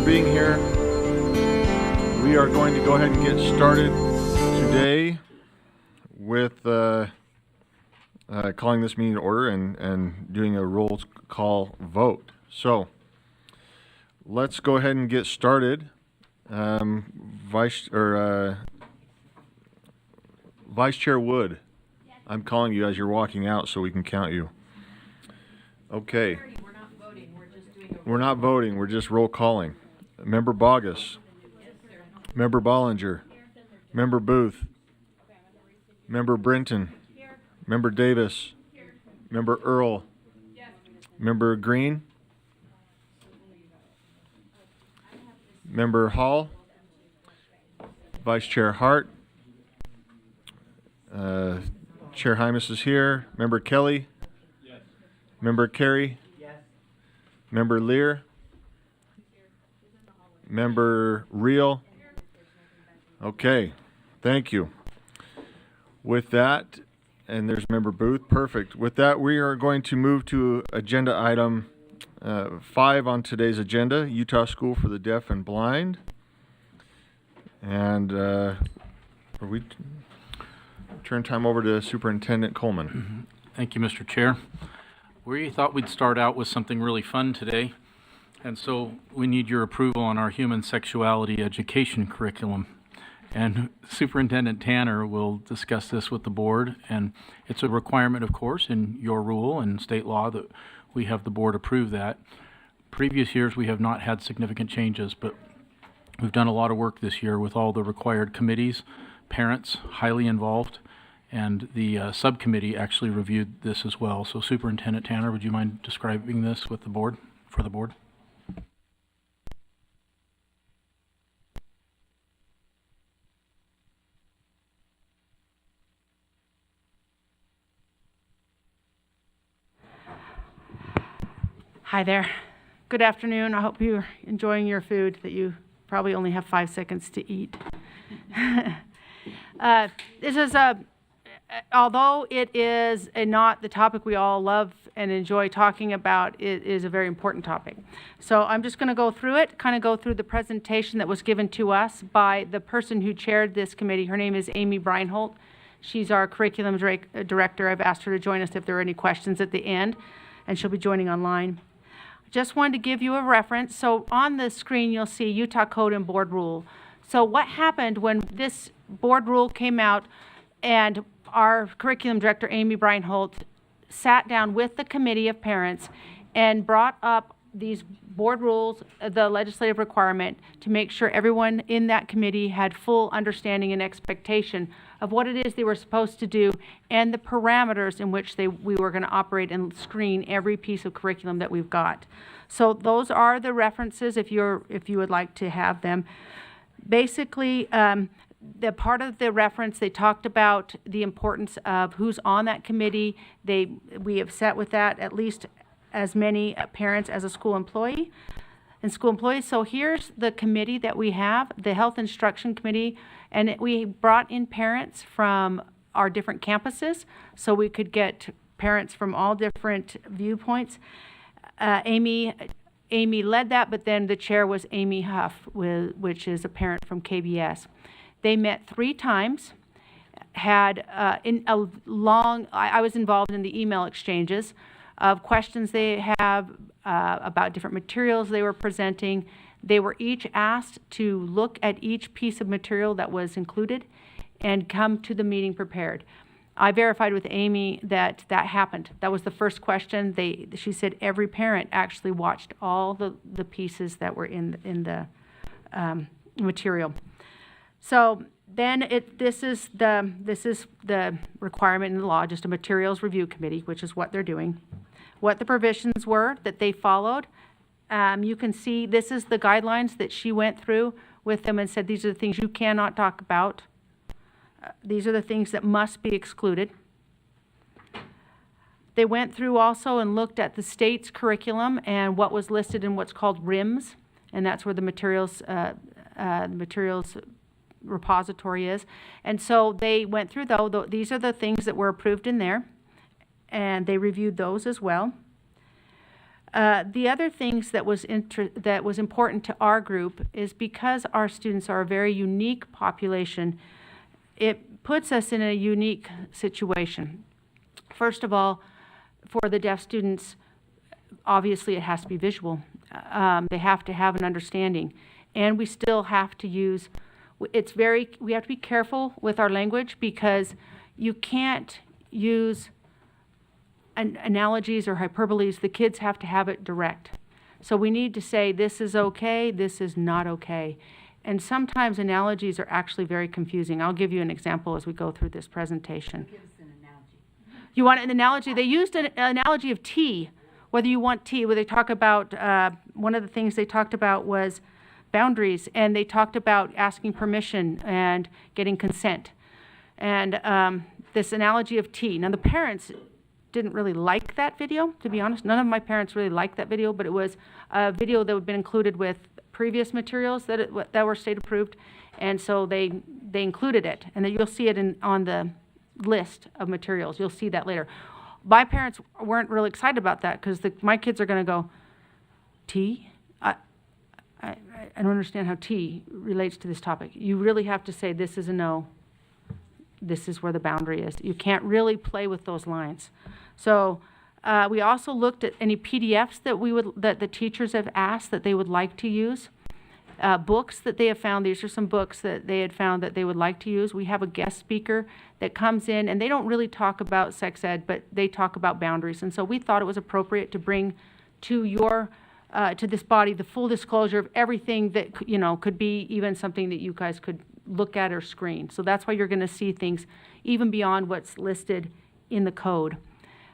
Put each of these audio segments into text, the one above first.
being here. We are going to go ahead and get started today with calling this meeting to order and doing a roll call vote. So let's go ahead and get started. Vice Chair Wood, I'm calling you as you're walking out so we can count you. Okay. We're not voting, we're just roll calling. Member Bogus. Member Bollinger. Member Booth. Member Brinton. Member Davis. Member Earl. Member Green. Member Hall. Vice Chair Hart. Chair Hymas is here. Member Kelly. Yes. Member Carey. Yes. Member Lear. Member Reel. Okay, thank you. With that, and there's Member Booth, perfect. With that, we are going to move to agenda item 5 on today's agenda, Utah School for the Deaf and Blind. And we turn time over to Superintendent Coleman. Thank you, Mr. Chair. We thought we'd start out with something really fun today, and so we need your approval on our human sexuality education curriculum. And Superintendent Tanner will discuss this with the board, and it's a requirement, of course, in your rule and state law that we have the board approve that. Previous years we have not had significant changes, but we've done a lot of work this year with all the required committees, parents highly involved, and the subcommittee actually reviewed this as well. So Superintendent Tanner, would you mind describing this with the board, for the board? Hi there. Good afternoon. I hope you're enjoying your food that you probably only have 5 seconds to eat. This is although it is not the topic we all love and enjoy talking about, it is a very important topic. So I'm just going to go through it, kind of go through the presentation that was given to us by the person who chaired this committee. Her name is Amy Breinholt. She's our curriculum director. I've asked her to join us if there are any questions at the end, and she'll be joining online. Just wanted to give you a reference. So on the screen, you'll see Utah Code and Board Rule. So what happened when this board rule came out and our curriculum director, Amy Breinholt, sat down with the committee of parents and brought up these board rules, the legislative requirement, to make sure everyone in that committee had full understanding and expectation of what it is they were supposed to do and the parameters in which we were going to operate and screen every piece of curriculum that we've got. So those are the references if you would like to have them. Basically, the part of the reference, they talked about the importance of who's on that committee. We have set with that at least as many parents as a school employee and school employees. So here's the committee that we have, the Health Instruction Committee, and we brought in parents from our different campuses so we could get parents from all different viewpoints. Amy led that, but then the chair was Amy Huff, which is a parent from KBS. They met 3 times, had in a long, I was involved in the email exchanges of questions they have about different materials they were presenting. They were each asked to look at each piece of material that was included and come to the meeting prepared. I verified with Amy that happened. That was the first question. She said every parent actually watched all the pieces that were in the material. So then this is the requirement in the law, just a materials review committee, which is what they're doing. What the provisions were that they followed. You can see this is the guidelines that she went through with them and said these are the things you cannot talk about. These are the things that must be excluded. They went through also and looked at the state's curriculum and what was listed in what's called RIMS, and that's where the materials repository is. And so they went through these are the things that were approved in there, and they reviewed those as well. The other things that was important to our group is because our students are a very unique population, it puts us in a unique situation. First of all, for the deaf students, obviously it has to be visual. They have to have an understanding. And we still have to use, we have to be careful with our language because you can't use analogies or hyperboles. The kids have to have it direct. So we need to say, this is okay, this is not okay. And sometimes analogies are actually very confusing. I'll give you an example as we go through this presentation. Give us an analogy. You want an analogy? They used an analogy of tea, whether you want tea, where they talk about, one of the things they talked about was boundaries, and they talked about asking permission and getting consent. And this analogy of tea. Now the parents didn't really like that video, to be honest. None of my parents really liked that video, but it was a video that had been included with previous materials that were state approved, and so they included it, and then you'll see it on the list of materials. You'll see that later. My parents weren't really excited about that because my kids are going to go, tea? I don't understand how tea relates to this topic. You really have to say this is a no. This is where the boundary is. You can't really play with those lines. So we also looked at any PDFs that the teachers have asked that they would like to use. Books that they have found. These are some books that they had found that they would like to use. We have a guest speaker that comes in, and they don't really talk about sex ed, but they talk about boundaries. And so we thought it was appropriate to bring to this body the full disclosure of everything that could be even something that you guys could look at or screen. So that's why you're going to see things even beyond what's listed in the code.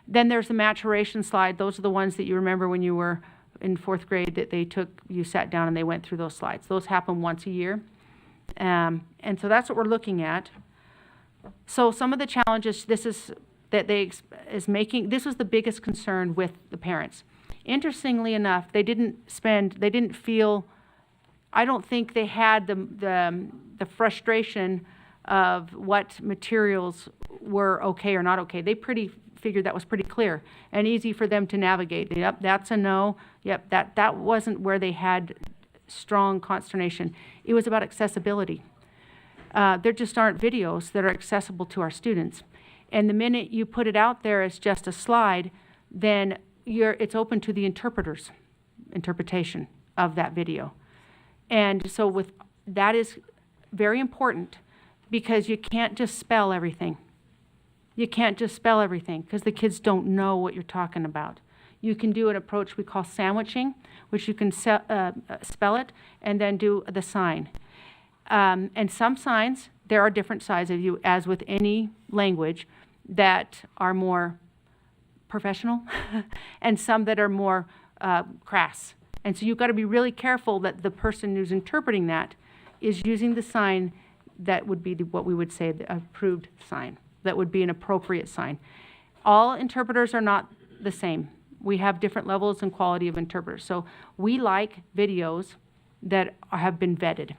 Then there's the maturation slide. Those are the ones that you remember when you were in 4th grade that you sat down and they went through those slides. Those happen once a year. And so that's what we're looking at. So some of the challenges this was the biggest concern with the parents. Interestingly enough, I don't think they had the frustration of what materials were okay or not okay. They figured that was pretty clear and easy for them to navigate. Yep, that's a no. Yep, that wasn't where they had strong consternation. It was about accessibility. There just aren't videos that are accessible to our students. And the minute you put it out there as just a slide, then it's open to the interpreter's interpretation of that video. And so that is very important because you can't just spell everything. You can't just spell everything because the kids don't know what you're talking about. You can do an approach we call sandwiching, which you can spell it and then do the sign. And some signs, there are different signs of you, as with any language, that are more professional and some that are more crass. And so you've got to be really careful that the person who's interpreting that is using the sign that would be what we would say the approved sign. That would be an appropriate sign. All interpreters are not the same. We have different levels and quality of interpreters. So we like videos that have been vetted,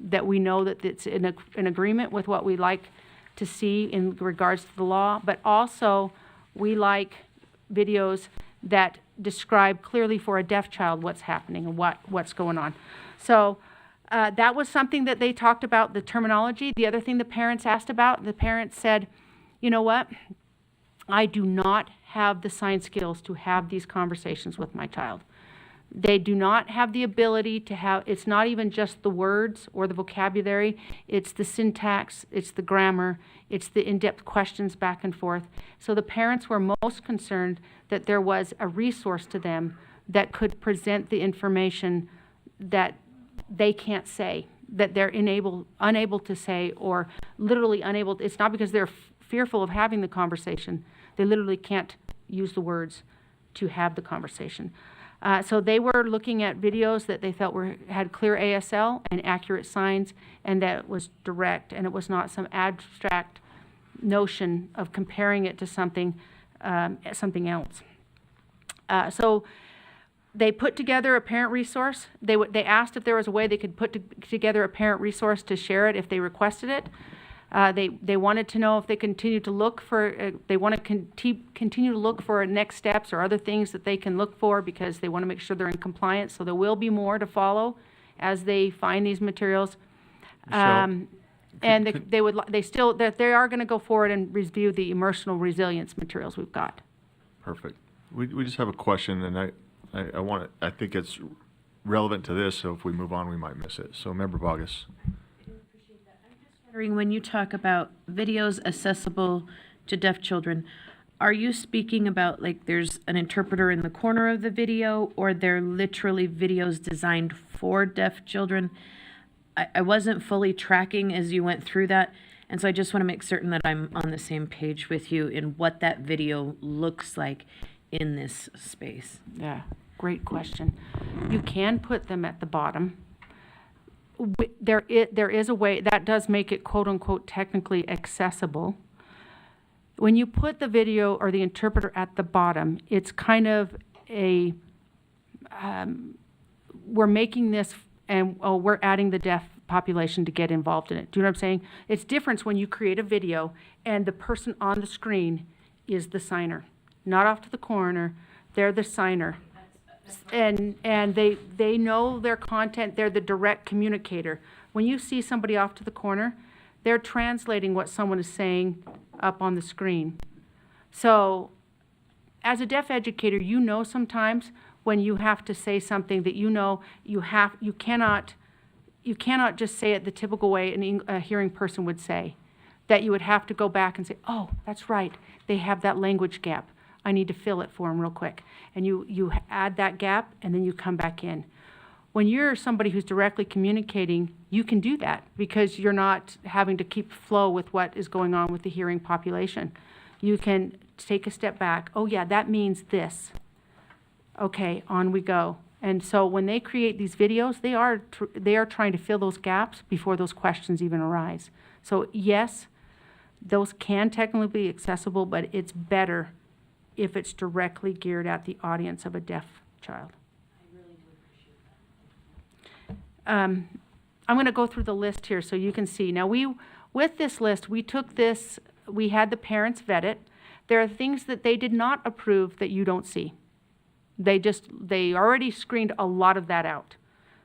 that we know that it's in agreement with what we like to see in regards to the law, but also we like videos that describe clearly for a deaf child what's happening and what's going on. So that was something that they talked about, the terminology. The other thing the parents asked about, the parents said, you know what? I do not have the sign skills to have these conversations with my child. They do not have the ability to have, it's not even just the words or the vocabulary, it's the syntax, it's the grammar, it's the in-depth questions back and forth. So the parents were most concerned that there was a resource to them that could present the information that they can't say, that they're unable to say, or literally unable. It's not because they're fearful of having the conversation. They literally can't use the words to have the conversation. So they were looking at videos that they felt had clear ASL and accurate signs, and that it was direct, and it was not some abstract notion of comparing it to something else. So they put together a parent resource. They asked if there was a way they could put together a parent resource to share it if they requested it. They wanted to know if they continue to look for, they want to continue to look for next steps or other things that they can look for because they want to make sure they're in compliance. So there will be more to follow as they find these materials. Michelle, And they are going to go forward and review the emotional resilience materials we've got. Perfect. We just have a question, and I think it's relevant to this, so if we move on, we might miss it. So, Member Bogus. Wondering, when you talk about videos accessible to deaf children, are you speaking about like there's an interpreter in the corner of the video, or they're literally videos designed for deaf children? I wasn't fully tracking as you went through that, and so I just want to make certain that I'm on the same page with you in what that video looks like in this space. Yeah, great question. You can put them at the bottom. There is a way, that does make it quote-unquote technically accessible. When you put the video or the interpreter at the bottom, it's kind of a, we're making this, and we're adding the deaf population to get involved in it. Do you know what I'm saying? It's different when you create a video and the person on the screen is the signer, not off to the corner. They're the signer. And they know their content. They're the direct communicator. When you see somebody off to the corner, they're translating what someone is saying up on the screen. So as a deaf educator, you know sometimes when you have to say something that you know you cannot just say it the typical way a hearing person would say, that you would have to go back and say, oh, that's right, they have that language gap. I need to fill it for them real quick. And you add that gap, and then you come back in. When you're somebody who's directly communicating, you can do that because you're not having to keep flow with what is going on with the hearing population. You can take a step back. Oh yeah, that means this. Okay, on we go. And so when they create these videos, they are trying to fill those gaps before those questions even arise. So yes, those can technically be accessible, but it's better if it's directly geared at the audience of a deaf child. I really do appreciate that. I'm going to go through the list here so you can see. Now with this list, we had the parents vet it. There are things that they did not approve that you don't see. They already screened a lot of that out.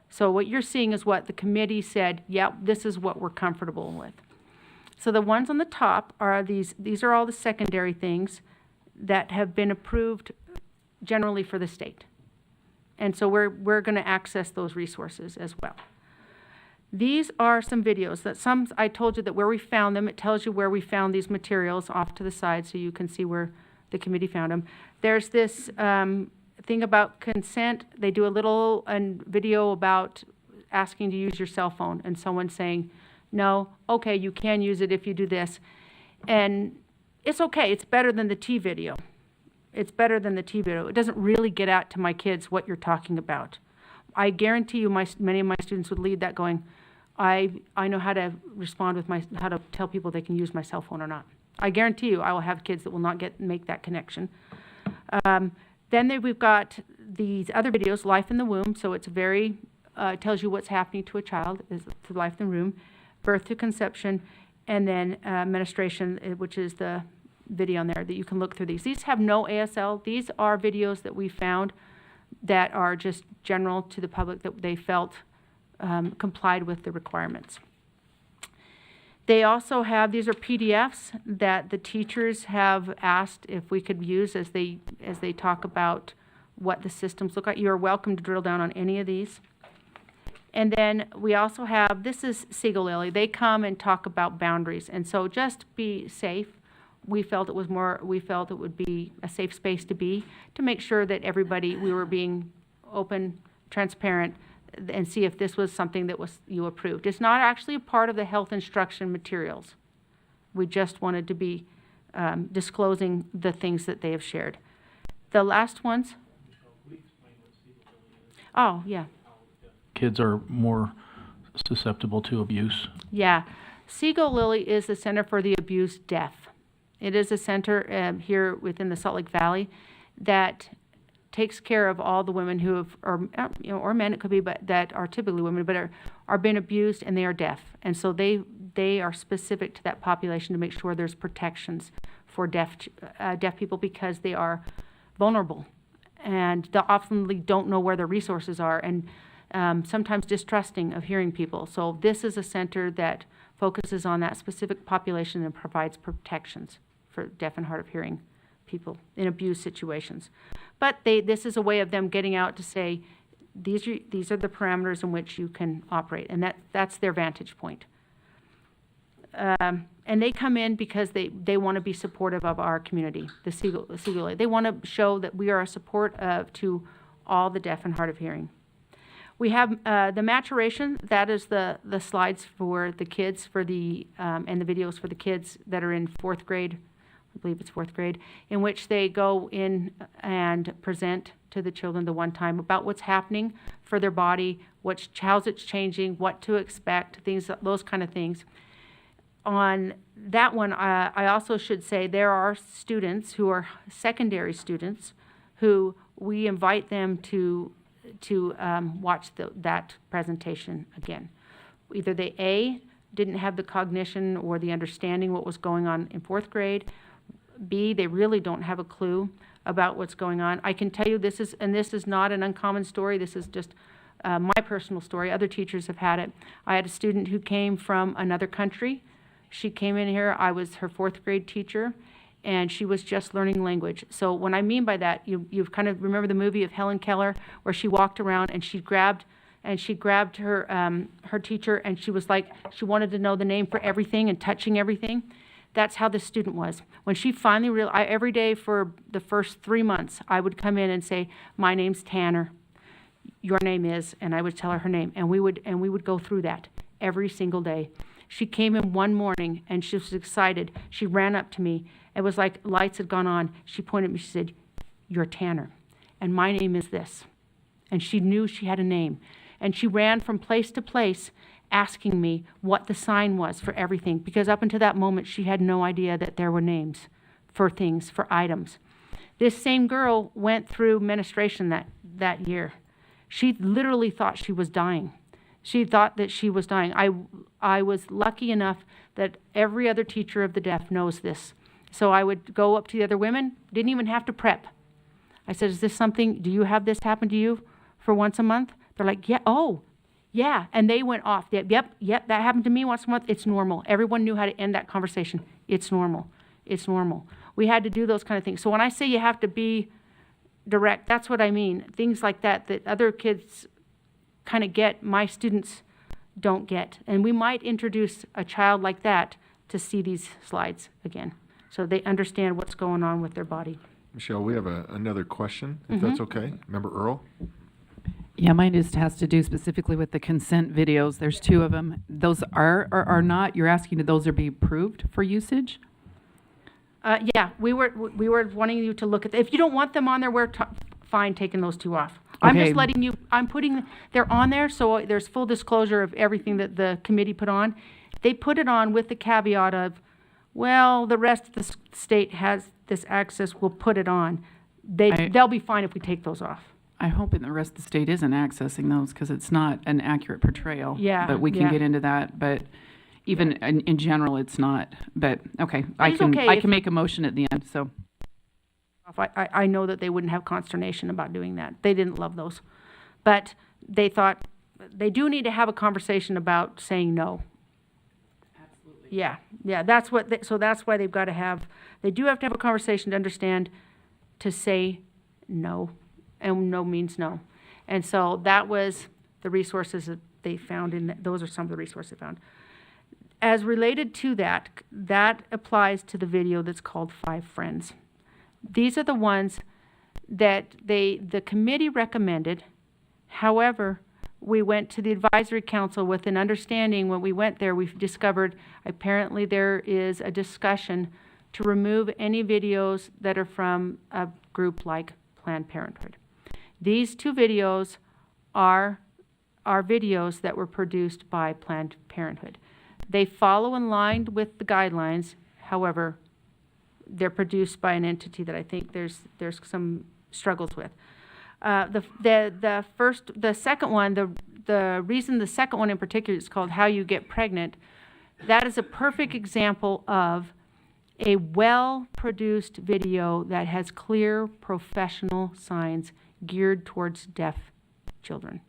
So what you're seeing is what the committee said, yep, this is what we're comfortable with. So the ones on the top are these are all the secondary things that have been approved generally for the state. And so we're going to access those resources as well. These are some videos that I told you that where we found them, it tells you where we found these materials off to the side so you can see where the committee found them. There's this thing about consent. They do a little video about asking to use your cell phone and someone saying, no, okay, you can use it if you do this. And it's okay, it's better than the T video. It's better than the T video. It doesn't really get out to my kids what you're talking about. I guarantee you many of my students would lead that going, I know how to respond with how to tell people they can use my cell phone or not. I guarantee you I will have kids that will not make that connection. Then we've got these other videos, Life in the Womb, so it's tells you what's happening to a child, is through life in the womb, birth to conception, and then menstruation, which is the video on there that you can look through these. These have no ASL. These are videos that we found that are just general to the public that they felt complied with the requirements. They also have, these are PDFs that the teachers have asked if we could use as they talk about what the systems look like. You are welcome to drill down on any of these. And then we also have, this is Siegel Lilly. They come and talk about boundaries. And so just be safe. We felt it would be a safe space to make sure that we were being open, transparent, and see if this was something that you approved. It's not actually a part of the health instruction materials. We just wanted to be disclosing the things that they have shared. The last ones. Oh, yeah. Kids are more susceptible to abuse. Yeah. Siegel Lilly is the Center for the Abused Deaf. It is a center here within the Salt Lake Valley that takes care of all the women who have, or men it could be, but that are typically women, but are being abused and they are deaf. And so they are specific to that population to make sure there's protections for deaf people because they are vulnerable and they often don't know where their resources are and sometimes distrusting of hearing people. So this is a center that focuses on that specific population and provides protections for deaf and hard of hearing people in abuse situations. But this is a way of them getting out to say, these are the parameters in which you can operate, and that's their vantage point. And they come in because they want to be supportive of our community, the Siegel. They want to show that we are a support to all the deaf and hard of hearing. We have the maturation, that is the slides for the kids and the videos for the kids that are in 4th grade, I believe it's 4th grade, in which they go in and present to the children the one time about what's happening for their body, how's it's changing, what to expect, those kind of things. On that one, I also should say there are students who are secondary students who we invite them to watch that presentation again. Either they didn't have the cognition or the understanding what was going on in 4th grade. B, they really don't have a clue about what's going on. I can tell you this is not an uncommon story. This is just my personal story. Other teachers have had it. I had a student who came from another country. She came in here. I was her 4th grade teacher, and she was just learning language. So what I mean by that, you've kind of remember the movie of Helen Keller where she walked around and she grabbed her teacher, and she was like, she wanted to know the name for everything and touching everything. That's how this student was. When she finally realized, every day for the first 3 months, I would come in and say, my name's Tanner. Your name is, and I would tell her her name, and we would go through that every single day. She came in one morning and she was excited. She ran up to me. It was like lights had gone on. She pointed at me, she said, you're Tanner, and my name is this. And she knew she had a name. And she ran from place to place asking me what the sign was for everything, because up until that moment, she had no idea that there were names for things, for items. This same girl went through menstruation that year. She literally thought she was dying. She thought that she was dying. I was lucky enough that every other teacher of the deaf knows this. So I would go up to the other women, didn't even have to prep. I said, is this something, do you have this happen to you for once a month? They're like, yeah, oh, yeah. And they went off. Yep, that happened to me once a month. It's normal. Everyone knew how to end that conversation. It's normal. It's normal. We had to do those kind of things. So when I say you have to be direct, that's what I mean. Things like that other kids kind of get, my students don't get. And we might introduce a child like that to see these slides again, so they understand what's going on with their body. Michelle, we have another question, if that's okay. Remember Earl? Yeah, mine has to do specifically with the consent videos. There's 2 of them. Those are or are not, you're asking that those are be approved for usage? Yeah, we were wanting you to look at, if you don't want them on there, we're fine taking those 2 off. I'm Okay. just letting you, they're on there, so there's full disclosure of everything that the committee put on. They put it on with the caveat of, well, the rest of the state has this access, we'll put it on. They'll be fine if we take those off. I hope the rest of the state isn't accessing those because it's not an accurate portrayal. Yeah, But we can yeah. get into that, but even in general, it's not. But, okay, I It's okay can if- make a motion at the end, so. I know that they wouldn't have consternation about doing that. They didn't love those. But they thought, they do need to have a conversation about saying no. Absolutely. Yeah, that's so that's why they do have to have a conversation to understand to say no, and no means no. And so that was the resources that they found, those are some of the resources they found. As related to that applies to the video that's called 5 Friends. These are the ones that the committee recommended. However, we went to the advisory council with an understanding. When we went there, we discovered apparently there is a discussion to remove any videos that are from a group like Planned Parenthood. These 2 videos are videos that were produced by Planned Parenthood. They follow in line with the guidelines. However, they're produced by an entity that I think there's some struggles with. The second one, the reason the second one in particular is called How You Get Pregnant, that is a perfect example of a well-produced video that has clear professional signs geared towards deaf children.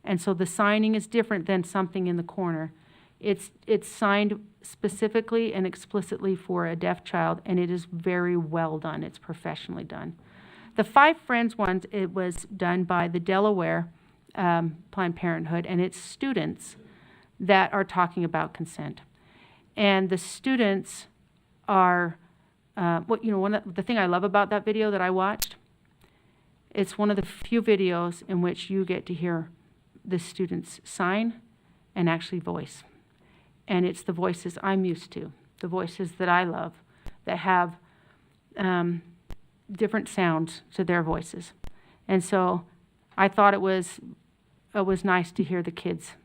And so the signing is different than something in the corner. It's signed specifically and explicitly for a deaf child, and it is very well done. It's professionally done. The Five Friends ones, it was done by the Delaware Planned Parenthood, and it's students that are talking about consent. And the students are, the thing I love about that video that I watched, it's one of the few videos in which you get to hear the students sign and actually voice. And it's the voices I'm used to, the voices that I love, that have different sounds to their voices. And so I thought it was nice to hear the kids'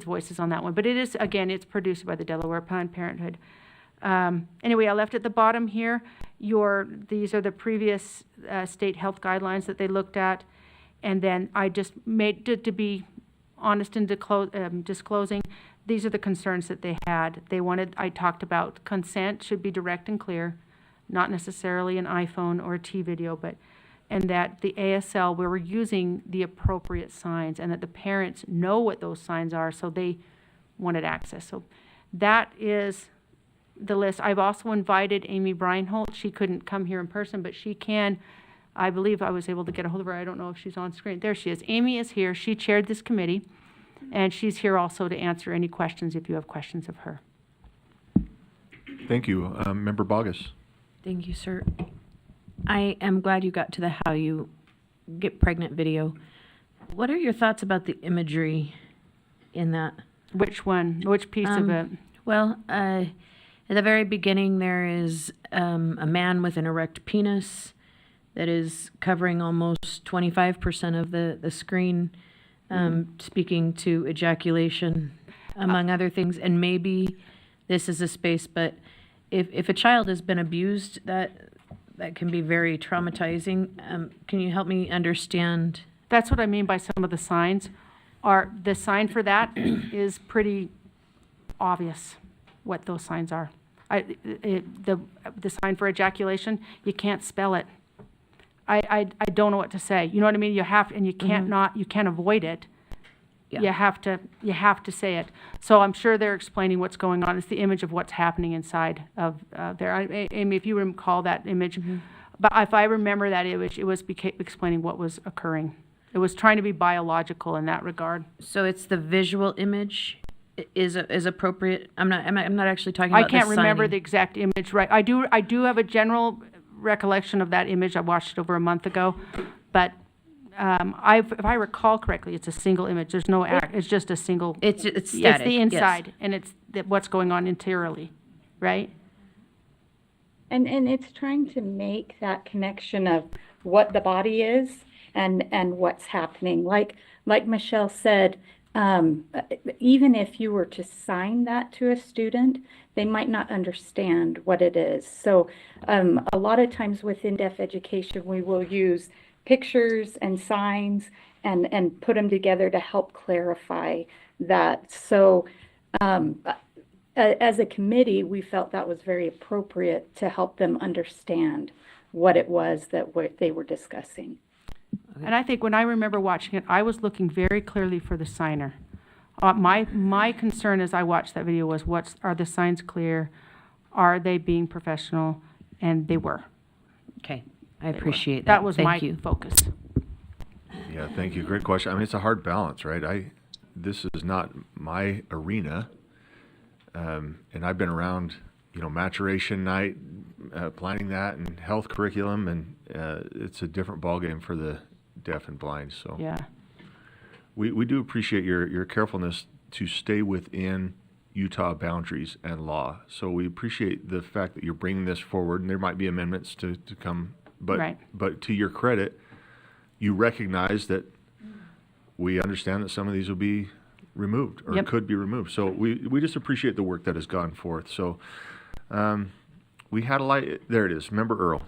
voices on that one. But it is, again, it's produced by the Delaware Planned Parenthood. Anyway, I left at the bottom here, these are the previous state health guidelines that they looked at. And then I just made it to be honest and disclosing, these are the concerns that they had. I talked about consent should be direct and clear, not necessarily an iPhone or a T video, and that the ASL, we were using the appropriate signs, and that the parents know what those signs are, so they wanted access. So that is the list. I've also invited Amy Breinholt. She couldn't come here in person, but she can. I believe I was able to get a hold of her. I don't know if she's on screen. There she is. Amy is here. She chaired this committee, and she's here also to answer any questions if you have questions of her. Thank you. Member Bogus. Thank you, sir. I am glad you got to the How You Get Pregnant video. What are your thoughts about the imagery in that? Which one? Which piece of it? Well, at the very beginning, there is a man with an erect penis that is covering almost 25% of the screen, speaking to ejaculation, among other things. And maybe this is a space, but if a child has been abused, that can be very traumatizing. Can you help me understand? That's what I mean by some of the signs. The sign for that is pretty obvious what those signs are. The sign for ejaculation, you can't spell it. I don't know what to say. You know what I mean? You have, and you can't you can't avoid it. Yeah. You have to say it. So I'm sure they're explaining what's going on. It's the image of what's happening inside of there. Amy, if you recall that image, but if I remember that image, it was explaining what was occurring. It was trying to be biological in that regard. So it's the visual image is appropriate. I'm not actually talking about I can't the remember signing. the exact image, right? I do have a general recollection of that image. I watched it over a month ago, but if I recall correctly, it's a single image. There's no act. It's just a single. It's It's static. the yes. inside, and it's what's going on interiorly, right? And it's trying to make that connection of what the body is and what's happening. Like Michelle said, even if you were to sign that to a student, they might not understand what it is. So a lot of times within deaf education, we will use pictures and signs and put them together to help clarify that. So as a committee, we felt that was very appropriate to help them understand what it was that they were discussing. And I think when I remember watching it, I was looking very clearly for the signer. My concern as I watched that video was, are the signs clear? Are they being professional? And they were. Okay, I appreciate that. That was Thank my you. focus. Yeah, thank you. Great question. I mean, it's a hard balance, right? This is not my arena, and I've been around, maturation night, planning that, and health curriculum, and it's a different ballgame for the deaf and blind. So Yeah. we do appreciate your carefulness to stay within Utah boundaries and law. So we appreciate the fact that you're bringing this forward, and there might be amendments to come. But Right. But to your credit, you recognize that we understand that some of these will be removed or Yep. could be removed. So we just appreciate the work that has gone forth. So we had a light. There it is. Member Earl.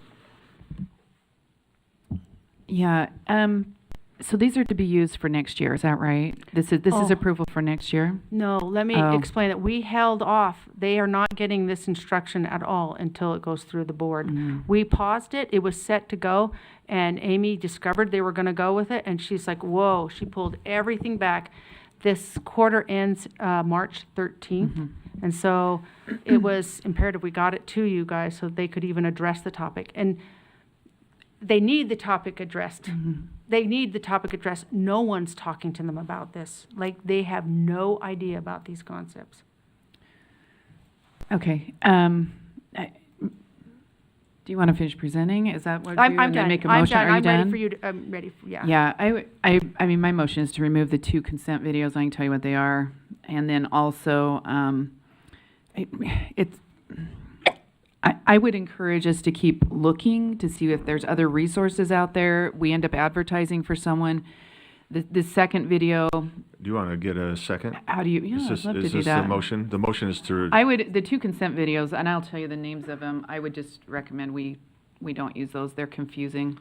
Yeah, so these are to be used for next year, is that right? This is Oh. approval for next year? No, let me Oh. explain it. We held off. They are not getting this instruction at all until it goes through the board. We paused it. It was set to go, and Amy discovered they were going to go with it, and she's like, whoa, she pulled everything back. This quarter ends March 13th, and so it was imperative we got it to you guys so they could even address the topic. And they need the topic addressed. They need the topic addressed. No one's talking to them about this. Like, they have no idea about these concepts. Okay, do you want to finish presenting? Is that what I'm you, and then done. make a I'm motion? done. Are you I'm ready done? for you to, I'm ready, yeah. Yeah, I mean, my motion is to remove the 2 consent videos. I can tell you what they are. And then also, I would encourage us to keep looking to see if there's other resources out there. We end up advertising for someone. The second video, Do you want to get a second? how do you, yeah, I'd love to do that. The motion? The motion is to, The 2 consent videos, and I'll tell you the names of them, I would just recommend we don't use those. They're confusing.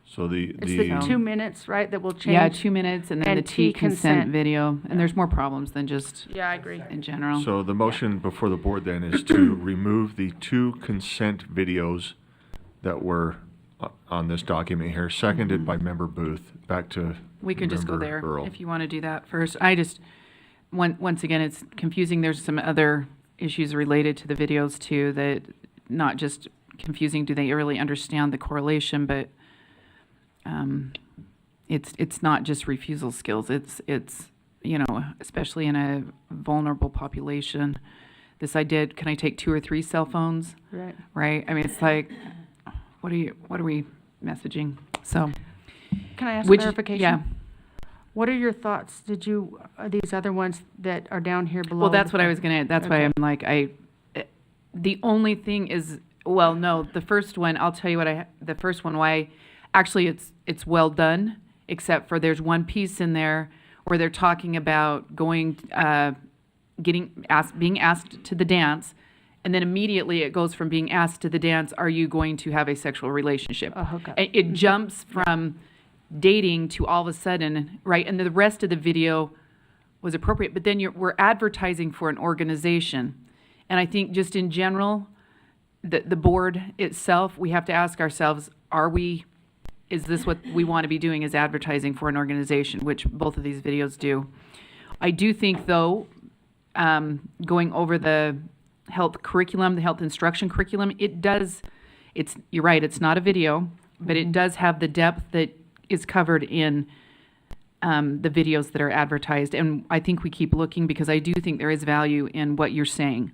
so It's the 2 minutes, right, that will change? Yeah, 2 minutes, and then And the T T consent. consent video, and there's more problems than just Yeah, I agree. in general. so the motion before the board then is to remove the 2 consent videos that were on this document here, seconded by Member Booth. Back to We could just go Member there Earl. if you want to do that first. I just, once again, it's confusing. There's some other issues related to the videos too, that not just confusing, do they really understand the correlation, but it's not just refusal skills. It's you know, especially in a vulnerable population. This I did, can I take 2 or 3 cell phones? Right. Right? I mean, it's like, what are we messaging? So, Can I ask which, clarification? yeah. What are your thoughts? Did you, these other ones that are down here below? Well, that's the what I was gonna, that's why Okay. I'm like, the only thing is, well, no, the first one, I'll tell you what the first one, why, actually, it's well done, except for there's one piece in there where they're talking about going, being asked to the dance, and then immediately it goes from being asked to the dance, are you going to have a sexual relationship? A hookup. It jumps from dating to all of a sudden, right? And the rest of the video was appropriate, but then we're advertising for an organization. And I think just in general, the board itself, we have to ask ourselves, is this what we want to be doing, is advertising for an organization, which both of these videos do. I do think, though, going over the health curriculum, the health instruction curriculum, you're right, it's not a video, but it does have the depth that is covered in the videos that are advertised. And I think we keep looking because I do think there is value in what you're saying.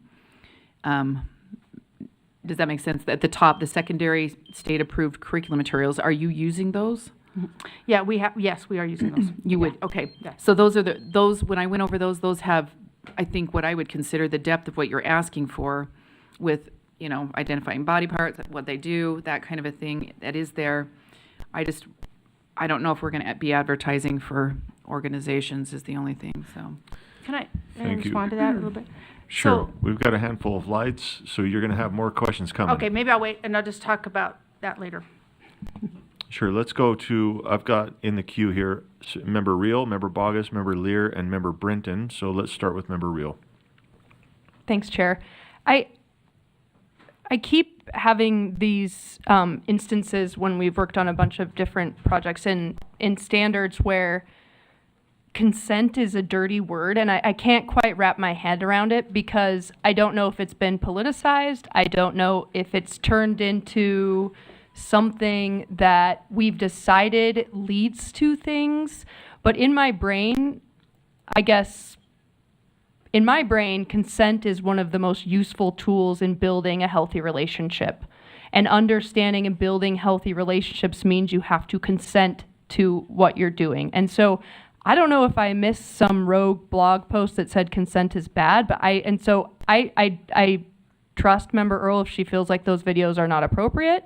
Does that make sense? At the top, the secondary state-approved curriculum materials, are you using those? Yeah, yes, we are using those. You would, okay. Yeah. So those, when I went over those have, I think, what I would consider the depth of what you're asking for with, you know, identifying body parts, what they do, that kind of a thing that is there. I don't know if we're going to be advertising for organizations is the only thing, so. Can I Thank you. respond to that a little bit? Sure, So- we've got a handful of lights, so you're going to have more questions coming. Okay, maybe I'll wait and I'll just talk about that later. Sure, let's go to, I've got in the queue here, Member Reel, Member Bogus, Member Lear, and Member Brinton. So let's start with Member Reel. Thanks, Chair. I keep having these instances when we've worked on a bunch of different projects in standards where consent is a dirty word, and I can't quite wrap my head around it because I don't know if it's been politicized. I don't know if it's turned into something that we've decided leads to things. But in my brain, I guess, in my brain, consent is one of the most useful tools in building a healthy relationship. And understanding and building healthy relationships means you have to consent to what you're doing. And so I don't know if I missed some rogue blog post that said consent is bad, but I trust Member Earl if she feels like those videos are not appropriate.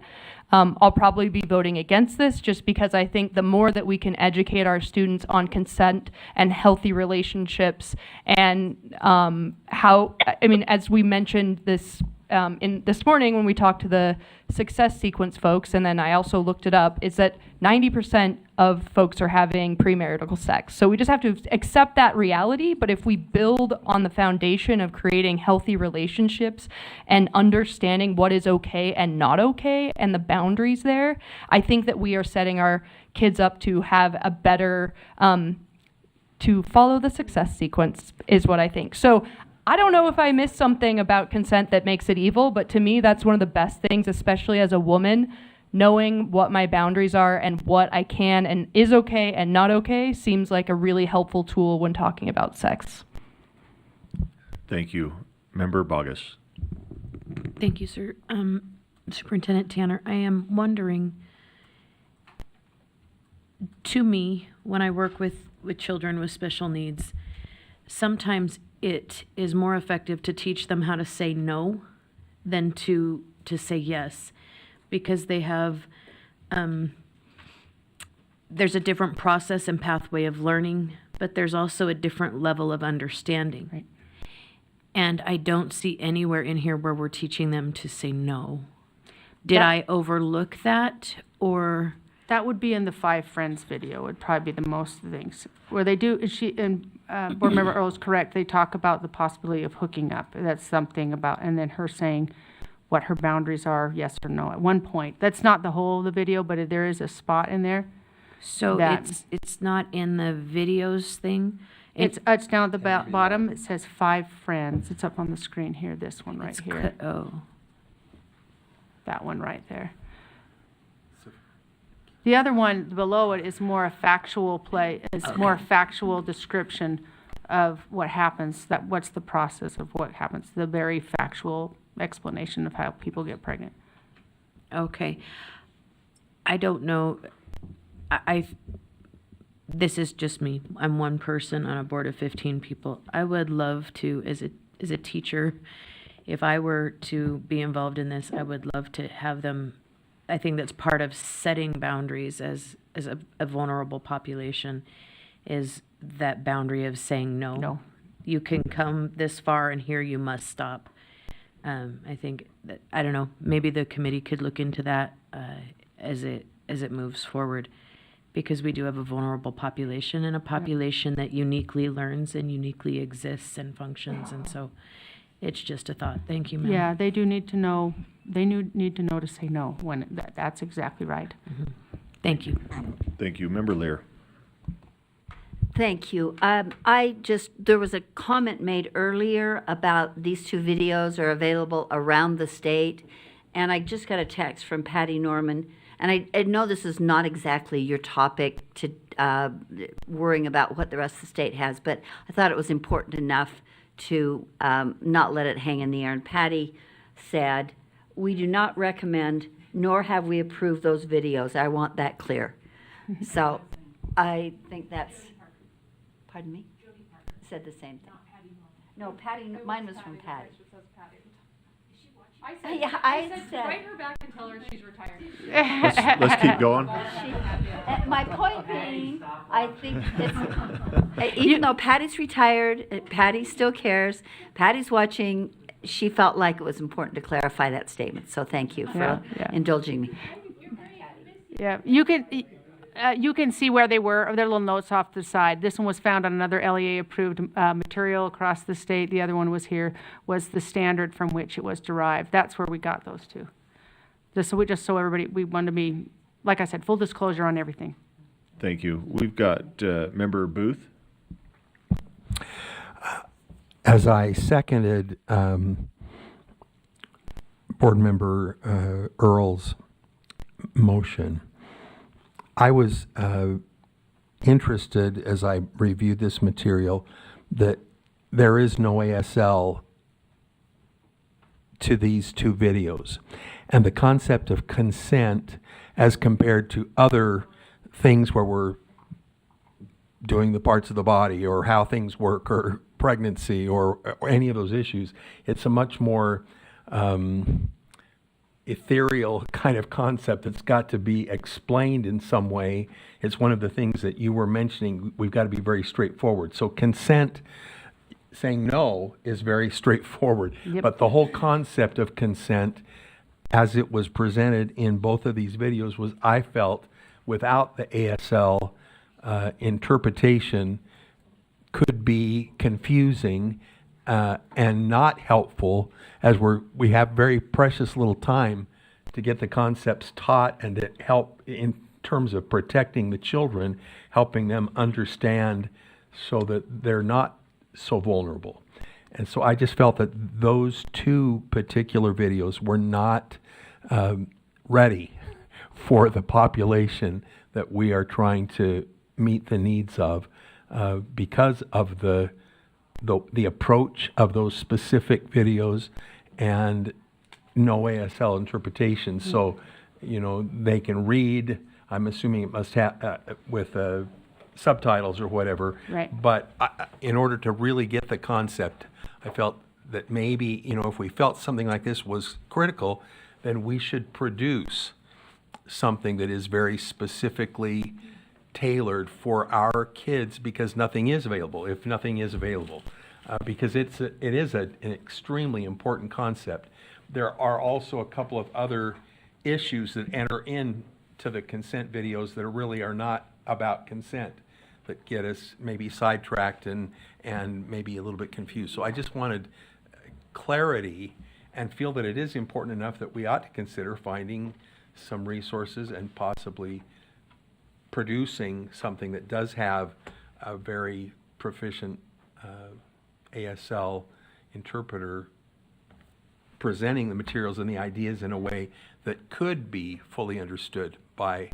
I'll probably be voting against this just because I think the more that we can educate our students on consent and healthy relationships and as we mentioned, this in this morning when we talked to the success sequence folks, and then I also looked it up, is that 90% of folks are having premarital sex. So we just have to accept that reality. But if we build on the foundation of creating healthy relationships and understanding what is okay and not okay and the boundaries there, I think that we are setting our kids up to have a better, to follow the success sequence is what I think. So I don't know if I missed something about consent that makes it evil, but to me, that's one of the best things, especially as a woman, knowing what my boundaries are and what I can and is okay and not okay seems like a really helpful tool when talking about sex. Thank you. Member Bogus. Thank you, sir. Superintendent Tanner, I am wondering, to me, when I work with children with special needs, sometimes it is more effective to teach them how to say no than to say yes, because they have, there's a different process and pathway of learning, but there's also a different level of understanding. Right. And I don't see anywhere in here where we're teaching them to say no. Did That- I overlook that, or? That would be in the Five Friends video, would probably be the most things. Where they do, Board Member Earl is correct, they talk about the possibility of hooking up. That's something about, and then her saying what her boundaries are, yes or no, at one point. That's not the whole of the video, but there is a spot in there. So That- it's not in the videos thing? It's down at the bottom, it says Five Friends. It's up on the screen here, this one right It's here, oh, that one right there. The other one below it is more a factual more a factual description of what happens, what's the process of what happens, the very factual explanation of how people get pregnant. okay. I don't know, this is just me. I'm one person on a board of 15 people. I would love to, as a teacher, if I were to be involved in this, I would love to have them. I think that's part of setting boundaries as a vulnerable population, is that boundary of saying no. No. You can come this far and here you must stop. I think that, I don't know, maybe the committee could look into that as it moves forward, because we do have a vulnerable population and a population that uniquely learns and uniquely exists and functions, and so it's just a thought. Thank you, ma'am. Yeah, they do need to know, need to know to say no when, that's exactly right. Thank you. Thank you. Member Lear. Thank you. There was a comment made earlier about these two videos are available around the state, and I just got a text from Patty Norman, and I know this is not exactly your topic to worrying about what the rest of the state has, but I thought it was important enough to not let it hang in the air. And Patty said, "We do not recommend, nor have we approved those videos." I want that clear. So I think that's, pardon me? Said the same thing. No, Patty, mine was from Patty. Yeah, I said, Write her back and tell her she's retired. Let's keep going. my point being, I think it's, even though Patty's retired, Patty still cares, Patty's watching, she felt like it was important to clarify that statement. So thank you for Yeah. indulging me. Yeah, you can see where they were, or their little notes off the side. This one was found on another LEA-approved material across the state. The other one was was the standard from which it was derived. That's where we got those two. Just so everybody, we want to be, like I said, full disclosure on everything. Thank you. We've got Member Booth. As I seconded Board Member Earl's motion, I was interested, as I reviewed this material, that there is no ASL to these two videos. And the concept of consent as compared to other things where we're doing the parts of the body or how things work or pregnancy or any of those issues, it's a much more ethereal kind of concept that's got to be explained in some way. It's one of the things that you were mentioning. We've got to be very straightforward. So consent, saying no is very straightforward. Yep. But the whole concept of consent, as it was presented in both of these videos, was, I felt, without the ASL interpretation, could be confusing and not helpful, as we have very precious little time to get the concepts taught and to help in terms of protecting the children, helping them understand so that they're not so vulnerable. And so I just felt that those two particular videos were not ready for the population that we are trying to meet the needs of, because of the approach of those specific videos and no ASL interpretation. So, you know, they can read. I'm assuming it must have with subtitles or whatever. Right. But in order to really get the concept, I felt that maybe, you know, if we felt something like this was critical, then we should produce something that is very specifically tailored for our kids, because nothing is available, if nothing is available, because it is an extremely important concept. There are also a couple of other issues that enter into the consent videos that really are not about consent, that get us maybe sidetracked and maybe a little bit confused. So I just wanted clarity and feel that it is important enough that we ought to consider finding some resources and possibly producing something that does have a very proficient ASL interpreter presenting the materials and the ideas in a way that could be fully understood by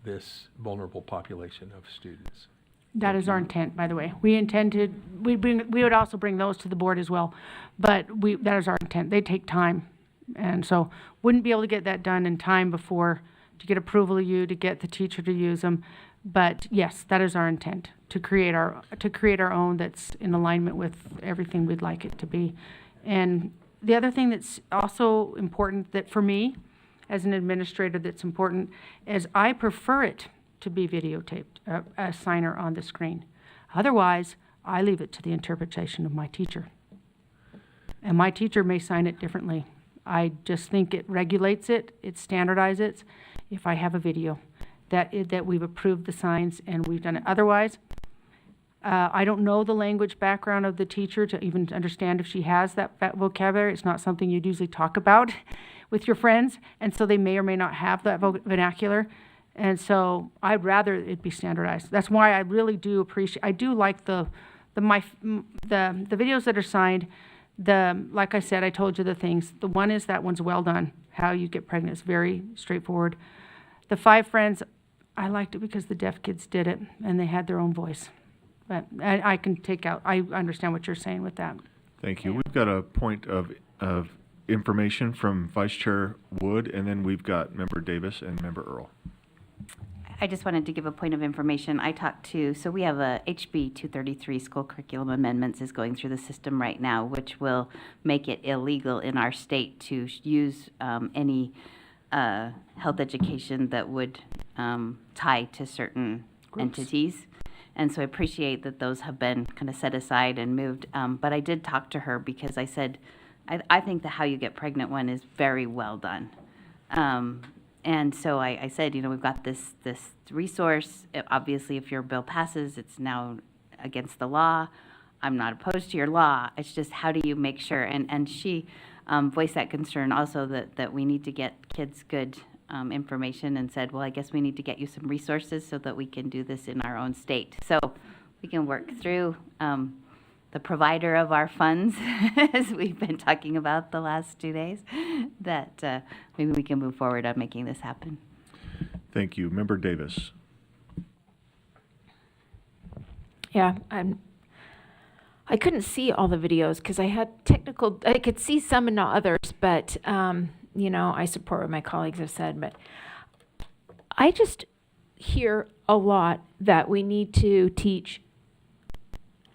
this vulnerable population of students. That is our intent, by the way. We would also bring those to the board as well, but that is our intent. They take time. And so wouldn't be able to get that done in time before, to get approval of you, to get the teacher to use them. But yes, that is our intent, to create our own that's in alignment with everything we'd like it to be. And the other thing that's also important, that for me, as an administrator, that's important, is I prefer it to be videotaped, a signer on the screen. Otherwise, I leave it to the interpretation of my teacher. And my teacher may sign it differently. I just think it regulates it, it standardizes it if I have a video that we've approved the signs and we've done it. Otherwise, I don't know the language background of the teacher to even understand if she has that vocabulary. It's not something you'd usually talk about with your friends, and so they may or may not have that vernacular. And so I'd rather it be standardized. That's why I really do appreciate, I do like the videos that are signed. Like I said, I told you the things. The one is, that one's well done. How you get pregnant is very straightforward. The 5 friends, I liked it because the deaf kids did it and they had their own voice. But I understand what you're saying with that. Thank you. We've got a point of information from Vice Chair Wood, and then we've got Member Davis and Member Earl. I just wanted to give a point of information. So we have a HB 233 school curriculum amendments is going through the system right now, which will make it illegal in our state to use any health education that would tie to certain entities. And so I appreciate that those have been kind of set aside and moved. But I did talk to her because I said, I think the How You Get Pregnant one is very well done. And so I said, you know, we've got this resource. Obviously, if your bill passes, it's now against the law. I'm not opposed to your law. It's just, how do you make sure? And she voiced that concern also, that we need to get kids good information, and said, well, I guess we need to get you some resources so that we can do this in our own state. So we can work through the provider of our funds, as we've been talking about the last 2 days, that maybe we can move forward on making this happen. Thank you. Member Davis. Yeah, I couldn't see all the videos because I had I could see some and not others, but, you know, I support what my colleagues have said, but I just hear a lot that we need to teach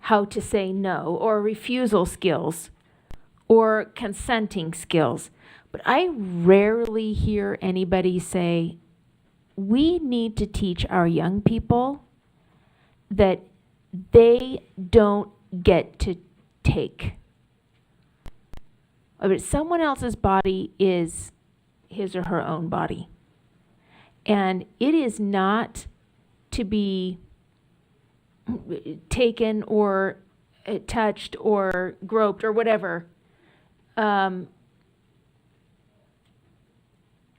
how to say no, or refusal skills, or consenting skills. But I rarely hear anybody say, we need to teach our young people that they don't get to take. But someone else's body is his or her own body. And it is not to be taken or touched or groped or whatever,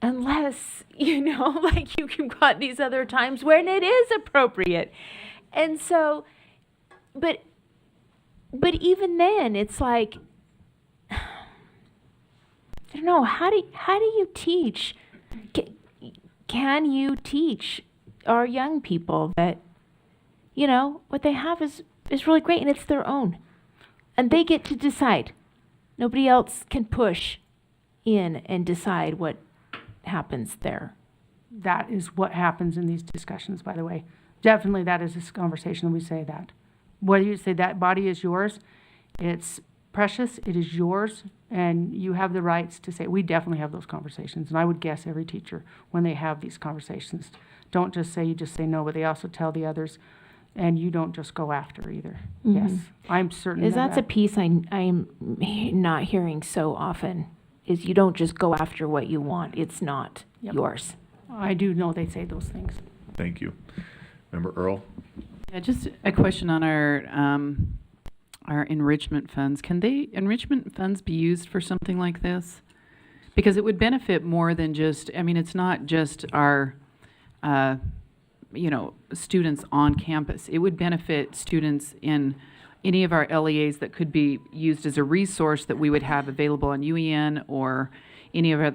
unless, like you've got these other times when it is appropriate. And so, but even then, it's like, I don't know, how do you teach? Can you teach our young people that, what they have is really great and it's their own, and they get to decide. Nobody else can push in and decide what happens there. That is what happens in these discussions, by the way. Definitely that is this conversation, we say that. Whether you say that body is yours, it's precious, it is yours, and you have the rights to say, we definitely have those conversations. And I would guess every teacher, when they have these conversations, don't just say, you just say no, but they also tell the others, and you don't just go after either. Yes, I'm certain of That's that. a piece I'm not hearing so often, is you don't just go after what you want. It's not yours. I do know they say those things. Thank you. Member Earl? Yeah, just a question on our enrichment funds. Can enrichment funds be used for something like this? Because it would benefit more than just, it's not just our, students on campus. It would benefit students in any of our LEAs that could be used as a resource that we would have available on UEN or any of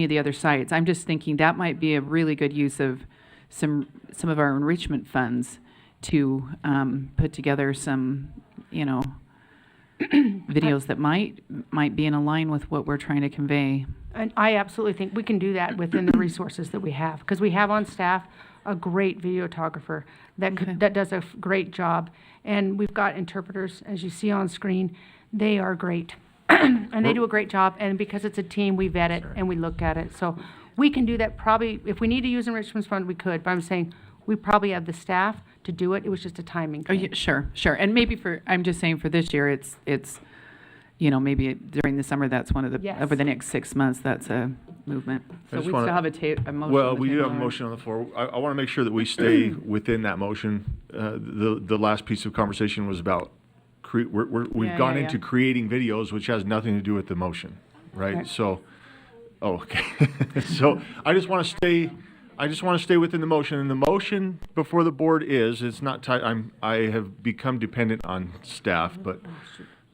the other sites. I'm just thinking that might be a really good use of some of our enrichment funds to put together some, videos that might be in line with what we're trying to convey. And I absolutely think we can do that within the resources that we have, because we have on staff a great videographer that does a great job. And we've got interpreters, as you see on screen. They are great. And they do a great job. And because it's a team, we vet it and we look at it. So we can do that probably. If we need to use enrichment fund, we could. But I'm saying we probably have the staff to do it. It was just a timing Oh, thing. yeah, sure. And maybe I'm just saying for this year, it's maybe during the summer, that's one of the, Yes. over the next 6 months, that's a movement. So we just still wanna- have a motion. Well, on the we do table, have a right? motion on the floor. I want to make sure that we stay within that motion. The last piece of conversation was about, we've Yeah, gone yeah, into yeah. creating videos, which has nothing to do with the motion, right? Right. So, okay. So I just want to stay within the motion. And the motion before the board it's not tight. I have become dependent on staff, but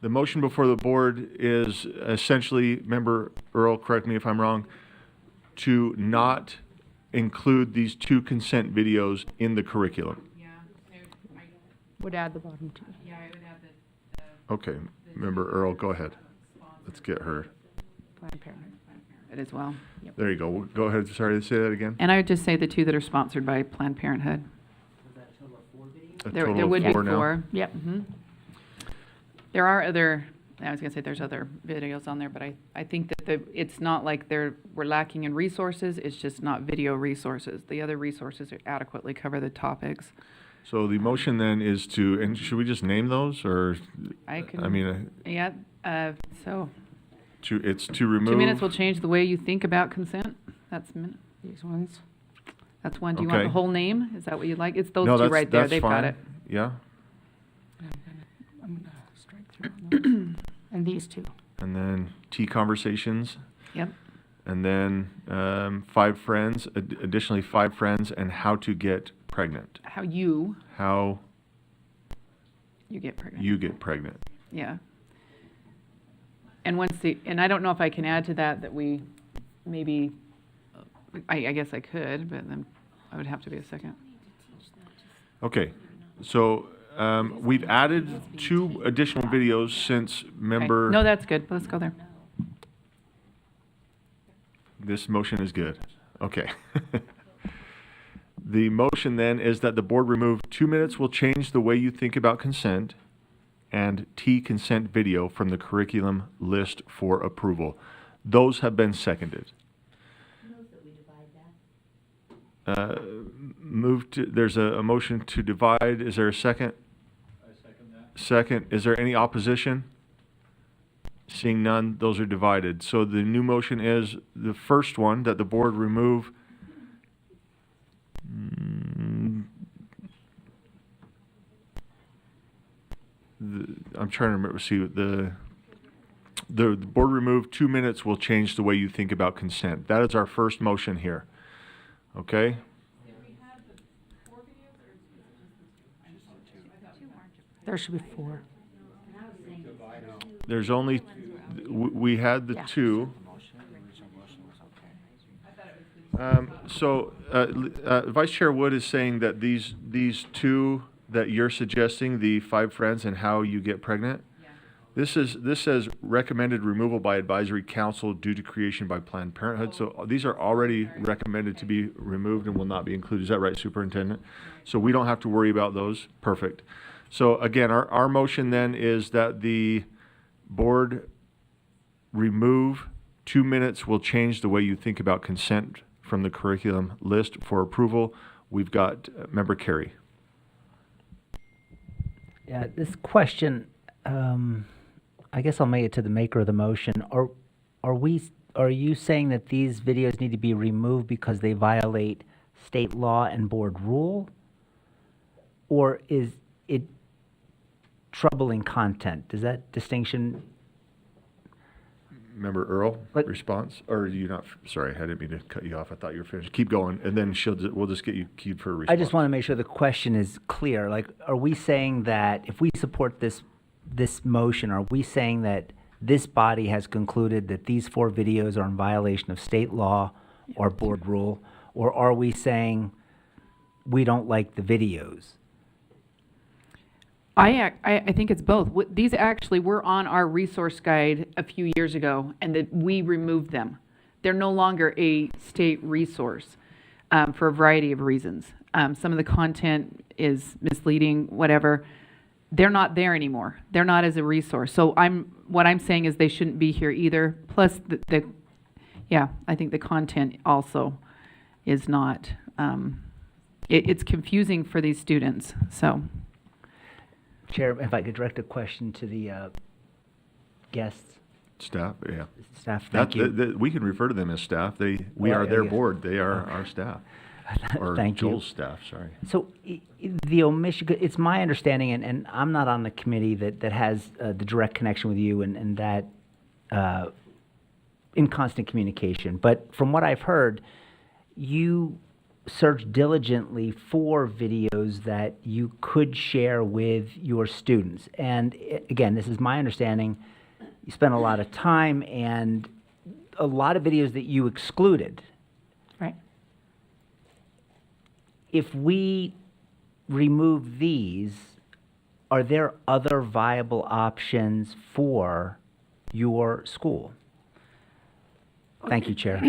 the motion before the board is essentially, Member Earl, correct me if I'm wrong, to not include these 2 consent videos in the curriculum. Would add the bottom two. Okay, Member Earl, go ahead. Let's get her. Planned Parenthood. It as well. There you go. Go ahead. Sorry, say that again. And I would just say the 2 that are sponsored by Planned Parenthood. A There total would of be 4 now. 4. Yep. There are other, I was gonna say there's other videos on there, but I think that it's not like we're lacking in resources, it's just not video resources. The other resources adequately cover the topics. So the motion then is and should we just name those, or? Yeah, so, It's to remove. 2 minutes will change the way you think about consent. These ones. That's one. Do you want Okay. the whole name? Is that what you'd like? It's those No, 2 that's, right there. that's They've got fine. it. Yeah, I'm gonna strike through on those. And these 2. and then T conversations, Yep. and then 5 friends, additionally 5 friends, and how to get pregnant. How How you get pregnant. you get pregnant. Yeah. And and I don't know if I can add to that we maybe, I guess I could, but then I would have to be a second. Okay, so we've added 2 additional videos since Okay. member. No, that's good. Let's go there. This motion is good. Okay. The motion then is that the board remove 2 minutes will change the way you think about consent and T consent video from the curriculum list for approval. Those have been seconded. There's a motion to divide. Is there a second? I second that. second. Is there any opposition? Seeing none, those are divided. So the new motion is the first one, that the board remove I'm trying to remember, see, the board remove 2 minutes will change the way you think about consent. That is our first motion here. Okay? There should be 4. There's only, we had the Yeah. 2. Vice Chair Wood is saying that these 2 that you're suggesting, the 5 friends and how you get pregnant, this says recommended removal by advisory council due to creation by Planned Parenthood. So these are already recommended to be removed and will not be included. Is that right, Superintendent? So we don't have to worry about those. Perfect. So again, our motion then is that the board remove 2 minutes will change the way you think about consent from the curriculum list for approval. We've got Member Carey. Yeah, this question, I guess I'll make it to the maker of the motion. Are you saying that these videos need to be removed because they violate state law and board rule? Or is it troubling content? Does that distinction? Member Earl, But- response? Or are you not, sorry, I didn't mean to cut you off. I thought you were finished. Keep going, and then we'll just get you queued for a response. I just want to make sure the question is clear. Like, are we saying that if we support this motion, are we saying that this body has concluded that these 4 videos are in violation of state law or board rule? Or are we saying we don't like the videos? I think it's both. These actually were on our resource guide a few years ago, and that we removed them. They're no longer a state resource for a variety of reasons. Some of the content is misleading, whatever. They're not there anymore. They're not as a resource. So what I'm saying is they shouldn't be here either. Plus, I think the content also is not. It's confusing for these students. So. Chair, if I could direct a question to the guests, Staff, yeah. staff, thank you. We can refer to them as staff. We Well, are their yeah. board. They are our staff. Or Thank you. Joel's staff, sorry. So the omission, it's my understanding, and I'm not on the committee that has the direct connection with you and that in constant communication. But from what I've heard, you search diligently for videos that you could share with your students. And again, this is my understanding, you spent a lot of time and a lot of videos that you excluded. Right. If we remove these, are there other viable options for your school? Thank you, Chair.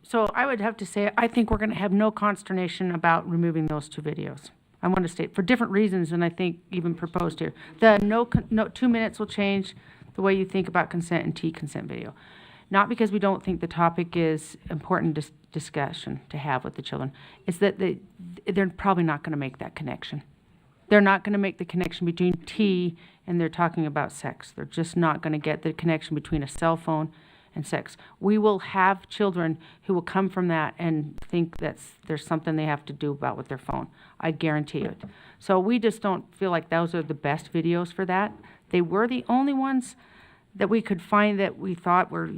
So I would have to say, I think we're going to have no consternation about removing those 2 videos. I want to state, for different reasons than I think even proposed here. The no 2 minutes will change the way you think about consent and T-consent video. Not because we don't think the topic is important discussion to have with the children. It's that they're probably not going to make that connection. They're not going to make the connection between T and they're talking about sex. They're just not going to get the connection between a cell phone and sex. We will have children who will come from that and think there's something they have to do about with their phone. I guarantee it. So we just don't feel like those are the best videos for that. They were the only ones that we could find that we thought were,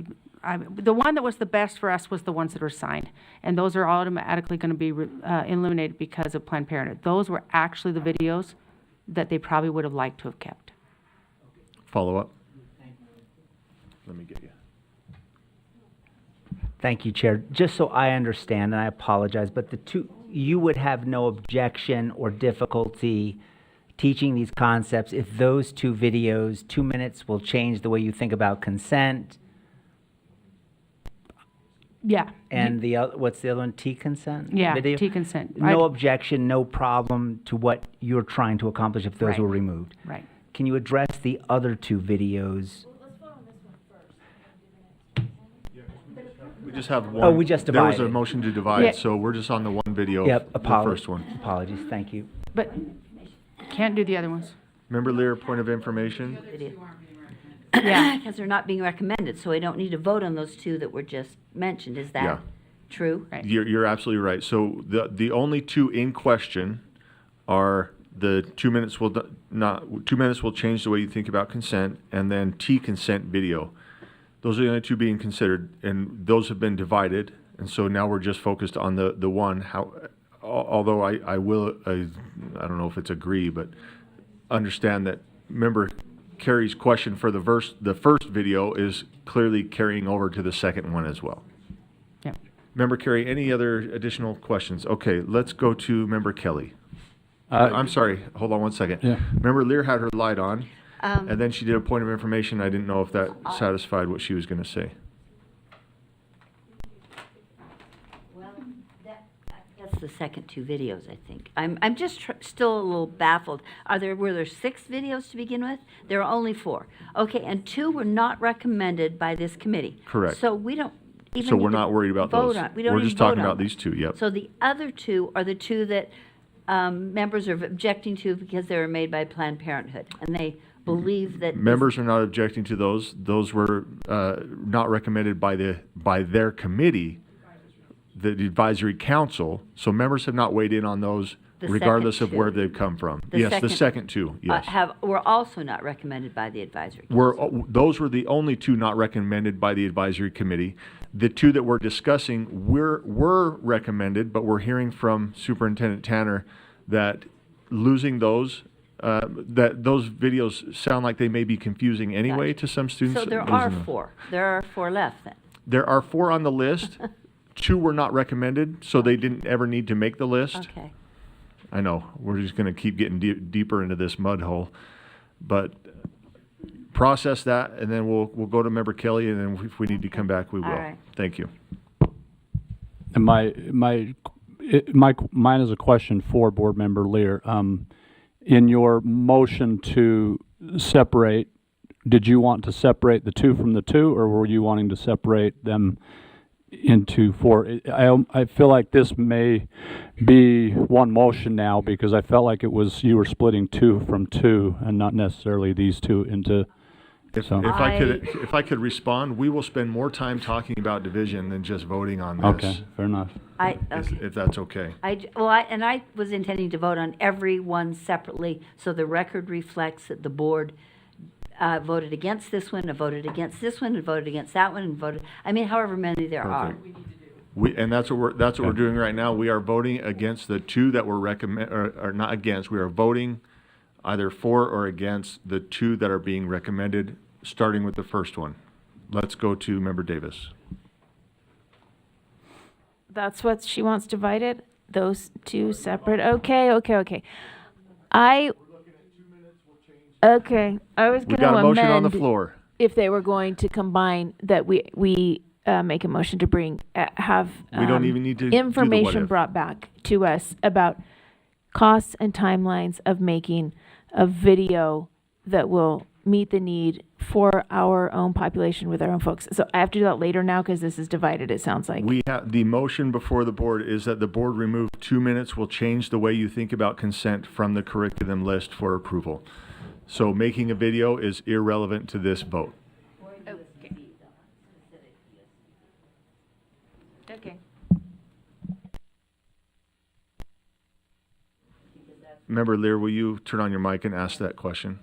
the one that was the best for us was the ones that were signed. And those are automatically going to be eliminated because of Planned Parenthood. Those were actually the videos that they probably would have liked to have kept. Follow up? Let me get you. Thank you, Chair. Just so I understand, and I apologize, but you would have no objection or difficulty teaching these concepts if those 2 videos, 2 minutes, will change the way you think about consent? Yeah. And what's the other one? T-consent? Yeah, video? T-consent. No objection, no problem to what you're trying to accomplish if those Right. were removed. Right. Can you address the other 2 videos? We just have one. Oh, we just There was a divided. motion to Yeah. divide, so we're just on the one video, Yep, the first one. apologies, thank you. But can't do the other ones. Member Lear, point of information. Yeah. Because they're not being recommended, so I don't need to vote on those two that were just mentioned. Is Yeah. that true? You're absolutely right. So the only two in question are the 2 minutes will not 2 minutes will change the way you think about consent, and then T consent video. Those are the only two being considered, and those have been divided. And so now we're just focused on the one. Although I don't know if it's agree, but understand that member Carey's question for the first video is clearly carrying over to the second one as well. Yeah. Member Carey, any other additional questions? Okay, let's go to Member Kelly. I'm sorry, hold on one second. Yeah. Member Lear had her light on, and then she did a point of information. I didn't know if that satisfied what she was going to say. Well, that's the second two videos, I think. I'm just still a little baffled. Were there 6 videos to begin with? There are only 4. Okay, and 2 were not recommended by this committee. Correct. So we don't even So need we're to not worried about vote those. on- we don't We're even just talking vote on about them. these two, yep. So the other 2 are the 2 that members are objecting to because they were made by Planned Parenthood, and they believe that Members are not objecting to those. Those were not recommended by their committee, the advisory council. So members have not weighed in on those, The regardless second of where two. they've come from. The Yes, the second- second two, yes. were also not recommended by the advisory council. Those were the only 2 not recommended by the advisory committee. The 2 that we're discussing were recommended, but we're hearing from Superintendent Tanner that losing those, that those videos sound like they may be confusing anyway to some students. So there Losing are them. 4. There are 4 left then. There are 4 on the list. 2 were not recommended, so they didn't ever need to make the list. Okay. I know, we're just going to keep getting deeper into this mud hole. But process that, and then we'll go to Member Kelly, and then if we need to come back, we will. All right. Thank you. And mine is a question for Board Member Lear. In your motion to separate, did you want to separate the 2 from the 2, or were you wanting to separate them into 4? I feel like this may be one motion now, because I felt like you were splitting 2 from 2 and not necessarily these 2 into. If I could respond, we will spend more time talking about division than just voting on this. Okay, fair enough. If that's okay. I was intending to vote on every one separately, so the record reflects that the board voted against this one, and voted against this one, and voted against that one, and voted, however many there are. And that's what we're doing right now. We are voting against the 2 that were or not against. We are voting either for or against the 2 that are being recommended, starting with the first one. Let's go to Member Davis. That's what she wants divided? Those 2 separate? Okay. I was We going got to a motion on the amend floor. if they were going to combine, that we make a motion to have We don't even need to do the what information if. brought back to us about costs and timelines of making a video that will meet the need for our own population with our own folks. So I have to do that later now because this is divided, it sounds like. We have, the motion before the board is that the board remove 2 minutes will change the way you think about consent from the curriculum list for approval. So making a video is irrelevant to this vote. Okay. Member Lear, will you turn on your mic and ask that question?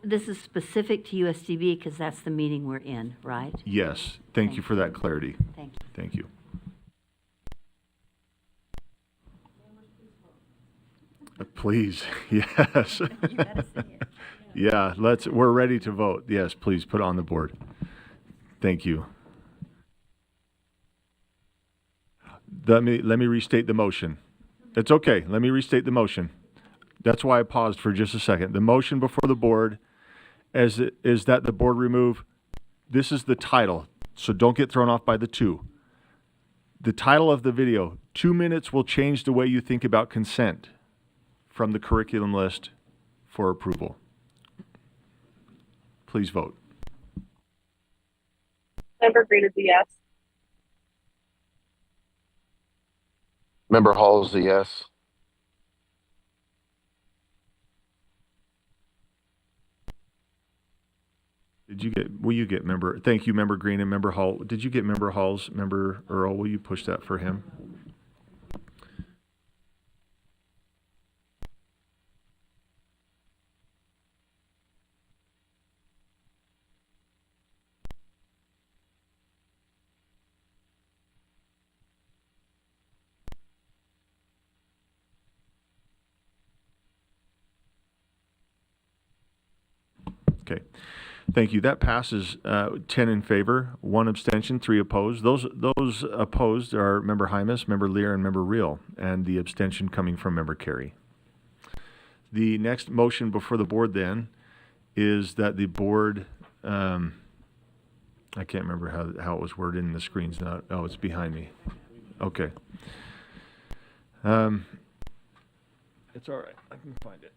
This is specific to USDB because that's the meeting we're in, right? Yes. Thank you for that clarity. Thank you. Thank you. Please, yes. Yeah, we're ready to vote. Yes, please put it on the board. Thank you. Let me restate the motion. It's okay. Let me restate the motion. That's why I paused for just a second. The motion before the board is that the board remove, this is the title, so don't get thrown off by the 2. The title of the video, 2 minutes will change the way you think about consent from the curriculum list for approval. Please vote. Member Green is a yes. Member Hall is a yes. Did you get, will you get member, thank you, member Green and member Hall. Did you get member Hall's, member Earl? Will you push that for him? Okay, thank you. That passes 10 in favor, 1 abstention, 3 opposed. Those opposed are member Hymas, member Lear, and member Reel, and the abstention coming from member Carey. The next motion before the board then is that the board, I can't remember how it was worded in the screen's not, oh, it's behind me. Okay. It's all right, I can find it.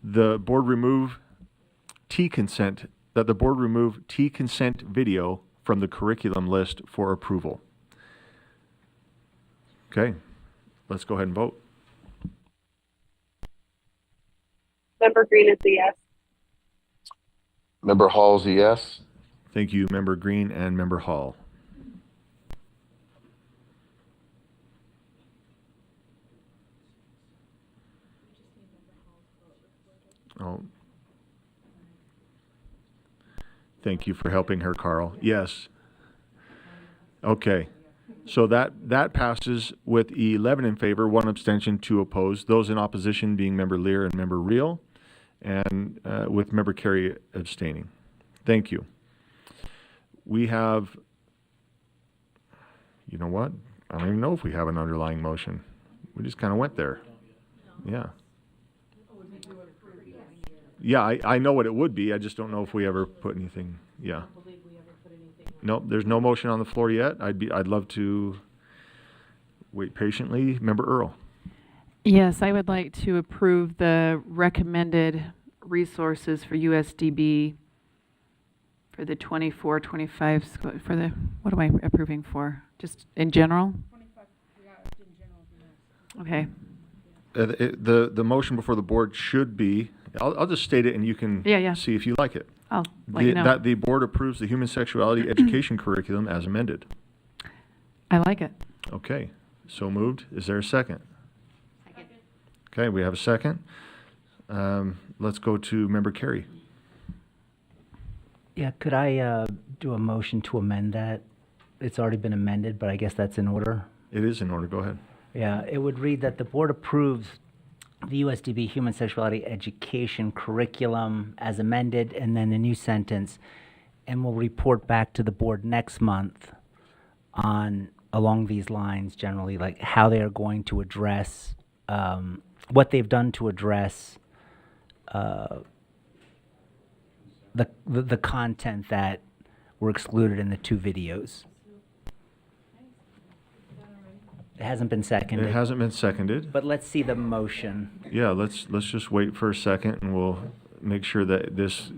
The board remove T-consent, that the board remove T-consent video from the curriculum list for approval. Okay, let's go ahead and vote. Member Green is a yes. Member Hall's a yes. Thank you, member Green and member Hall. Oh. Thank you for helping her, Carl. Yes. Okay. So that passes with 11 in favor, 1 abstention, 2 opposed. Those in opposition being member Lear and member Reel, and with member Carey abstaining. Thank you. We have, you know what? I don't even know if we have an underlying motion. We just kind of went there. Yeah. Yeah, I know what it would be. I just don't know if we ever put anything. Yeah. Nope, there's no motion on the floor yet. I'd love to wait patiently. Member Earl. Yes, I would like to approve the recommended resources for USDB for the 24-25 for the, what am I approving for? Just in general? Okay. The motion before the board should be, I'll just state it and you can see if you like it. I'll let you know. That the board approves the human sexuality education curriculum as amended. I like it. Okay, so moved. Is there a second? Second. Okay, we have a second. Let's go to member Carey. Yeah, could I do a motion to amend that? It's already been amended, but I guess that's in order. It is in order. Go ahead. Yeah, it would read that the board approves the USDB Human Sexuality Education Curriculum as amended, and then the new sentence, and will report back to the board next month on, along these lines generally, like how they are going to address, what they've done to address the content that were excluded in the 2 videos. It hasn't been seconded. It hasn't been seconded. But let's see the motion. Yeah, let's just wait for a second and we'll make sure that this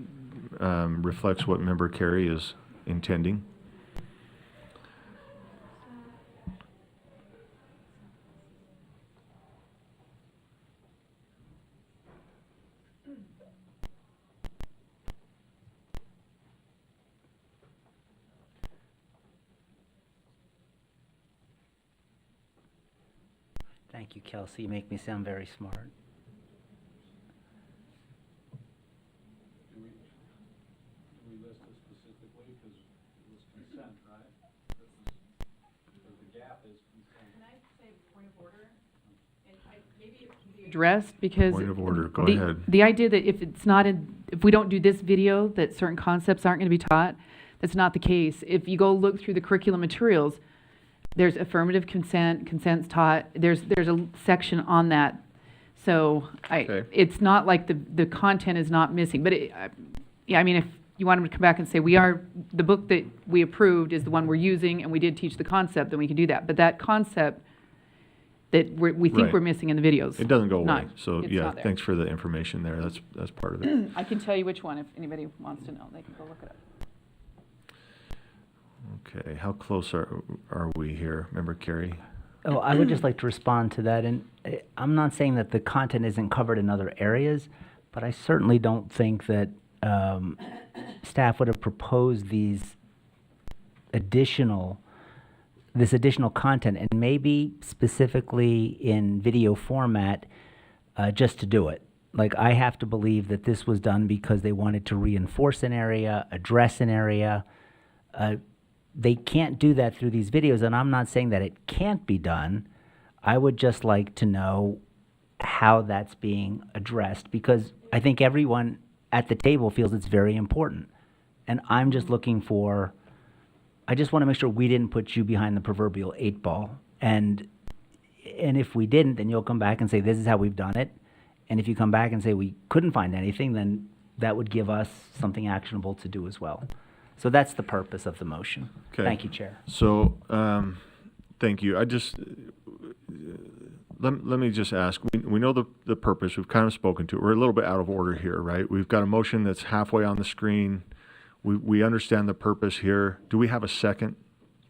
reflects what member Carey is intending. Thank you, Kelsey. You make me sound very smart. Do we list it specifically? Because it was consent, right? Because the gap is consent. Can I say point of order? And maybe it can be addressed because Point of order. Go ahead. the idea that if it's not if we don't do this video, that certain concepts aren't going to be taught, that's not the case. If you go look through the curriculum materials, there's affirmative consent, consent's taught. There's a section on that. So it's not like the content is not missing. But yeah, I mean, if you want them to come back and say the book that we approved is the one we're using, and we did teach the concept, then we can do that. But that concept that we think we're missing in the videos, it doesn't go away. not- So it's yeah, not there. thanks for the information there. That's part of it. I can tell you which one if anybody wants to know. They can go look it up. Okay, how close are we here, member Carey? Oh, I would just like to respond to that. And I'm not saying that the content isn't covered in other areas, but I certainly don't think that staff would have proposed this additional content, and maybe specifically in video format, just to do it. Like, I have to believe that this was done because they wanted to reinforce an area, address an area. They can't do that through these videos, and I'm not saying that it can't be done. I would just like to know how that's being addressed, because I think everyone at the table feels it's very important. And I'm just looking for, I just want to make sure we didn't put you behind the proverbial 8 ball. And if we didn't, then you'll come back and say, this is how we've done it. And if you come back and say we couldn't find anything, then that would give us something actionable to do as well. So that's the purpose of the motion. Okay. Thank you, Chair. So, thank you. I just, let me just ask, we know the purpose, we've kind of spoken to it. We're a little bit out of order here, right? We've got a motion that's halfway on the screen. We understand the purpose here. Do we have a second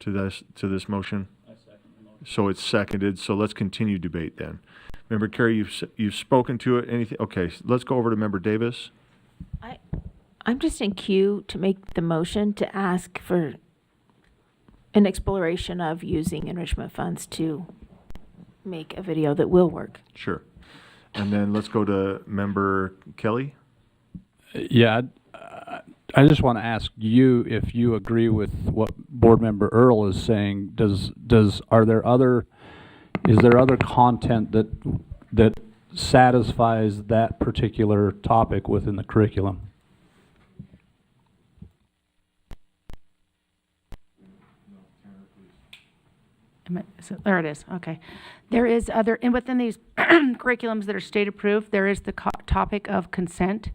to this motion? I second the motion. So it's seconded, so let's continue debate then. Member Carey, you've spoken to it. Anything? Okay, let's go over to Member Davis. I'm just in queue to make the motion to ask for an exploration of using enrichment funds to make a video that will work. Sure. And then let's go to Member Kelly. Yeah, I just want to ask you if you agree with what Board Member Earl is saying. Is there other content that satisfies that particular topic within the curriculum? There it is, okay. There is other, and within these curriculums that are state approved, there is the topic of consent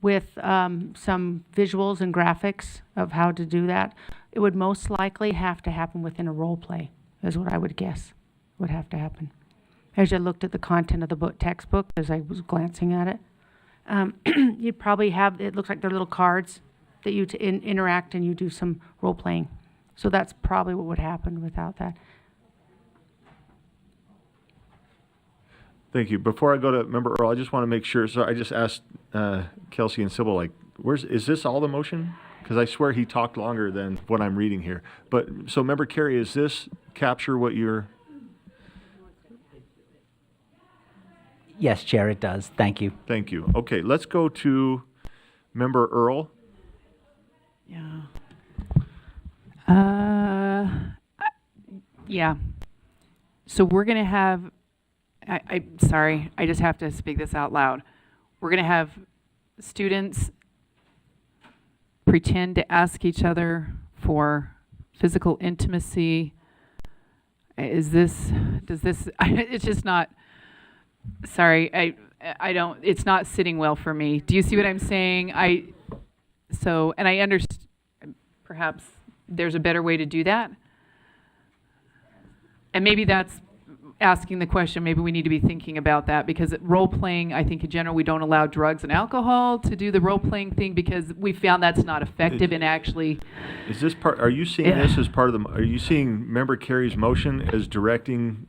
with some visuals and graphics of how to do that. It would most likely have to happen within a role play, is what I would guess would have to happen. As I looked at the content of the textbook, as I was glancing at it, you'd probably have, it looks like they're little cards that you interact and you do some role playing. So that's probably what would happen without that. Thank you. Before I go to Member Earl, I just want to make sure. So I just asked Kelsey and Sybil, like, is this all the motion? Because I swear he talked longer than what I'm reading here. But so Member Carey, is this capture what you're? Yes, Chair, it does. Thank you. Thank you. Okay, let's go to Member Earl. Yeah. Yeah. So we're going to have, sorry, I just have to speak this out loud. We're going to have students pretend to ask each other for physical intimacy. Does this, it's just not, sorry, I don't, it's not sitting well for me. Do you see what I'm saying? And I understand, perhaps there's a better way to do that. And maybe that's asking the question, maybe we need to be thinking about that, because role playing, I think in general, we don't allow drugs and alcohol to do the role playing thing because we found that's not effective in actually. Is this part, are you seeing this as part of the, are you seeing Member Carey's motion as directing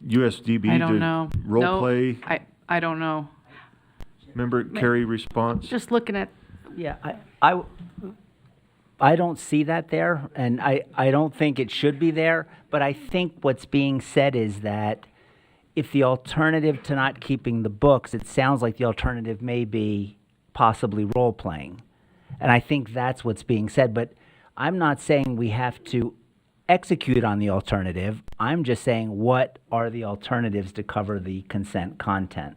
USDB I don't to know. role No, play? I don't know. Member Carey response? Just looking at, Yeah, I don't see that there, and I don't think it should be there, but I think what's being said is that if the alternative to not keeping the books, it sounds like the alternative may be possibly role-playing. And I think that's what's being said, but I'm not saying we have to execute on the alternative. I'm just saying, what are the alternatives to cover the consent content?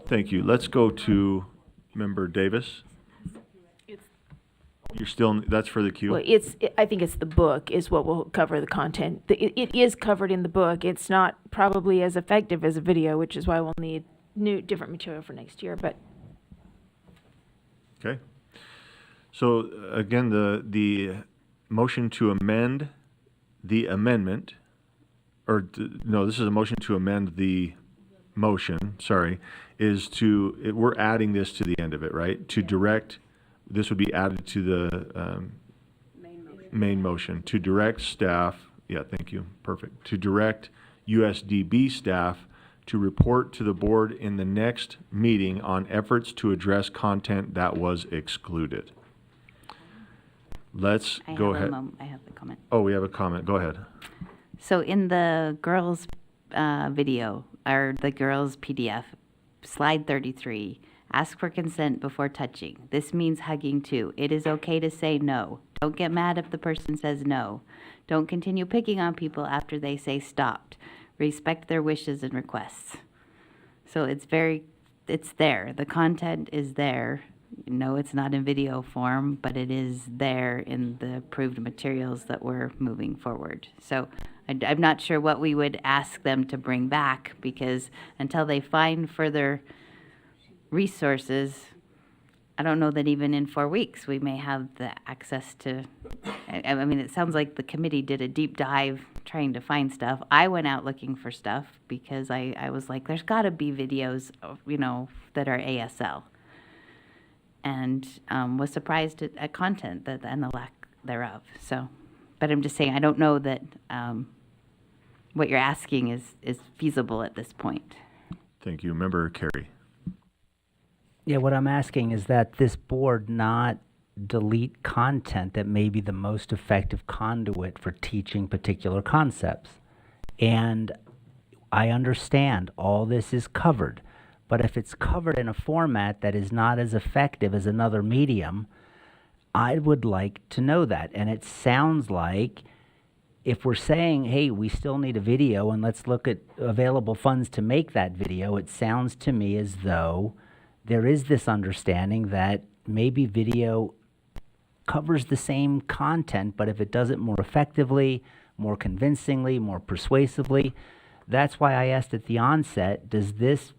Thank you. Let's go to Member Davis. You're still, that's for the queue? Well, I think it's the book is what will cover the content. It is covered in the book. It's not probably as effective as a video, which is why we'll need different material for next year, but. Okay. So again, the motion to amend the amendment, no, this is a motion to amend the motion, sorry, we're adding this to the end of it, right? To direct, this would be added to the main motion. To direct staff, yeah, thank you, perfect. To direct USDB staff to report to the board in the next meeting on efforts to address content that was excluded. Let's go ahead. I have a comment. Oh, we have a comment. Go ahead. So in the girls' video, or the girls' PDF, slide 33, ask for consent before touching. This means hugging too. It is okay to say no. Don't get mad if the person says no. Don't continue picking on people after they say stopped. Respect their wishes and requests. So it's there. The content is there. No, it's not in video form, but it is there in the approved materials that we're moving forward. So I'm not sure what we would ask them to bring back, because until they find further resources, I don't know that even in 4 weeks we may have the access to, I mean, it sounds like the committee did a deep dive trying to find stuff. I went out looking for stuff because I was like, there's got to be videos, that are ASL. And was surprised at content and the lack thereof. So, but I'm just saying, I don't know that what you're asking is feasible at this point. Thank you. Member Carey. Yeah, what I'm asking is that this board not delete content that may be the most effective conduit for teaching particular concepts. And I understand all this is covered, but if it's covered in a format that is not as effective as another medium, I would like to know that. And it sounds like if we're saying, hey, we still need a video and let's look at available funds to make that video, it sounds to me as though there is this understanding that maybe video covers the same content, but if it does it more effectively, more convincingly, more persuasively, that's why I asked at the onset, does this,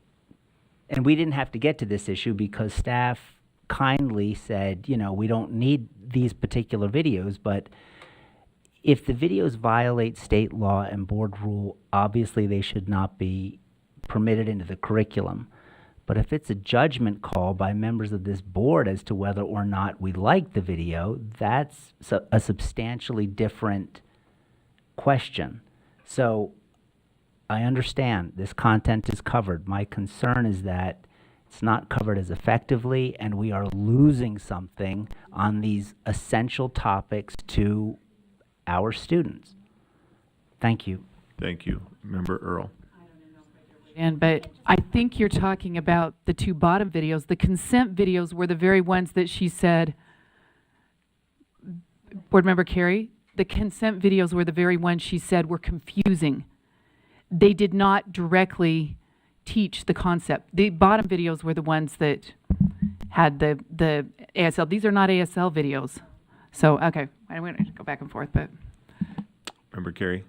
and we didn't have to get to this issue because staff kindly said, we don't need these particular videos, but if the videos violate state law and board rule, obviously they should not be permitted into the curriculum. But if it's a judgment call by members of this board as to whether or not we like the video, that's a substantially different question. So I understand this content is covered. My concern is that it's not covered as effectively and we are losing something on these essential topics to our students. Thank you. Thank you. Member Earl. But I think you're talking about the two bottom videos. The consent videos were the very ones that she said, Board Member Carey, the consent videos were the very ones she said were confusing. They did not directly teach the concept. The bottom videos were the ones that had the ASL. These are not ASL videos. So, okay, I'm going to go back and forth, but. Member Carey.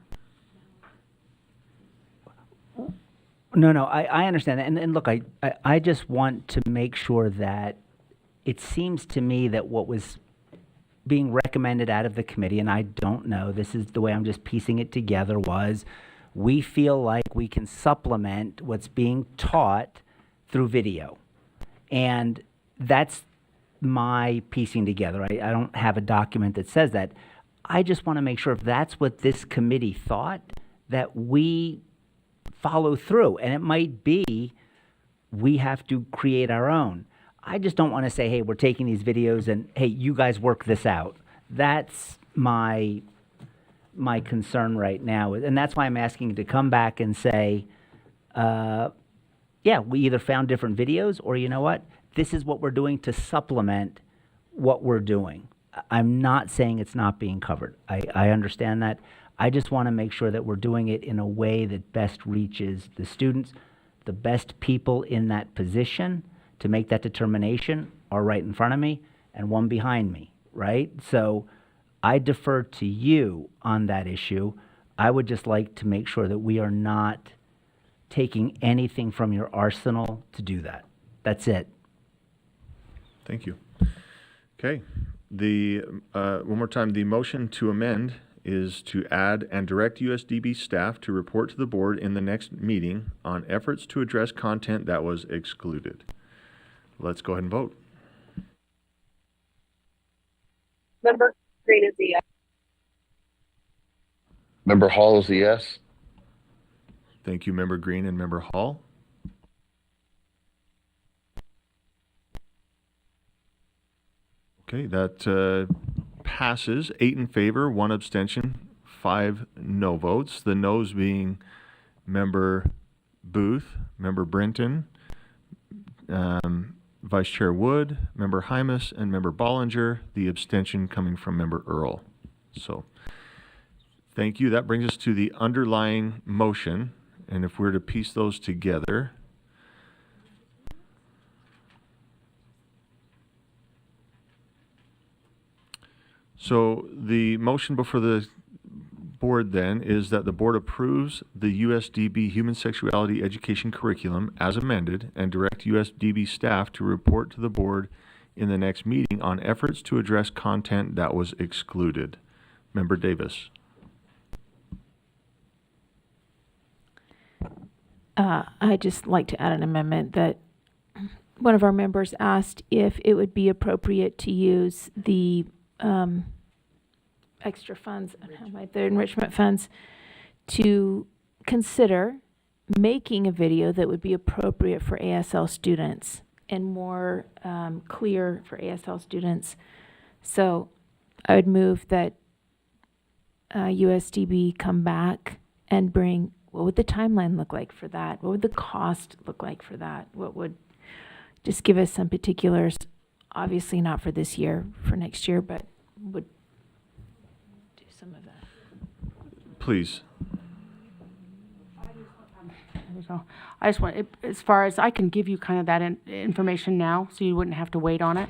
No, I understand that. And look, I just want to make sure that it seems to me that what was being recommended out of the committee, and I don't know, this is the way I'm just piecing it together, was we feel like we can supplement what's being taught through video. And that's my piecing together. I don't have a document that says that. I just want to make sure if that's what this committee thought, that we follow through. And it might be we have to create our own. I just don't want to say, hey, we're taking these videos and, hey, you guys work this out. That's my concern right now. And that's why I'm asking to come back and say, yeah, we either found different videos or you know what? This is what we're doing to supplement what we're doing. I'm not saying it's not being covered. I understand that. I just want to make sure that we're doing it in a way that best reaches the students. The best people in that position to make that determination are right in front of me and one behind me, right? So I defer to you on that issue. I would just like to make sure that we are not taking anything from your arsenal to do that. That's it. Thank you. Okay. One more time, the motion to amend is to add and direct USDB staff to report to the board in the next meeting on efforts to address content that was excluded. Let's go ahead and vote. Member Green is a yes. Member Hall is a yes. Thank you, Member Green and Member Hall. Okay, that passes 8 in favor, 1 abstention, 5 no votes. The noes being Member Booth, Member Brenton, Vice Chair Wood, Member Hymas, and Member Bollinger. The abstention coming from Member Earl. So, thank you. That brings us to the underlying motion. And if we're to piece those together, so the motion before the board then is that the board approves the USDB Human Sexuality Education Curriculum as amended and direct USDB staff to report to the board in the next meeting on efforts to address content that was excluded. Member Davis. I'd just like to add an amendment that one of our members asked if it would be appropriate to use the extra funds, the enrichment funds, to consider making a video that would be appropriate for ASL students and more clear for ASL students. So I would move that USDB come back and bring, what would the timeline look like for that? What would the cost look like for that? What would, just give us some particulars, obviously not for this year, for next year, but would do some of that. Please. I just want, as far as I can give you kind of that information now, so you wouldn't have to wait on it.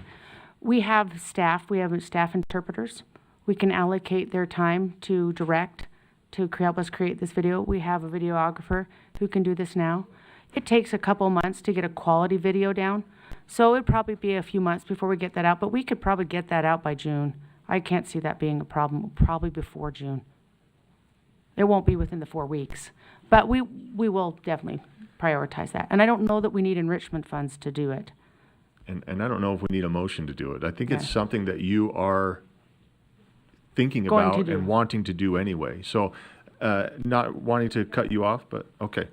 We have staff interpreters. We can allocate their time to direct, to help us create this video. We have a videographer who can do this now. It takes a couple months to get a quality video down, so it'd probably be a few months before we get that out, but we could probably get that out by June. I can't see that being a problem, probably before June. It won't be within the 4 weeks, but we will definitely prioritize that. And I don't know that we need enrichment funds to do it. And I don't know if we need a motion to do it. I think it's something that you are thinking about and wanting to do anyway. So not wanting to cut you off, but okay.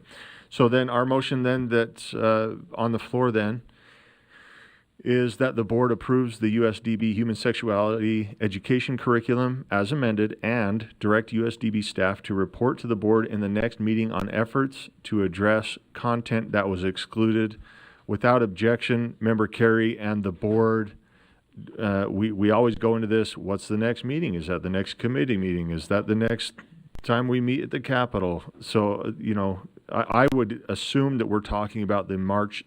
So then our motion then that's on the floor then is that the board approves the USDB Human Sexuality Education Curriculum as amended and direct USDB staff to report to the board in the next meeting on efforts to address content that was excluded. Without objection, Member Carey and the board, we always go into this, what's the next meeting? Is that the next committee meeting? Is that the next time we meet at the Capitol? So, you know, I would assume that we're talking about the March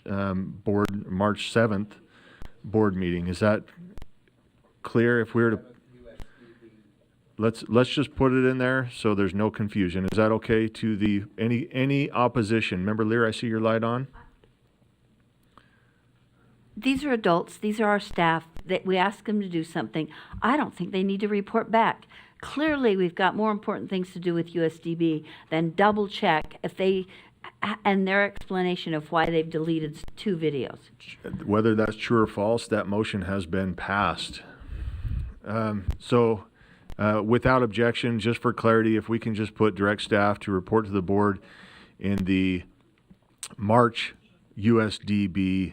7th board meeting. Is that clear? If we were to, let's just put it in there so there's no confusion. Is that okay to the, any opposition? Member Lear, I see your light on. These are adults, these are our staff, that we ask them to do something. I don't think they need to report back. Clearly, we've got more important things to do with USDB than double check if they, and their explanation of why they've deleted 2 videos. Whether that's true or false, that motion has been passed. Without objection, just for clarity, if we can just put direct staff to report to the board in the March USDB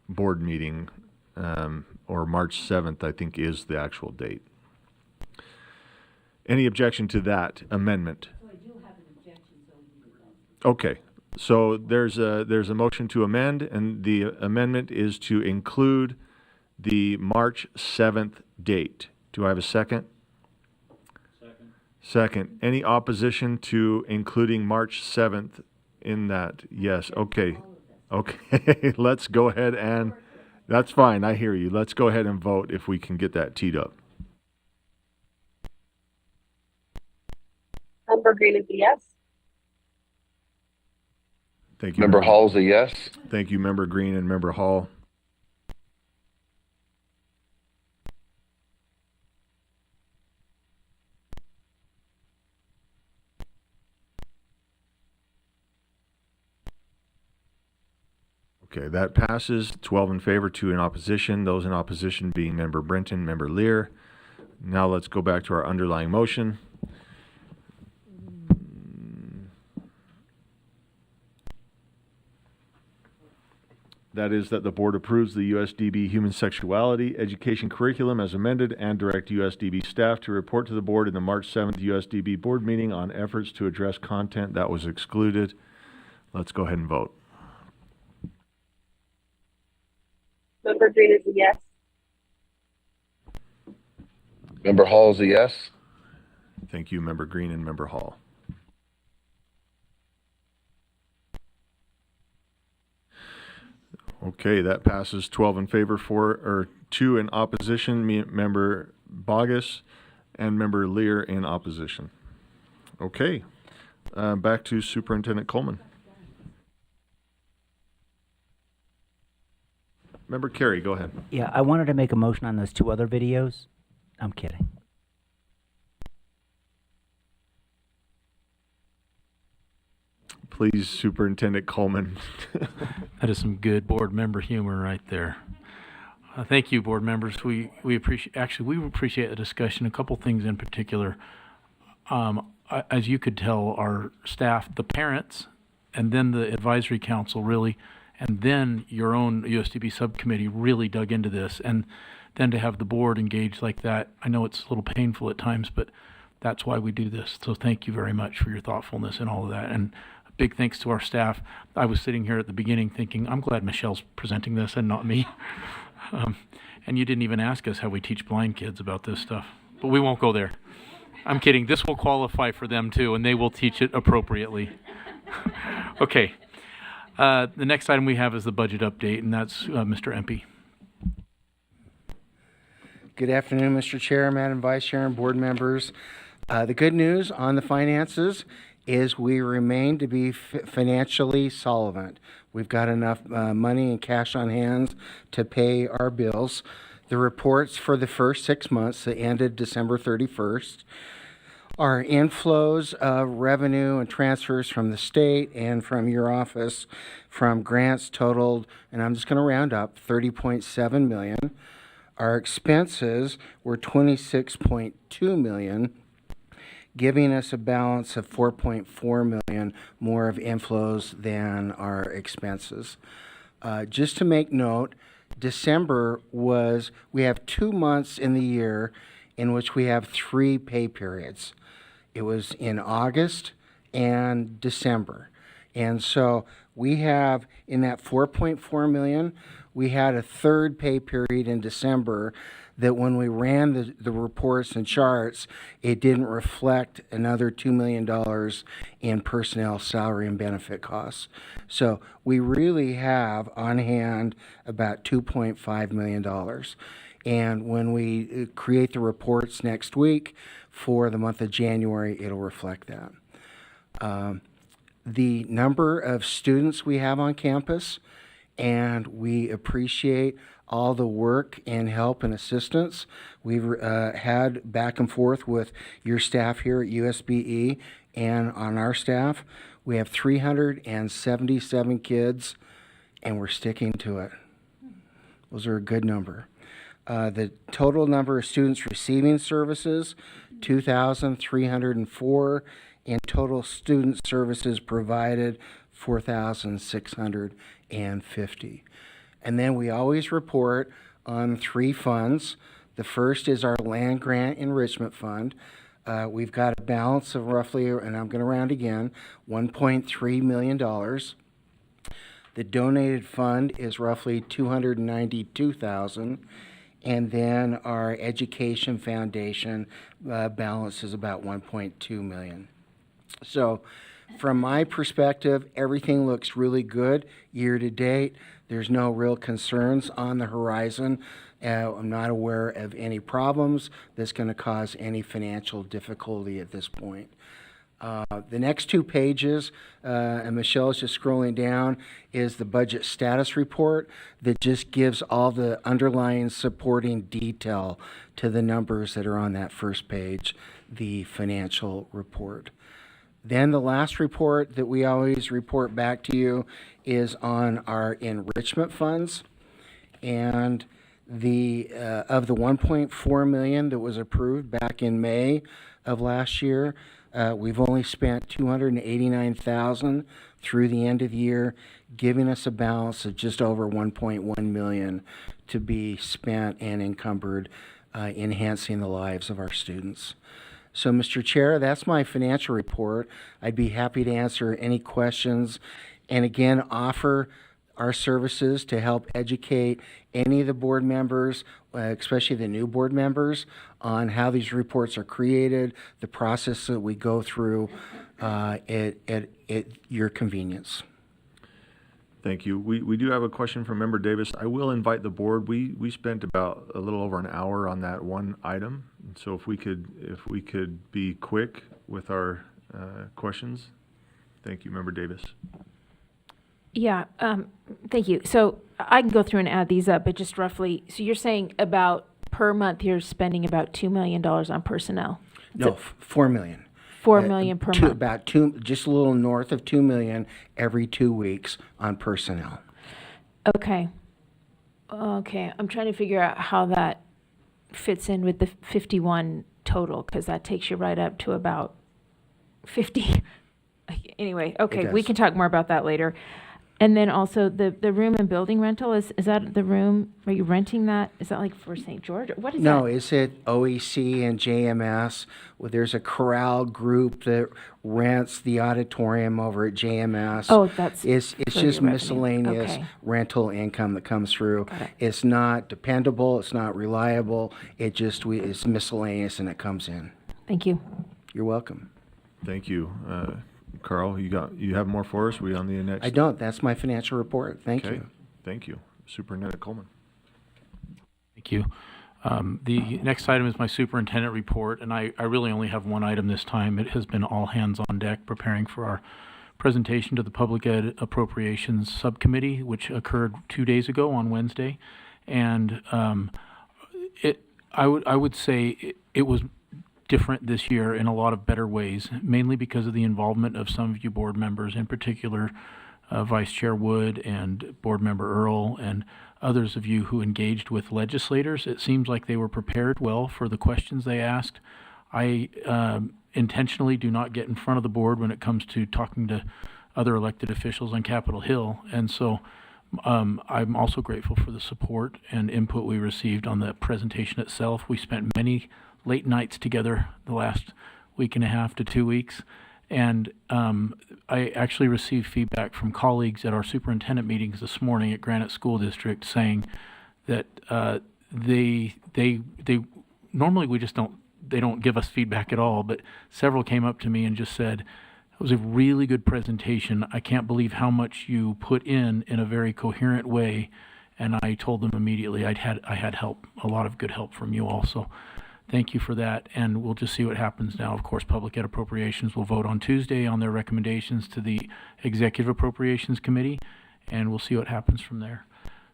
board meeting, or March 7th, I think is the actual date. Any objection to that amendment? So I do have an objection, so we can go. Okay, so there's a motion to amend, and the amendment is to include the March 7th date. Do I have a second? Second. Any opposition to including March 7th in that? Yes, okay. Okay, let's go ahead and, that's fine, I hear you. Let's go ahead and vote if we can get that teed up. Member Green is a yes. Thank you. Member Hall's a yes. Thank you, Member Green and Member Hall. Okay, that passes. 12 in favor, 2 in opposition. Those in opposition being Member Brenton, Member Lear. Now let's go back to our underlying motion. That is that the board approves the USDB human sexuality education curriculum as amended and direct USDB staff to report to the board in the March 7th USDB board meeting on efforts to address content that was excluded. Let's go ahead and vote. Member Green is a yes. Member Hall is a yes. Thank you, Member Green and Member Hall. Okay, that passes 12 in favor, 2 in opposition, Member Bogus and Member Lear in opposition. Okay, back to Superintendent Coleman. Member Carey, go ahead. Yeah, I wanted to make a motion on those 2 other videos. I'm kidding. Please, Superintendent Coleman. That is some good board member humor right there. Thank you, board members. We appreciate the discussion. A couple things in particular. As you could tell, our staff, the parents, and then the advisory council really, and then your own USDB subcommittee really dug into this. And then to have the board engaged like that, I know it's a little painful at times, but that's why we do this. So thank you very much for your thoughtfulness and all of that. And big thanks to our staff. I was sitting here at the beginning thinking, I'm glad Michelle's presenting this and not me. And you didn't even ask us how we teach blind kids about this stuff. But we won't go there. I'm kidding. This will qualify for them too, and they will teach it appropriately. Okay. The next item we have is the budget update, and that's Mr. Empey. Good afternoon, Mr. Chair, Madam Vice Chair, and board members. The good news on the finances is we remain to be financially solvent. We've got enough money and cash on hand to pay our bills. The reports for the first 6 months that ended December 31st are inflows of revenue and transfers from the state and from your office from grants totaled, and I'm just going to round up, $30.7 million. Our expenses were $26.2 million, giving us a balance of $4.4 million more of inflows than our expenses. Just to make note, December we have 2 months in the year in which we have 3 pay periods. It was in August and December. And so we have, in that $4.4 million, we had a 3rd pay period in December that when we ran the reports and charts, it didn't reflect another $2 million in personnel salary and benefit costs. So we really have on hand about $2.5 million. And when we create the reports next week for the month of January, it'll reflect that. The number of students we have on campus, and we appreciate all the work and help and assistance we've had back and forth with your staff here at USBE and on our staff. We have 377 kids, and we're sticking to it. Those are a good number. The total number of students receiving services, 2,304, and total student services provided, 4,650. And then we always report on 3 funds. The first is our land grant enrichment fund. We've got a balance of roughly, and I'm going to round again, $1.3 million. The donated fund is roughly $292,000. And then our education foundation balance is about $1.2 million. So from my perspective, everything looks really good year to date. There's no real concerns on the horizon. I'm not aware of any problems that's going to cause any financial difficulty at this point. The next 2 pages, and Michelle's just scrolling down, is the budget status report that just gives all the underlying supporting detail to the numbers that are on that first page, the financial report. Then the last report that we always report back to you is on our enrichment funds. And the of the $1.4 million that was approved back in May of last year, we've only spent $289,000 through the end of the year, giving us a balance of just over 1.1 million to be spent and encumbered enhancing the lives of our students. So, Mr. Chair, that's my financial report. I'd be happy to answer any questions and again offer our services to help educate any of the board members, especially the new board members, on how these reports are created, the process that we go through at your convenience. Thank you. We do have a question from Member Davis. I will invite the board. We spent about a little over an hour on that one item. So if we could be quick with our questions. Thank you, Member Davis. Yeah, thank you. So I can go through and add these up, but just roughly, so you're saying about per month you're spending about $2 million on personnel? No, 4 million. 4 million per month? About just a little north of 2 million every 2 weeks on personnel. Okay. Okay, I'm trying to figure out how that fits in with the 51 total, because that takes you right up to about 50. Anyway, okay, we does. can talk more about that later. And then also the room and building rental, is that the room, are you renting that? Is that like for St. George? What is that? No, it's at OEC and JMS. Well, there's a chorale group that rents the auditorium over at JMS. Oh, that's It's for just your revenue. miscellaneous Okay. rental income that comes through. Got it. It's not dependable, it's not reliable, it's miscellaneous and it comes in. Thank you. You're welcome. Thank you. Carl, you have more for us? We on the next? I don't, that's my financial report. Thank Okay. you. Thank you. Superintendent Coleman. Thank you. The next item is my superintendent report, and I really only have one item this time. It has been all hands on deck preparing for our presentation to the Public Ed Appropriations Subcommittee, which occurred 2 days ago on Wednesday. And I would say it was different this year in a lot of better ways, mainly because of the involvement of some of you board members, in particular Vice Chair Wood and Board Member Earl and others of you who engaged with legislators. It seems like they were prepared well for the questions they asked. I intentionally do not get in front of the board when it comes to talking to other elected officials on Capitol Hill, and so I'm also grateful for the support and input we received on the presentation itself. We spent many late nights together the last week and a half to 2 weeks. And I actually received feedback from colleagues at our superintendent meetings this morning at Granite School District saying that they normally they don't give us feedback at all, but several came up to me and just said, it was a really good presentation. I can't believe how much you put in a very coherent way. And I told them immediately I had help, a lot of good help from you all. So thank you for that, and we'll just see what happens now. Of course, Public Ed Appropriations will vote on Tuesday on their recommendations to the Executive Appropriations Committee, and we'll see what happens from there.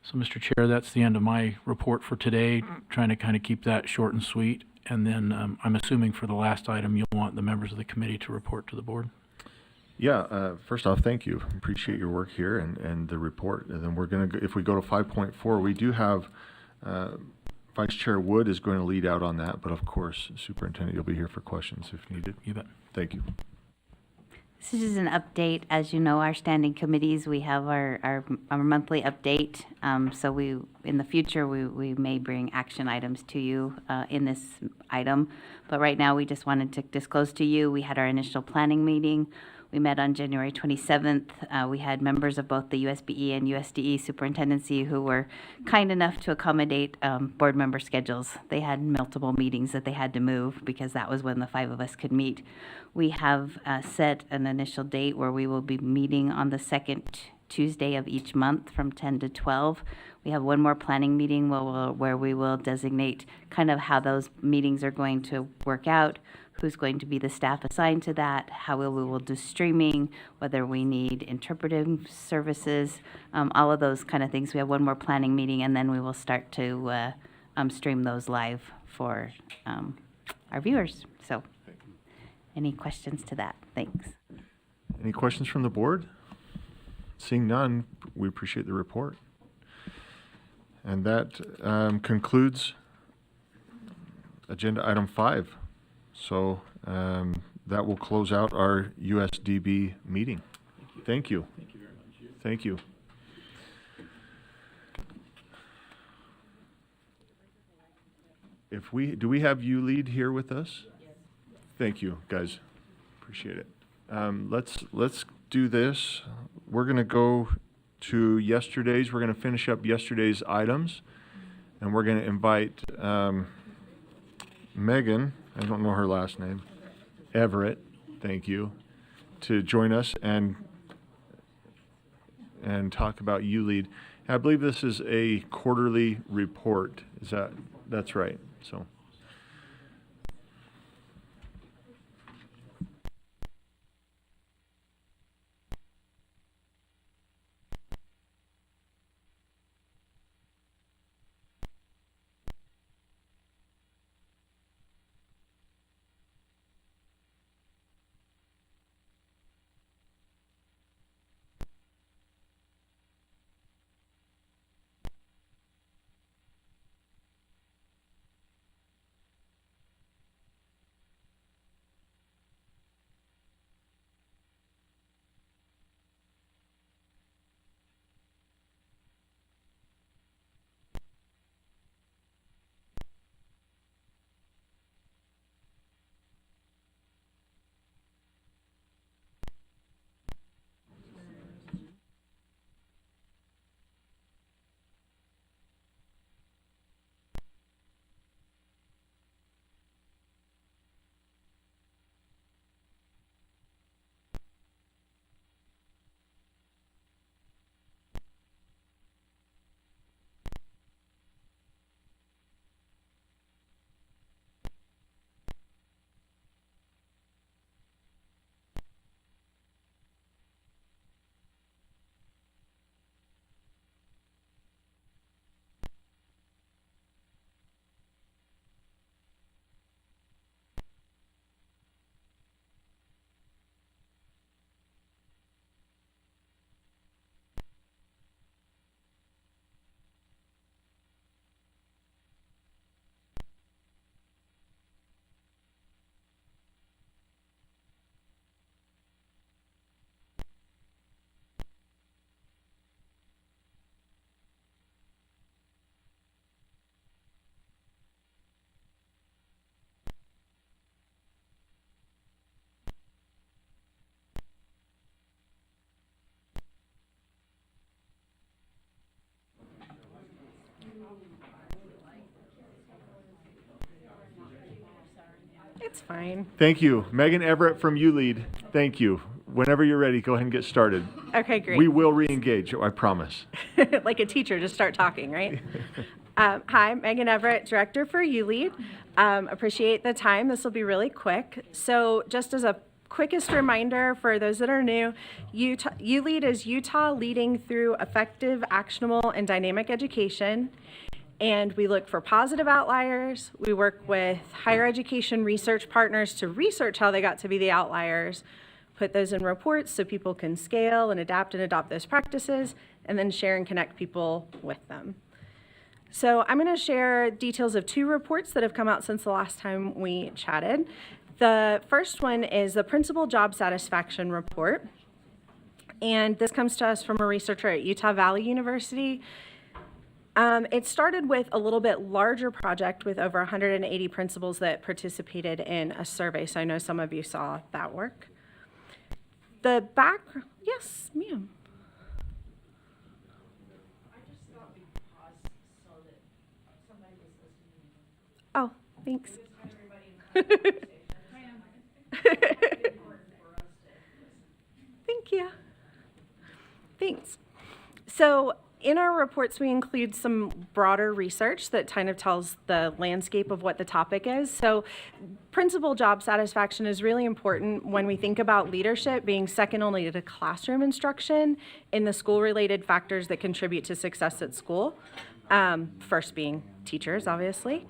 So, Mr. Chair, that's the end of my report for today, trying to kind of keep that short and sweet. And then I'm assuming for the last item, you'll want the members of the committee to report to the board. Yeah, first off, thank you. Appreciate your work here and the report. And then we're going to, if we go to 5.4, we do have Vice Chair Wood is going to lead out on that, but of course, Superintendent, you'll be here for questions if needed. You bet. Thank you. This is just an update. As you know, our standing committees, we have our monthly update. So in the future, we may bring action items to you in this item. But right now, we just wanted to disclose to you, we had our initial planning meeting. We met on January 27th. We had members of both the USBE and USDE superintendency who were kind enough to accommodate board member schedules. They had multiple meetings that they had to move because that was when the 5 of us could meet. We have set an initial date where we will be meeting on the second Tuesday of each month from 10 to 12. We have one more planning meeting where we will designate kind of how those meetings are going to work out, who's going to be the staff assigned to that, how we will do streaming, whether we need interpretive services, all of those kind of things. We have one more planning meeting, and then we will start to stream those live for our viewers. So any questions to that? Thanks. Any questions from the board? Seeing none, we appreciate the report. And that concludes agenda item 5. So that will close out our USDB meeting. Thank you. Thank you very much. Thank you. Do we have you lead here with us? Yes. Thank you, guys. Appreciate it. Let's do this. We're going to go to yesterday's. We're going to finish up yesterday's items, and we're going to invite Megan. I don't know her last name. Everett. Thank you. To join us and talk about ULEAD. I believe this is a quarterly report. That's right. So. It's fine. Thank you. Megan Everett from ULEAD. Thank you. Whenever you're ready, go ahead and get started. Okay, great. We will re-engage, I promise. Like a teacher, just start talking, right? Hi, Megan Everett, Director for ULEAD. Appreciate the time. This will be really quick. So just as a quickest reminder for those that are new, ULEAD is Utah Leading Through Effective, Actionable, and Dynamic Education. And we look for positive outliers. We work with higher education research partners to research how they got to be the outliers, put those in reports so people can scale and adapt and adopt those practices, and then share and connect people with them. So I'm going to share details of 2 reports that have come out since the last time we chatted. The first one is the Principal Job Satisfaction Report. And this comes to us from a researcher at Utah Valley University. It started with a little bit larger project with over 180 principals that participated in a survey. So I know some of you saw that work. Yes, ma'am. Oh, thanks. Thank you. Thanks. So in our reports, we include some broader research that kind of tells the landscape of what the topic is. So principal job satisfaction is really important when we think about leadership being second only to classroom instruction in the school-related factors that contribute to success at school. First being teachers, obviously.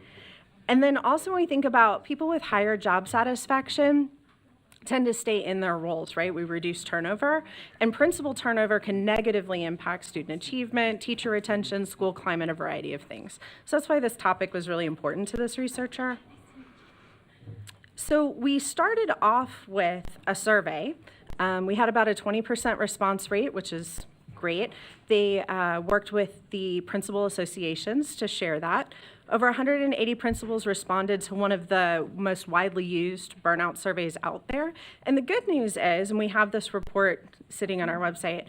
And then also when we think about people with higher job satisfaction, tend to stay in their roles, right? We reduce turnover, and principal turnover can negatively impact student achievement, teacher retention, school climate, a variety of things. So that's why this topic was really important to this researcher. So we started off with a survey We had about a 20% response rate, which is great. They worked with the principal associations to share that. Over 180 principals responded to one of the most widely used burnout surveys out there. And the good news is, and we have this report sitting on our website,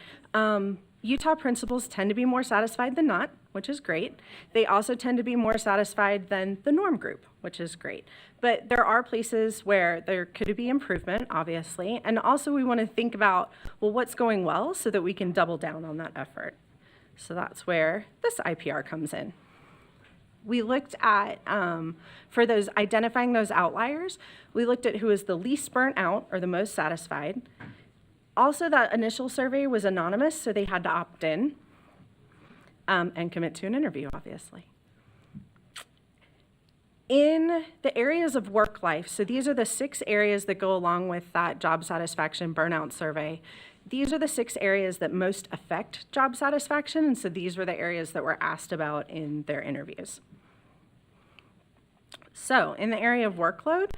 Utah principals tend to be more satisfied than not, which is great. They also tend to be more satisfied than the norm group, which is great. But there are places where there could be improvement, obviously. And also we want to think about, well, what's going well so that we can double down on that effort. So that's where this IPR comes in. We looked at, for those identifying those outliers, we looked at who was the least burnt out or the most satisfied. Also, that initial survey was anonymous, so they had to opt in and commit to an interview, obviously. In the areas of work life, so these are the 6 areas that go along with that job satisfaction burnout survey. These are the 6 areas that most affect job satisfaction, and so these were the areas that were asked about in their interviews. So in the area of workload,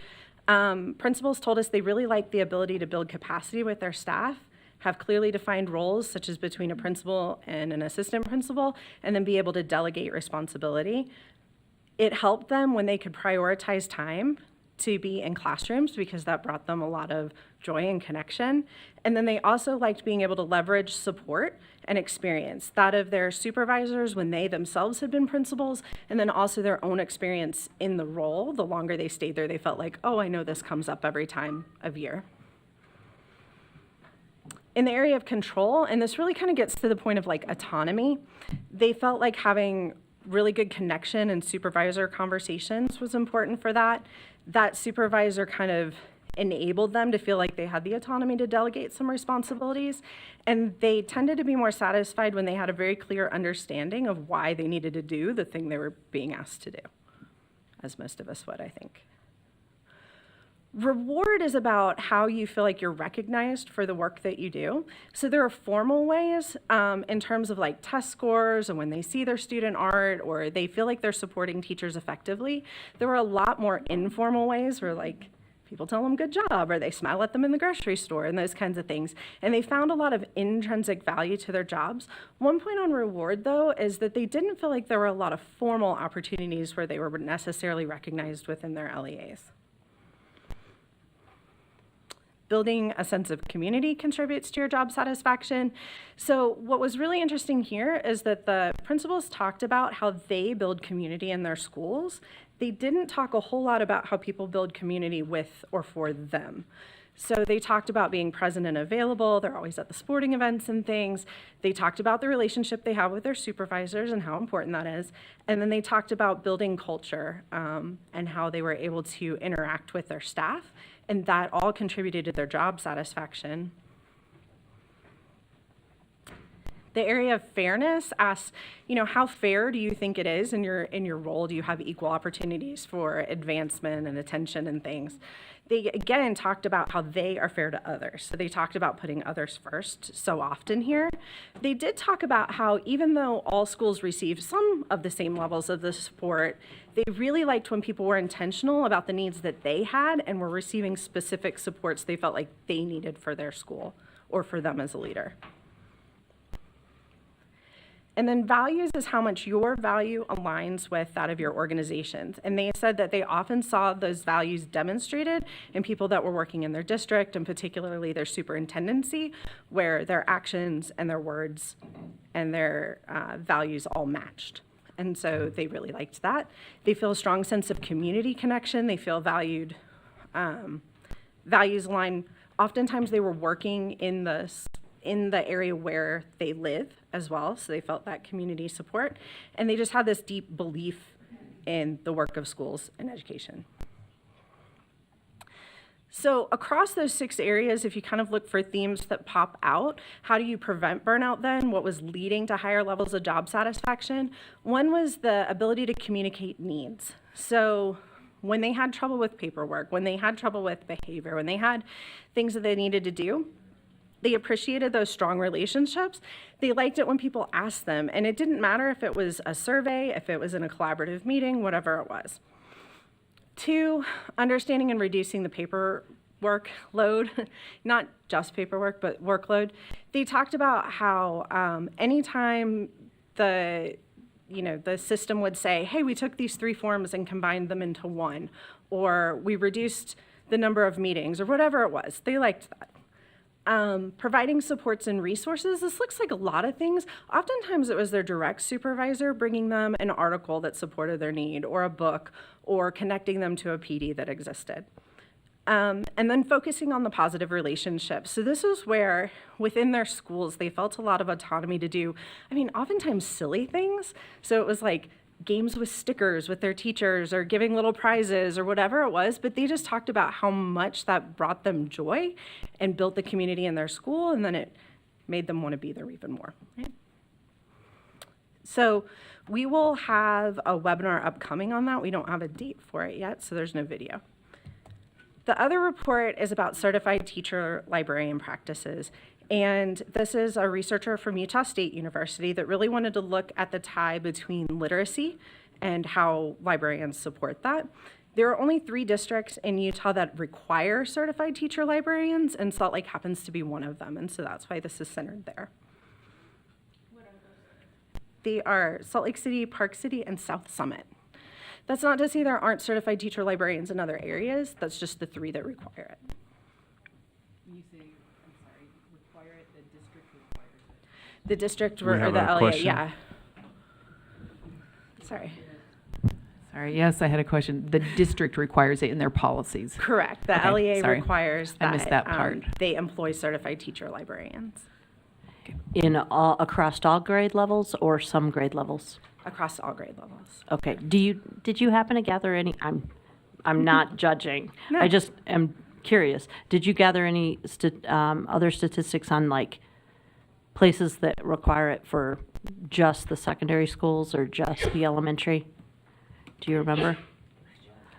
principals told us they really like the ability to build capacity with their staff, have clearly defined roles, such as between a principal and an assistant principal, and then be able to delegate responsibility. It helped them when they could prioritize time to be in classrooms because that brought them a lot of joy and connection. And then they also liked being able to leverage support and experience, that of their supervisors when they themselves had been principals, and then also their own experience in the role. The longer they stayed there, they felt like, oh, I know this comes up every time of year. In the area of control, and this really kind of gets to the point of like autonomy, they felt like having really good connection and supervisor conversations was important for that. That supervisor kind of enabled them to feel like they had the autonomy to delegate some responsibilities, and they tended to be more satisfied when they had a very clear understanding of why they needed to do the thing they were being asked to do, as most of us would, I think. Reward is about how you feel like you're recognized for the work that you do. So there are formal ways in terms of like test scores and when they see their student art or they feel like they're supporting teachers effectively. There were a lot more informal ways where like people tell them good job or they smile at them in the grocery store and those kinds of things. And they found a lot of intrinsic value to their jobs. One point on reward though is that they didn't feel like there were a lot of formal opportunities where they were necessarily recognized within their LEAs. Building a sense of community contributes to your job satisfaction. So what was really interesting here is that the principals talked about how they build community in their schools. They didn't talk a whole lot about how people build community with or for them. So they talked about being present and available. They're always at the sporting events and things. They talked about the relationship they have with their supervisors and how important that is. And then they talked about building culture and how they were able to interact with their staff. And that all contributed to their job satisfaction. The area of fairness asks, how fair do you think it is in your role? Do you have equal opportunities for advancement and attention and things? They, again, talked about how they are fair to others. So they talked about putting others first so often here. They did talk about how even though all schools received some of the same levels of the support, they really liked when people were intentional about the needs that they had and were receiving specific supports they felt like they needed for their school or for them as a leader. And then values is how much your value aligns with that of your organizations. And they said that they often saw those values demonstrated in people that were working in their district, and particularly their superintendency, where their actions and their words and their values all matched. And so they really liked that. They feel a strong sense of community connection. They feel valued, values align. Oftentimes they were working in the area where they live as well, so they felt that community support, and they just had this deep belief in the work of schools and education. So across those 6 areas, if you kind of look for themes that pop out, how do you prevent burnout then? What was leading to higher levels of job satisfaction? One was the ability to communicate needs. So when they had trouble with paperwork, when they had trouble with behavior, when they had things that they needed to do, they appreciated those strong relationships. They liked it when people asked them, and it didn't matter if it was a survey, if it was in a collaborative meeting, whatever it was. 2, understanding and reducing the workload, not just paperwork, but workload. They talked about how anytime the system would say, hey, we took these 3 forms and combined them into one, or we reduced the number of meetings, or whatever it was, they liked that. Providing supports and resources, this looks like a lot of things. Oftentimes it was their direct supervisor bringing them an article that supported their need, or a book, or connecting them to a PD that existed. And then focusing on the positive relationships. So this is where, within their schools, they felt a lot of autonomy to do, oftentimes silly things. So it was like games with stickers with their teachers, or giving little prizes, or whatever it was, but they just talked about how much that brought them joy and built the community in their school, and then it made them want to be there even more. Right? So we will have a webinar upcoming on that. We don't have a date for it yet, so there's no video. The other report is about certified teacher librarian practices. And this is a researcher from Utah State University that really wanted to look at the tie between literacy and how librarians support that. There are only 3 districts in Utah that require certified teacher librarians, and Salt Lake happens to be one of them, and so that's why this is centered there. What are those? They are Salt Lake City, Park City, and South Summit. That's not to say there aren't certified teacher librarians in other areas, that's just the 3 that require it. The district or the LEA, yeah. Sorry. Sorry, yes, I had a question. The district requires it in their policies. Correct. The Okay, LEA sorry. requires that, I missed that part. They employ certified teacher librarians Across all grade levels or some grade levels? across all grade levels. Okay. Did you happen to gather any? I'm not judging. No. I just am curious. Did you gather any other statistics on like places that require it for just the secondary schools or just the elementary? Do you remember?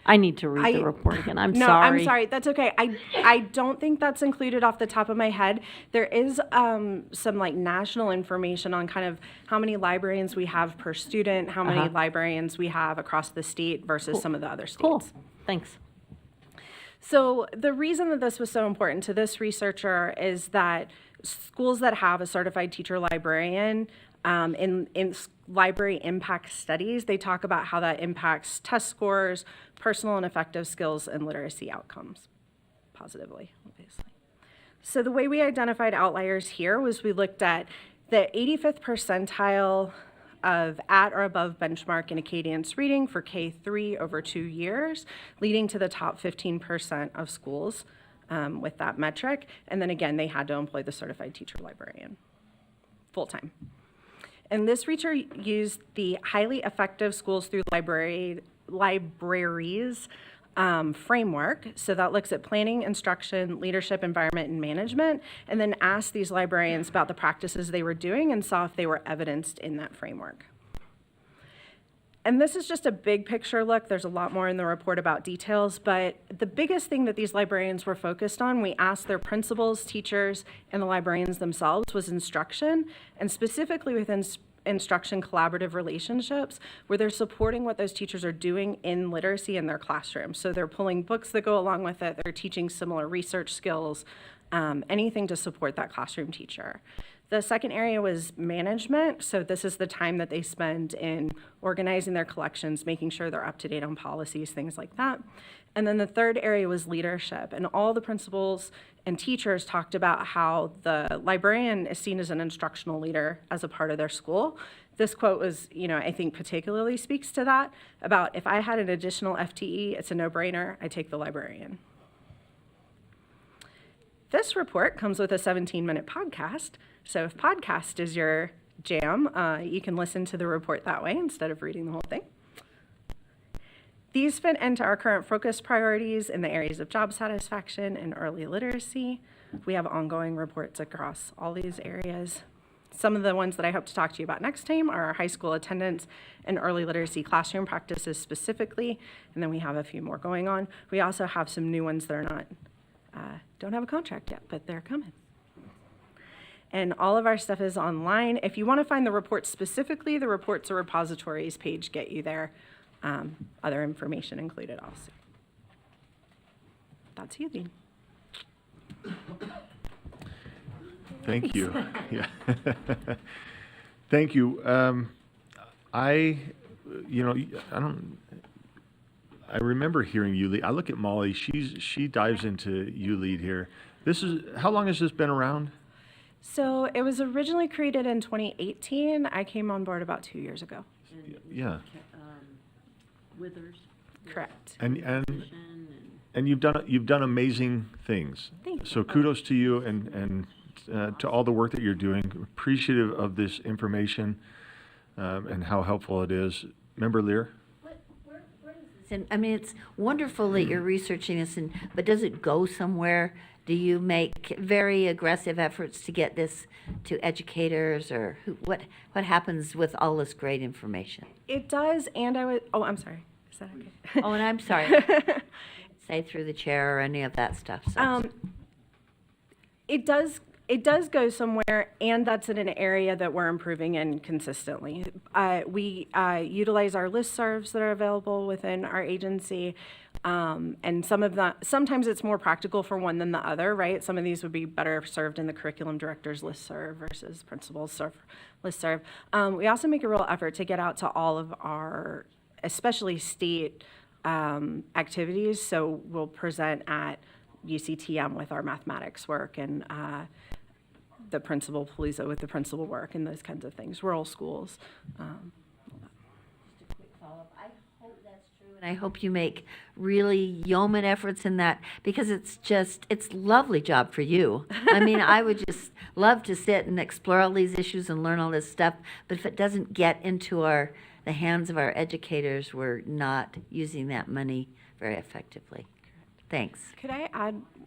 I need to read the report again. I'm No, sorry. I'm sorry. That's okay. I don't think that's included off the top of my head. There is some like national information on kind of how many librarians we have per student, how many librarians we have across the state versus some of the other states. Cool. Thanks. So the reason that this was so important to this researcher is that schools that have a certified teacher librarian, in library impact studies, they talk about how that impacts test scores, personal and effective skills, and literacy outcomes positively, obviously. So the way we identified outliers here was we looked at the 85th percentile of at or above benchmark in Acadiance reading for K3 over 2 years, leading to the top 15% of schools with that metric. And then again, they had to employ the certified teacher librarian full-time. And this research used the highly effective schools through libraries framework. So that looks at planning, instruction, leadership, environment, and management, and then asked these librarians about the practices they were doing and saw if they were evidenced in that framework. And this is just a big picture look. There's a lot more in the report about details, but the biggest thing that these librarians were focused on, we asked their principals, teachers, and the librarians themselves, was instruction, and specifically within instruction collaborative relationships, where they're supporting what those teachers are doing in literacy in their classroom. So they're pulling books that go along with it, they're teaching similar research skills, anything to support that classroom teacher. The second area was management. So this is the time that they spend in organizing their collections, making sure they're up to date on policies, things like that. And then the third area was leadership. And all the principals and teachers talked about how the librarian is seen as an instructional leader as a part of their school. This quote was, I think particularly speaks to that, about if I had an additional FTE, it's a no-brainer, I take the librarian. This report comes with a 17-minute podcast. So if podcast is your jam, you can listen to the report that way instead of reading the whole thing. These fit into our current focus priorities in the areas of job satisfaction and early literacy. We have ongoing reports across all these areas. Some of the ones that I hope to talk to you about next time are our high school attendance and early literacy classroom practices specifically, and then we have a few more going on. We also have some new ones that are not, don't have a contract yet, but they're coming. And all of our stuff is online. If you want to find the reports specifically, the reports or repositories page get you there. Other information included also. That's you, Dean. Thank you. Yeah. Thank you. I remember hearing ULEAD. I look at Molly. She dives into ULEAD here. How long has this been around? So it was originally created in 2018. I came on board about 2 years ago. Yeah. Withers. Correct. And you've done amazing things. Thank you. So kudos to you and to all the work that you're doing. Appreciative of this information and how helpful it is. Member Lear? And I mean, it's wonderful that you're researching this, but does it go somewhere? Do you make very aggressive efforts to get this to educators, or what happens with all this great information? It does, and I'm sorry. Is that okay? Oh, and I'm sorry. Say through the chair or any of that stuff. So. It does go somewhere, and that's in an area that we're improving in consistently. We utilize our listservs that are available within our agency, and sometimes it's more practical for one than the other, right? Some of these would be better served in the curriculum director's listserv versus principal's listserv. We also make a real effort to get out to all of our, especially state activities. So we'll present at UCTM with our mathematics work, and the principal Palooza with the principal work, and those kinds of things, rural schools. Just a quick follow-up. I hope that's true, and I hope you make really yeoman efforts in that, because it's a lovely job for you. I mean, I would just love to sit and explore all these issues and learn all this stuff, but if it doesn't get into the hands of our educators, we're not using that money very effectively. Thanks.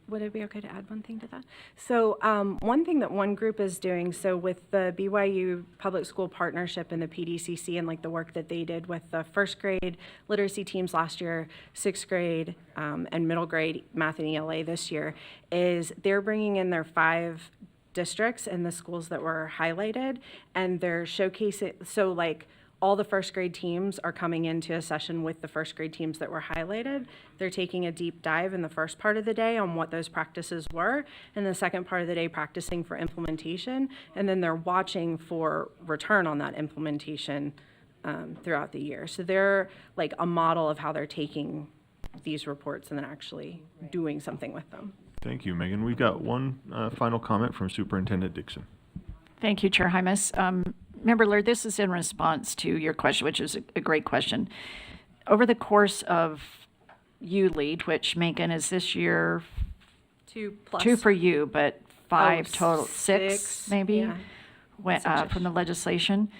Would it be okay to add one thing to that? So one thing that one group is doing, so with the BYU Public School Partnership and the PDCC and like the work that they did with the first grade literacy teams last year, sixth grade and middle grade math and ELA this year, is they're bringing in their 5 districts and the schools that were highlighted, and they're showcasing, so like all the first grade teams are coming into a session with the first grade teams that were highlighted. They're taking a deep dive in the first part of the day on what those practices were, and the second part of the day practicing for implementation, and then they're watching for return on that implementation throughout the year. So they're like a model of how they're taking these reports and then actually doing something with them. Thank you, Megan. We've got one final comment from Superintendent Dixon. Thank you, Chair Hymas. Member Laird, this is in response to your question, which is a great question. Over the course of ULEAD, which, Megan, is this year 2 plus. 2 for you, but 5 total, 6 6 maybe, yeah. from the legislation.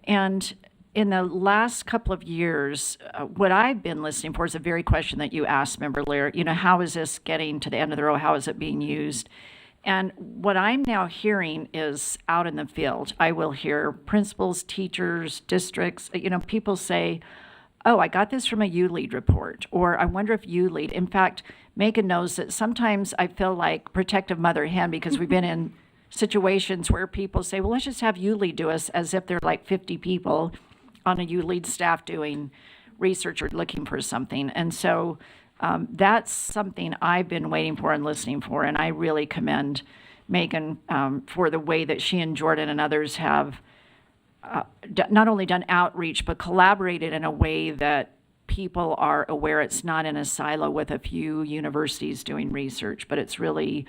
And in the last couple of years, what I've been listening for is the very question that you asked, Member Laird. How is this getting to the end of the row? How is it being used? And what I'm now hearing is out in the field. I will hear principals, teachers, districts, people say, oh, I got this from a ULEAD report, or I wonder if ULEAD. In fact, Megan knows that sometimes I feel like protective mother hen, because we've been in situations where people say, well, let's just have ULEAD do us, as if they're like 50 people on a ULEAD staff doing research or looking for something. And so that's something I've been waiting for and listening for, and I really commend Megan for the way that she and Jordan and others have not only done outreach, but collaborated in a way that people are aware it's not in a silo with a few universities doing research, but it's really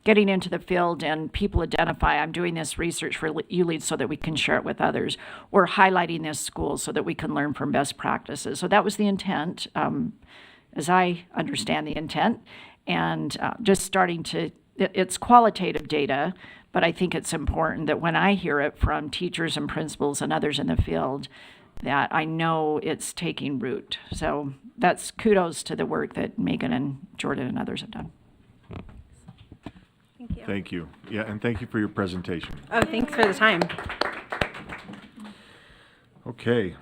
getting into the field and people identify, I'm doing this research for ULEAD so that we can share it with others, or highlighting this school so that we can learn from best practices. So that was the intent. As I understand the intent, and just starting to, it's qualitative data, but I think it's important that when I hear it from teachers and principals and others in the field, that I know it's taking root. So that's kudos to the work that Megan and Jordan and others have done. Thank you. Thank you. Yeah, and thank you for your presentation. Oh, thanks for the time. Okay.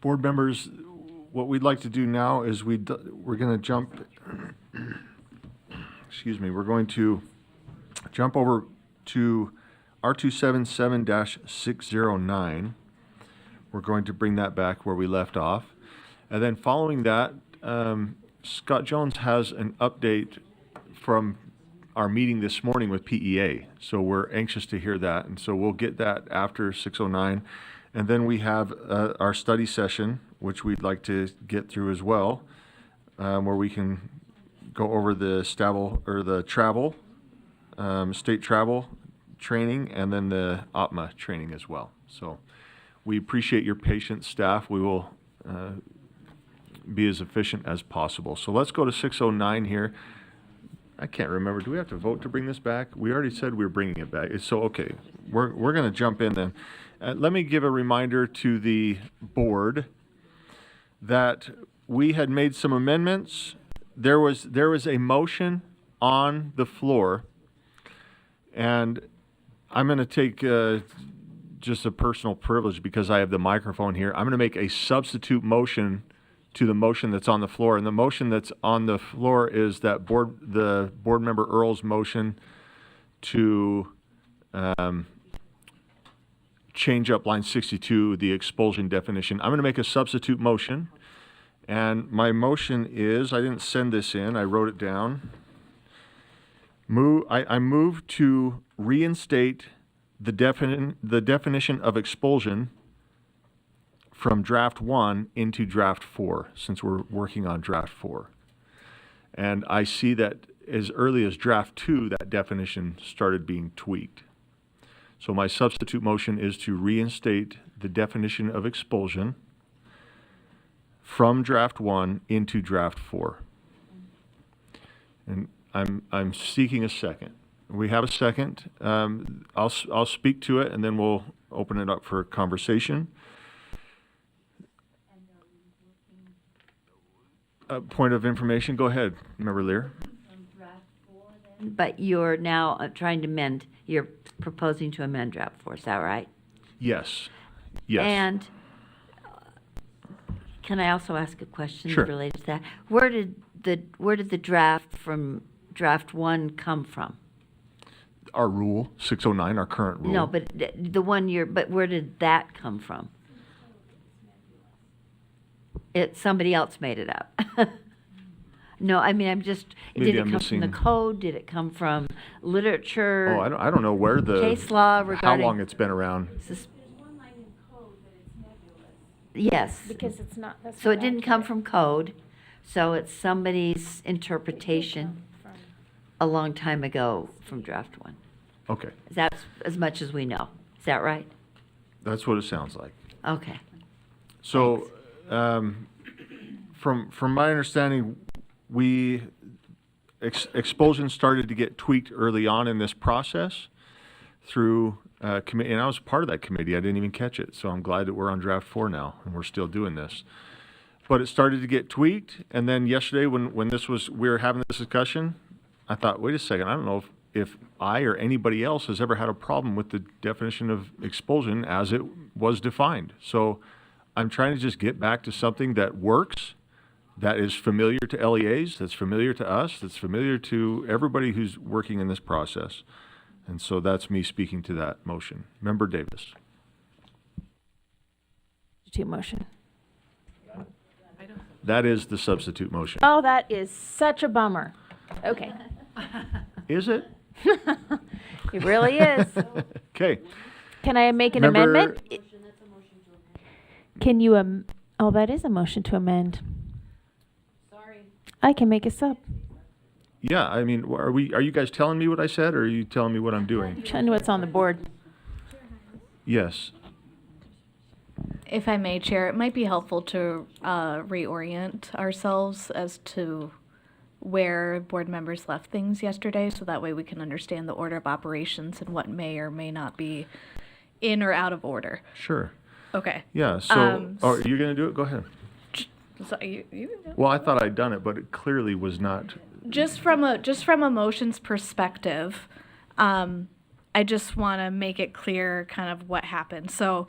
Board members, what we'd like to do now is we're going to jump, we're going to jump over to R277-609. We're going to bring that back where we left off. And then following that, Scott Jones has an update from our meeting this morning with PEA. So we're anxious to hear that. And so we'll get that after 6:09. And then we have our study session, which we'd like to get through as well, where we can go over the travel, state travel training, and then the OPMA training as well. So we appreciate your patience, staff. We will be as efficient as possible. So let's go to 6:09 here. I can't remember. Do we have to vote to bring this back? We already said we were bringing it back. So, okay, we're going to jump in then. Let me give a reminder to the board that we had made some amendments. There was a motion on the floor, and I'm going to take just a personal privilege because I have the microphone here. I'm going to make a substitute motion to the motion that's on the floor. And the motion that's on the floor is that the board member Earl's motion to change up line 62, the expulsion definition. I'm going to make a substitute motion. And my motion is, I didn't send this in, I wrote it down. I move to reinstate the definition of expulsion from draft 1 into draft 4, since we're working on draft 4. And I see that as early as draft 2, that definition started being tweaked. So my substitute motion is to reinstate the definition of expulsion from draft 1 into draft 4. And I'm seeking a second. We have a second. I'll speak to it, and then we'll open it up for conversation. Point of information, go ahead, Member Lear. But you're now trying to amend, you're proposing to amend draft 4, is that right? Yes. Yes. And can I also ask a question Sure. related to that? Where did the draft from draft 1 come from? Our rule, 609, our current rule. No, but but where did that come from? Somebody else made it up. No, I mean, did it come from the code? Did it come from literature? Oh, I don't know where case law regarding how long it's been around. Yes. Because it's not, that's So not it didn't come from code, so it's somebody's interpretation a long time ago from draft 1. Okay. That's as much as we know. Is that right? That's what it sounds like. Okay. So, from my understanding, expulsion started to get tweaked early on in this process through committee, and I was part of that committee. I didn't even catch it, so I'm glad that we're on draft 4 now, and we're still doing this. But it started to get tweaked, and then yesterday when we were having this discussion, I thought, wait a second, I don't know if I or anybody else has ever had a problem with the definition of expulsion as it was defined. So I'm trying to just get back to something that works, that is familiar to LEAs, that's familiar to us, that's familiar to everybody who's working in this process. And so that's me speaking to that motion. Member Davis. substitute motion. That is the substitute motion. Oh, that is such a bummer. Okay. Is it? It really is. Okay. Can I make an Member- amendment? Can you, oh, that is a motion to amend. Sorry. I can make a sub. Yeah, I mean, are you guys telling me what I said, or are you telling me what I'm doing? Trying to what's on the board. Yes. If I may, Chair, it might be helpful to reorient ourselves as to where board members left things yesterday, so that way we can understand the order of operations and what may or may not be in or out of order. Sure. Okay. Yeah, so, are you going to do it? Go ahead. So you Well, I thought I'd done it, but it clearly was not. Just from a motions perspective, I just want to make it clear kind of what happened. So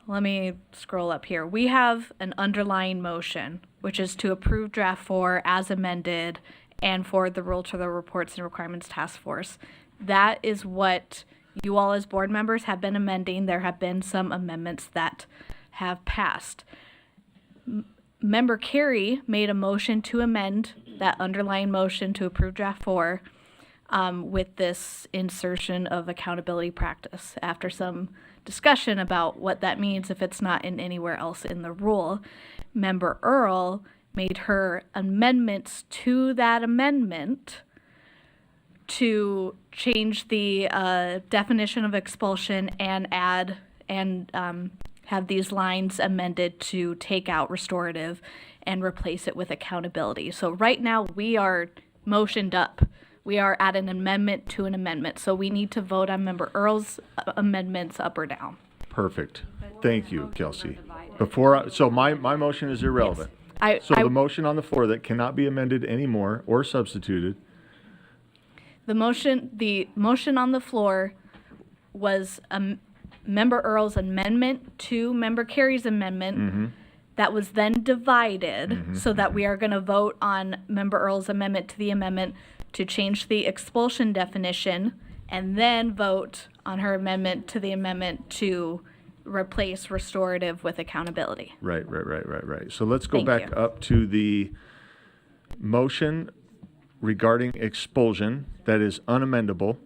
let me scroll up here. We have an underlying motion, which is to approve draft 4 as amended and forward the rule to the Reports and Requirements Task Force. That is what you all as board members have been amending. There have been some amendments that have passed. Member Carey made a motion to amend that underlying motion to approve draft 4 with this insertion of accountability practice after some discussion about what that means if it's not in anywhere else in the rule. Member Earl made her amendments to that amendment to change the definition of expulsion and add and have these lines amended to take out restorative and replace it with accountability. So right now we are motioned up. We are at an amendment to an amendment. So we need to vote on Member Earl's amendments up or down. Perfect. Thank you, Kelsey. So my motion is irrelevant. So the motion on the floor that cannot be amended anymore or substituted. The motion on the floor was Member Earl's amendment to Member Carey's amendment that was then divided so that we are going to vote on Member Earl's amendment to the amendment to change the expulsion definition and then vote on her amendment to the amendment to replace restorative with accountability. Right. So let's go Thank back you. up to the motion regarding expulsion that is unamendable.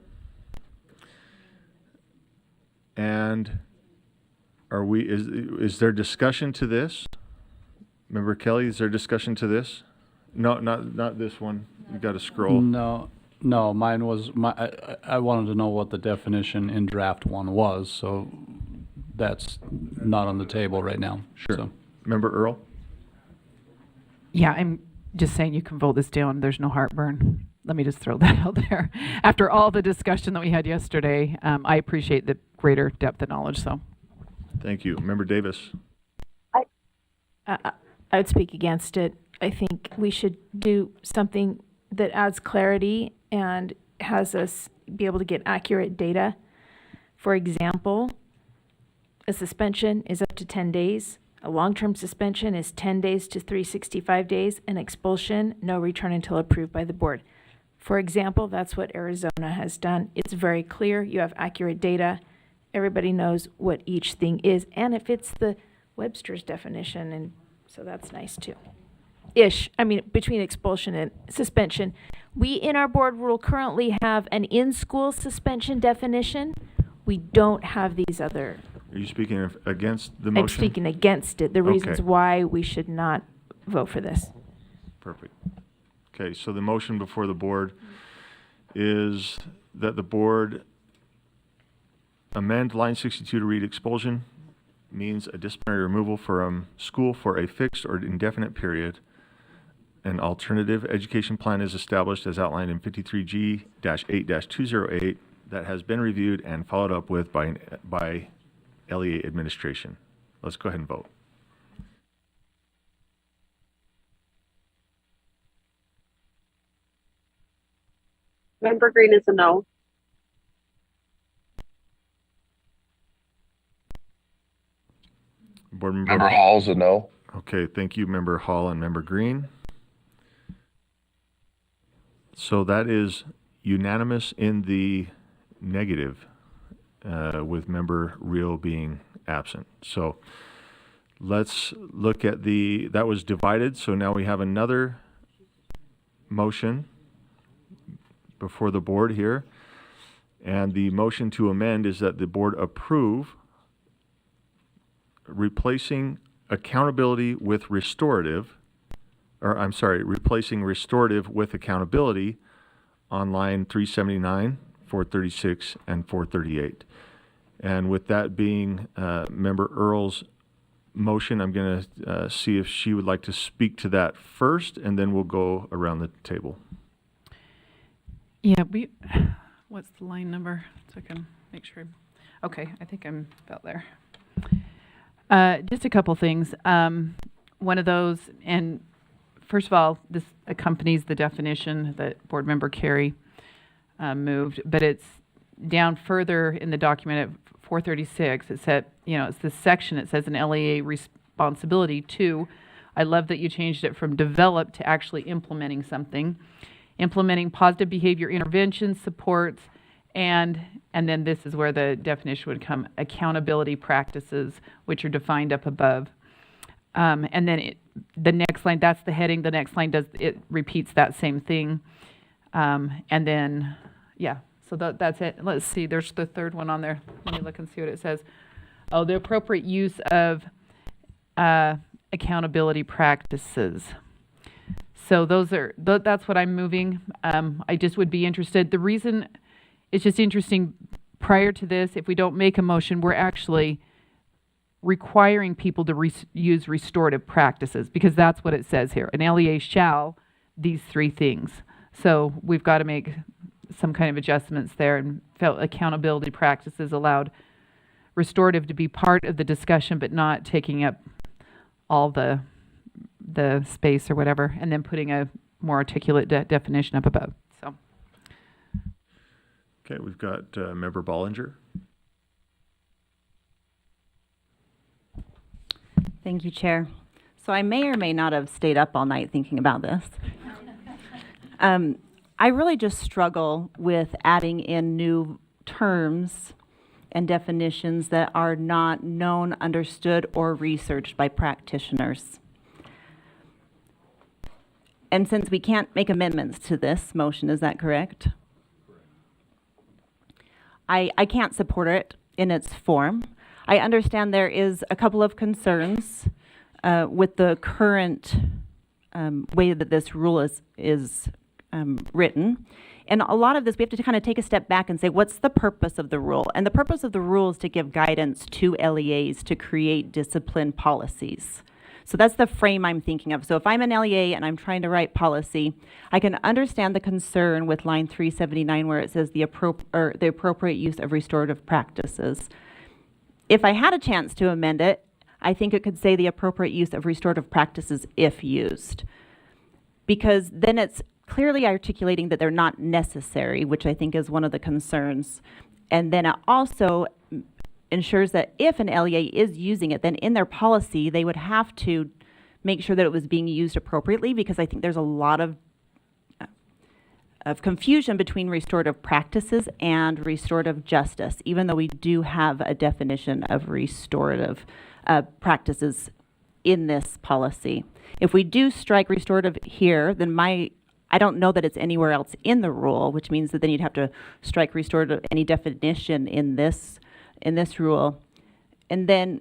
And is there discussion to this? Member Kelly, is there discussion to this? No, not this one. You got to scroll. No, mine was, I wanted to know what the definition in draft 1 was, so that's not on the table right now. Sure. So. Member Earl? Yeah, I'm just saying you can vote this down. There's no heartburn. Let me just throw that out there. After all the discussion that we had yesterday, I appreciate the greater depth of knowledge, so. Thank you. Member Davis? I would speak against it. I think we should do something that adds clarity and has us be able to get accurate data. For example, a suspension is up to 10 days. A long-term suspension is 10 days to 365 days. An expulsion, no return until approved by the board. For example, that's what Arizona has done. It's very clear. You have accurate data. Everybody knows what each thing is, and it fits the Webster's definition, and so that's nice too. I mean, between expulsion and suspension. We, in our board rule, currently have an in-school suspension definition. We don't have these other. Are you speaking against the motion? I'm speaking against it, the reasons Okay. why we should not vote for this. Perfect. Okay, so the motion before the board is that the board amend line 62 to read expulsion means a disciplinary removal from school for a fixed or indefinite period. An alternative education plan is established as outlined in 53G-8-208 that has been reviewed and followed up with by LEA administration. Let's go ahead and vote. Member Green is a no. Board member Member Hall's a no. Okay, thank you, Member Hall and Member Green. So that is unanimous in the negative, with Member Reel being absent. So let's look at that was divided, so now we have another motion before the board here. And the motion to amend is that the board approve replacing accountability with restorative, replacing restorative with accountability on line 379, 436, and 438. And with that being Member Earl's motion, I'm going to see if she would like to speak to that first, and then we'll go around the table. Yeah, what's the line number? So I can make sure. Okay, I think I'm about there. Just a couple things. One of those, and first of all, this accompanies the definition that Board Member Carey moved, but it's down further in the document at 436. It said, it's this section. It says an LEA responsibility to. I love that you changed it from develop to actually implementing something. Implementing positive behavior interventions, supports, and then this is where the definition would come, accountability practices, which are defined up above. And then the next line, that's the heading, the next line it repeats that same thing. And then, yeah, so that's it. Let's see, there's the third one on there. Let me look and see what it says. Oh, the appropriate use of accountability practices. So that's what I'm moving. I just would be interested. The reason it's just interesting, prior to this, if we don't make a motion, we're actually requiring people to use restorative practices, because that's what it says here. An LEA shall these three things. So we've got to make some kind of adjustments there, and felt accountability practices allowed restorative to be part of the discussion, but not taking up all the space or whatever, and then putting a more articulate definition up above. So. Okay, we've got Member Bollinger. Thank you, Chair. So I may or may not have stayed up all night thinking about this. I really just struggle with adding in new terms and definitions that are not known, understood, or researched by practitioners. And since we can't make amendments to this motion, is that correct? I can't support it in its form. I understand there is a couple of concerns with the current way that this rule is written. And a lot of this, we have to kind of take a step back and say, what's the purpose of the rule? And the purpose of the rule is to give guidance to LEAs to create discipline policies. So that's the frame I'm thinking of. So if I'm an LEA and I'm trying to write policy, I can understand the concern with line 379 where it says the appropriate use of restorative practices. If I had a chance to amend it, I think it could say the appropriate use of restorative practices if used. Because then it's clearly articulating that they're not necessary, which I think is one of the concerns. And then it also ensures that if an LEA is using it, then in their policy, they would have to make sure that it was being used appropriately, because I think there's a lot of confusion between restorative practices and restorative justice, even though we do have a definition of restorative practices in this policy. If we do strike restorative here, then I don't know that it's anywhere else in the rule, which means that then you'd have to strike restorative, any definition in this rule. And then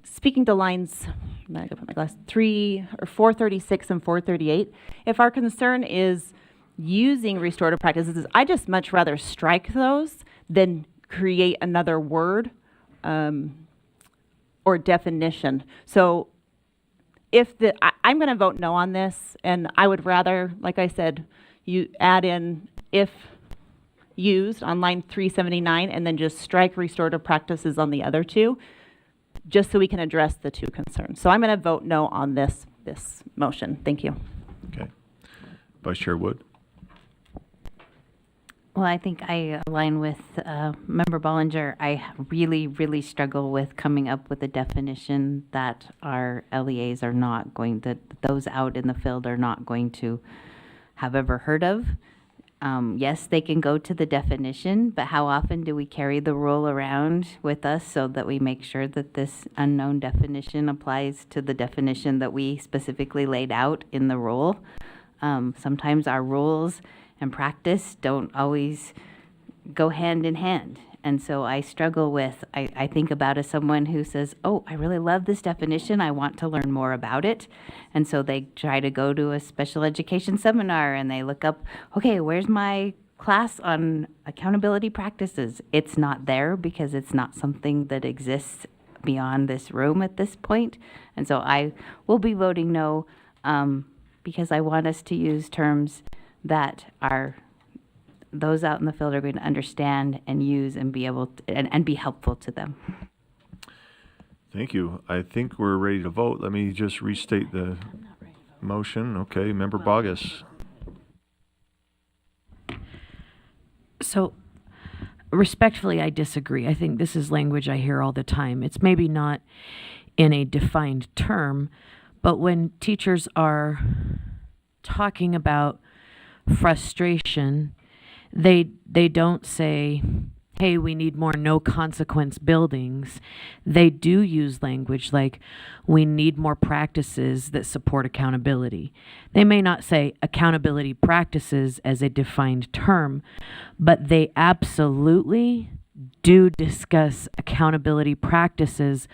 speaking to lines, I'm gonna go put my glass, 436 and 438, if our concern is using restorative practices, I just much rather strike those than create another word or definition. So I'm going to vote no on this, and I would rather, like I said, you add in if used on line 379 and then just strike restorative practices on the other two, just so we can address the two concerns. So I'm going to vote no on this motion. Thank you. Okay. Vice Chair Wood. Well, I think I align with Member Bollinger. I really, really struggle with coming up with a definition that our LEAs are not going to, those out in the field are not going to have ever heard of. Yes, they can go to the definition, but how often do we carry the rule around with us so that we make sure that this unknown definition applies to the definition that we specifically laid out in the rule? Sometimes our rules and practice don't always go hand in hand. And so I struggle with, I think about as someone who says, oh, I really love this definition, I want to learn more about it. And so they try to go to a special education seminar and they look up, okay, where's my class on accountability practices? It's not there because it's not something that exists beyond this room at this point. And so I will be voting no because I want us to use terms that are those out in the field are going to understand and use and be able to, and be helpful to them. Thank you. I think we're ready to vote. Let me just restate the motion. Okay, Member Bogus. So respectfully, I disagree. I think this is language I hear all the time. It's maybe not in a defined term, but when teachers are talking about frustration, they don't say, hey, we need more no consequence buildings, they do use language like, we need more practices that support accountability. They may not say accountability practices as a defined term, but they absolutely do discuss accountability practices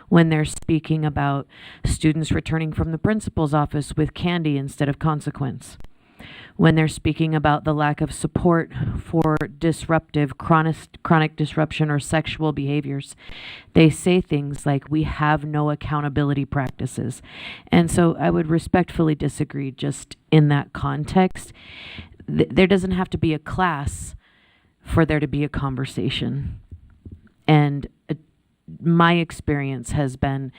when they're speaking about students returning from the principal's office with candy instead of consequence. When they're speaking about the lack of support for disruptive, chronic disruption or sexual behaviors, they say things like, we have no accountability practices. And so I would respectfully disagree just in that context. There doesn't have to be a class for there to be a conversation. And my experience has been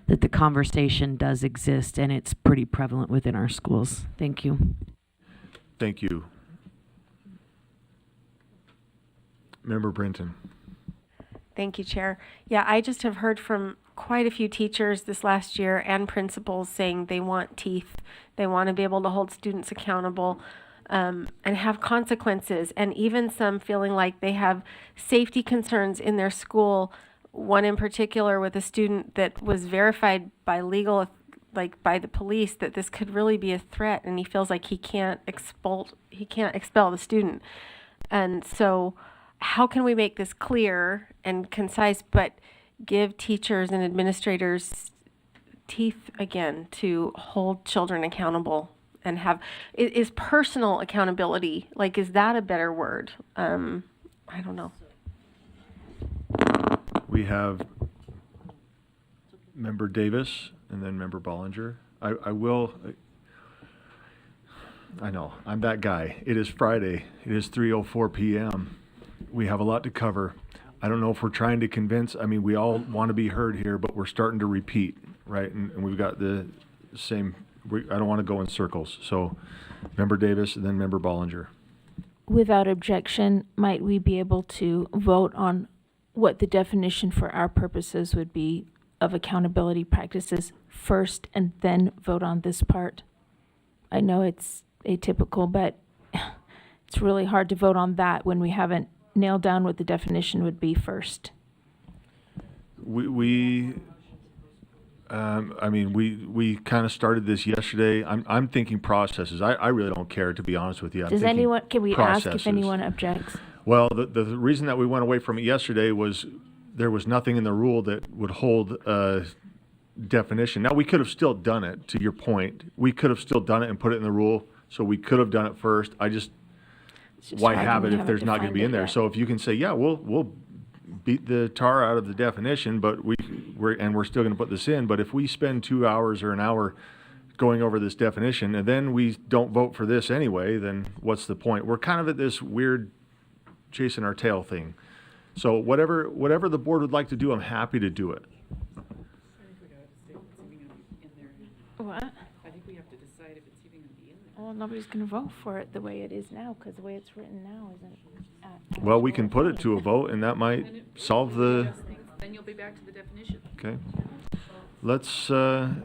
that the conversation does exist and it's pretty prevalent within our schools. Thank you. Thank you. Member Brenton. Thank you, Chair. Yeah, I just have heard from quite a few teachers this last year and principals saying they want teeth. They want to be able to hold students accountable and have consequences, and even some feeling like they have safety concerns in their school. One in particular with a student that was verified by by the police that this could really be a threat, and he feels like he can't expel the student. And so how can we make this clear and concise, but give teachers and administrators teeth again to hold children accountable and have, is personal accountability, like, is that a better word? I don't know. We have Member Davis and then Member Bollinger. I know, I'm that guy. It is Friday. It is 3:04 p.m. We have a lot to cover. I don't know if we're trying to convince, I mean, we all want to be heard here, but we're starting to repeat, right? And we've got the same, I don't want to go in circles. So Member Davis and then Member Bollinger. Without objection, might we be able to vote on what the definition for our purposes would be of accountability practices first and then vote on this part? I know it's atypical, but it's really hard to vote on that when we haven't nailed down what the definition would be first. We kind of started this yesterday. I'm thinking processes. I really don't care, to be honest with you. Can we ask if anyone objects? Well, the reason that we went away from it yesterday was there was nothing in the rule that would hold a definition. Now, we could have still done it, to your point. We could have still done it and put it in the rule, so we could have done it first. Why have it if there's not going to be in there? So if you can say, yeah, we'll beat the tar out of the definition, but we're still going to put this in. But if we spend 2 hours or an hour going over this definition and then we don't vote for this anyway, then what's the point? We're kind of at this weird chasing our tail thing. So whatever the board would like to do, I'm happy to do it. What? I think we have to decide if it's even going to be in there. Well, nobody's going to vote for it the way it is now, because the way it's written now isn't. Well, we can put it to a vote, and that might solve the. Then you'll be back to the definition. Okay. Let's. We'll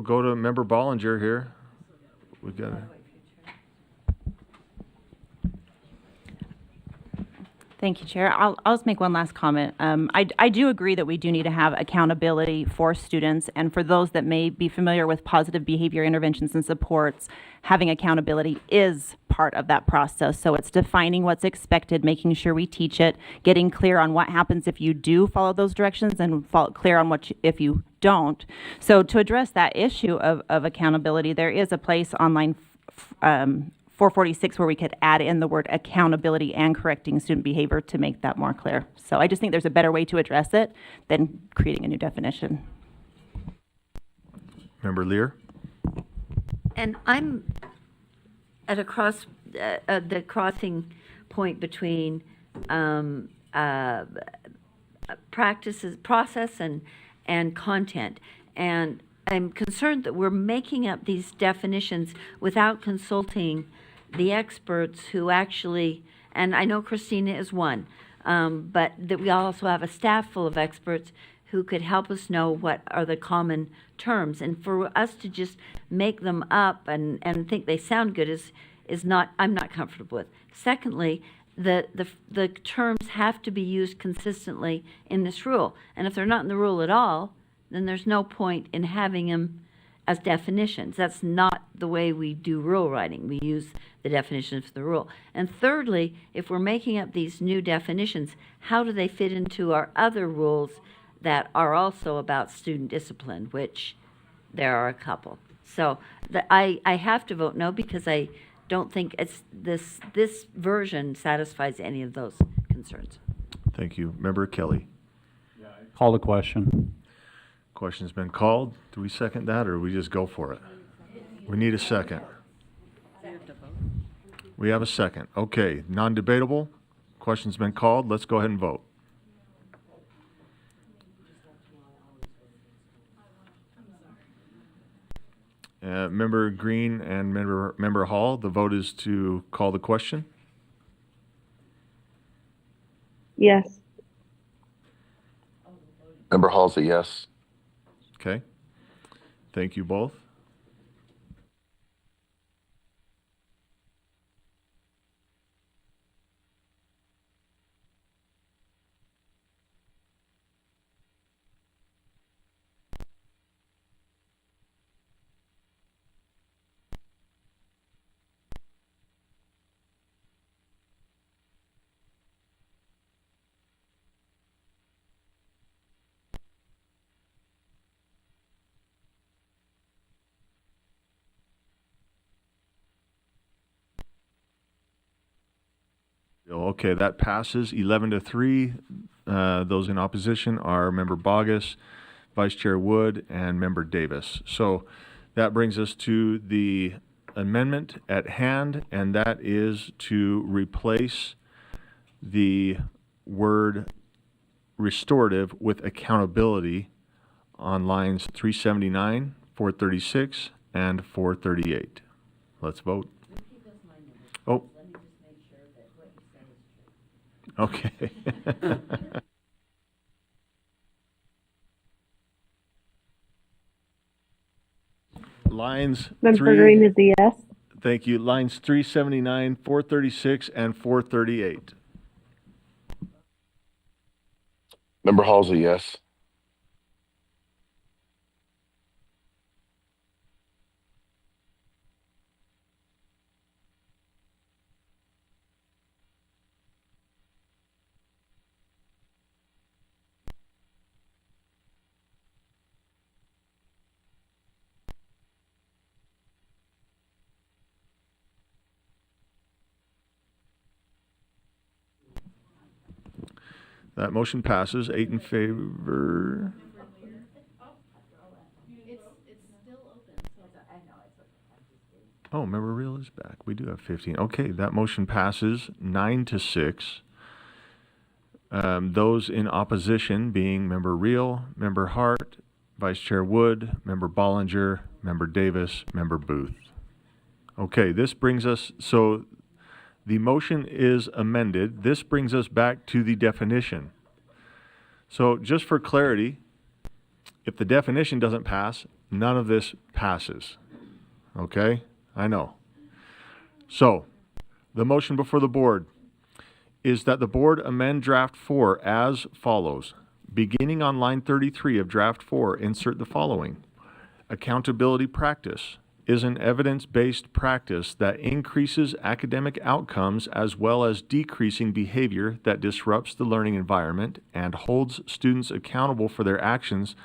go to Member Bollinger here. We got. Thank you, Chair. I'll just make one last comment. I do agree that we do need to have accountability for students, and for those that may be familiar with positive behavior interventions and supports, having accountability is part of that process. So it's defining what's expected, making sure we teach it, getting clear on what happens if you do follow those directions, and clear on what if you don't. So to address that issue of accountability, there is a place online 446 where we could add in the word accountability and correcting student behavior to make that more clear. So I just think there's a better way to address it than creating a new definition. Member Lear? And I'm at the crossing point between process and content. And I'm concerned that we're making up these definitions without consulting the experts who actually, and I know Christina is one, but that we also have a staff full of experts who could help us know what are the common terms. And for us to just make them up and think they sound good is not, I'm not comfortable with. Secondly, the terms have to be used consistently in this rule. And if they're not in the rule at all, then there's no point in having them as definitions. That's not the way we do rule writing. We use the definitions of the rule. And thirdly, if we're making up these new definitions, how do they fit into our other rules that are also about student discipline, which there are a couple. So I have to vote no because I don't think this version satisfies any of those concerns. Thank you. Member Kelly. Call the question. Question's been called. Do we second that, or we just go for it? We need a second. We have a second. Okay, non-debatable. Question's been called. Let's go ahead and vote. Member Green and Member Hall, the vote is to call the question. Yes. Member Halsey, yes. Okay. Thank you both. Okay, that passes 11-3. Those in opposition are Member Bogus, Vice Chair Wood, and Member Davis. So that brings us to the amendment at hand, and that is to replace the word restorative with accountability on lines 379, 436, and 438. Let's vote. Oh. Okay. Lines Member Green is a yes. Thank you. Lines 379, 436, and 438. Member Halsey, yes. That motion passes, 8 in favor. Oh, Member Real is back. We do have 15. Okay, that motion passes 9-6. Those in opposition being Member Real, Member Hart, Vice Chair Wood, Member Bollinger, Member Davis, Member Booth. Okay, this brings us, so the motion is amended. This brings us back to the definition. So just for clarity, if the definition doesn't pass, none of this passes. Okay? I know. So, the motion before the board is that the board amend draft 4 as follows. Beginning on line 33 of draft 4, insert the following. Accountability practice is an evidence-based practice that increases academic outcomes as well as decreasing behavior that disrupts the learning environment and holds students accountable for their actions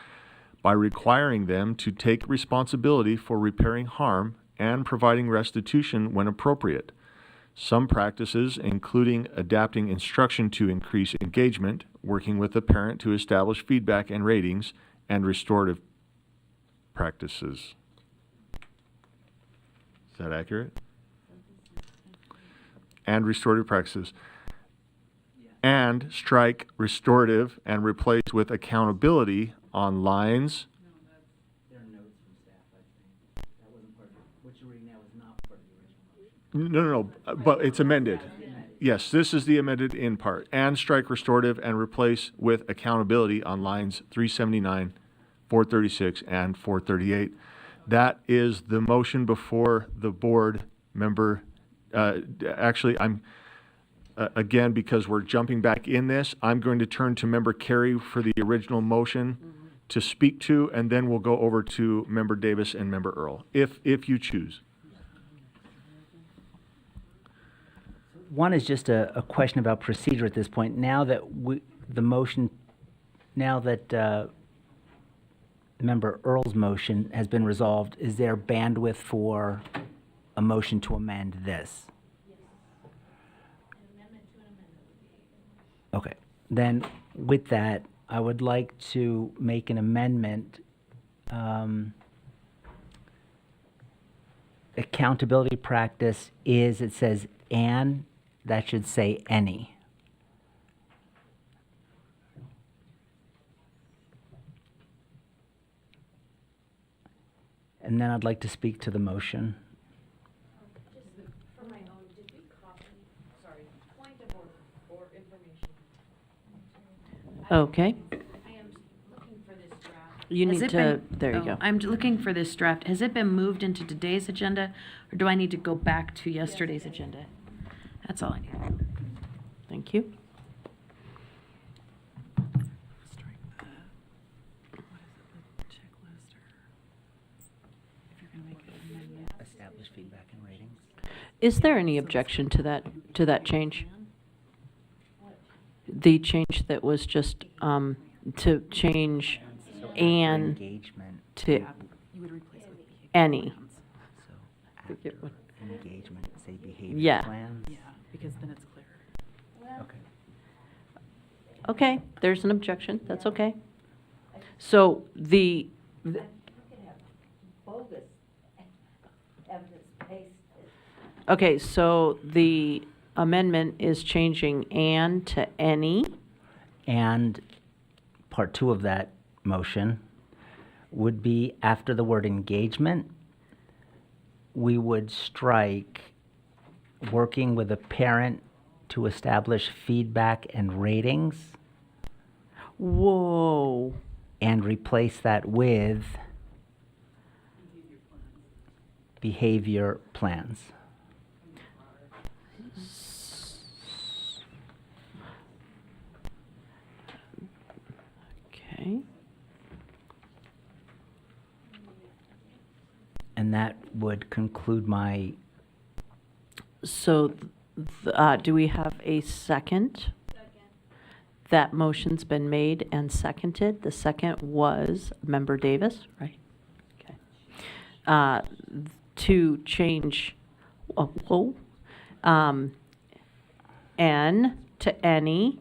by requiring them to take responsibility for repairing harm and providing restitution when appropriate. Some practices, including adapting instruction to increase engagement, working with the parent to establish feedback and ratings, and restorative practices. Is that accurate? And restorative practices. And strike restorative and replace with accountability on lines. No, but it's amended. Yes, this is the amended in part. And strike restorative and replace with accountability on lines 379, 436, and 438. That is the motion before the board member. Actually, again, because we're jumping back in this, I'm going to turn to Member Carey for the original motion to speak to, and then we'll go over to Member Davis and Member Earl, if you choose. One is just a question about procedure at this point. Now that Member Earl's motion has been resolved, is there bandwidth for a motion to amend this? Okay, then with that, I would like to make an amendment. Accountability practice is, it says "and," that should say "any." And then I'd like to speak to the motion. Okay. You Has need it to, been- there you oh, go. I'm looking for this draft. Has it been moved into today's agenda, or do I need to go back to yesterday's agenda? That's all I need. Thank you. Establish feedback and ratings. Is there any objection to that change? The change that was just, to change "and" Engagement. to "any." So after engagement, say behavior Yeah. plans. Because then it's clearer. Okay. Okay, there's an objection, that's okay. So the, okay, so the amendment is changing "and" to "any." And part two of that motion would be after the word engagement, we would strike working with a parent to establish feedback and ratings Whoa. and replace that with behavior plans. Okay. And that would conclude my, So, do we have a second? That motion's been made and seconded. The second was Member Davis, right? Okay. To change, "n" to "any,"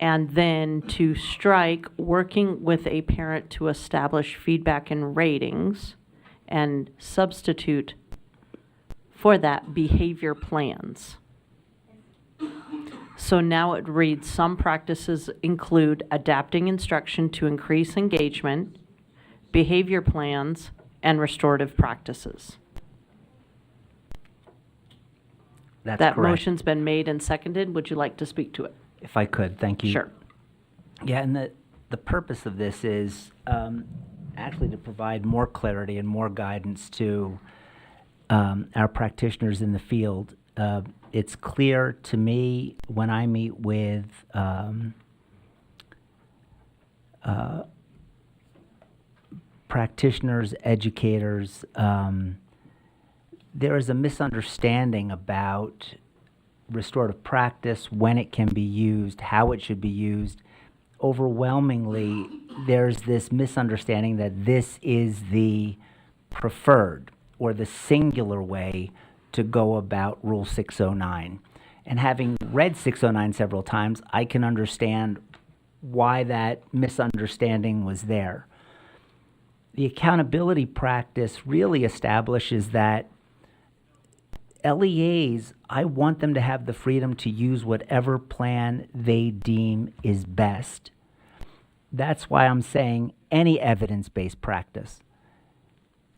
and then to strike "working with a parent to establish feedback and ratings," and substitute for that "behavior plans." So now it reads, "Some practices include adapting instruction to increase engagement, behavior plans, and restorative practices." that's That correct. motion's been made and seconded. Would you like to speak to it? If I could, thank you. Sure. Yeah, and the purpose of this is actually to provide more clarity and more guidance to our practitioners in the field. It's clear to me when I meet with practitioners, educators, there is a misunderstanding about restorative practice, when it can be used, how it should be used. Overwhelmingly, there's this misunderstanding that this is the preferred or the singular way to go about Rule 609. And having read 609 several times, I can understand why that misunderstanding was there. The accountability practice really establishes that LEAs, I want them to have the freedom to use whatever plan they deem is best. That's why I'm saying any evidence-based practice.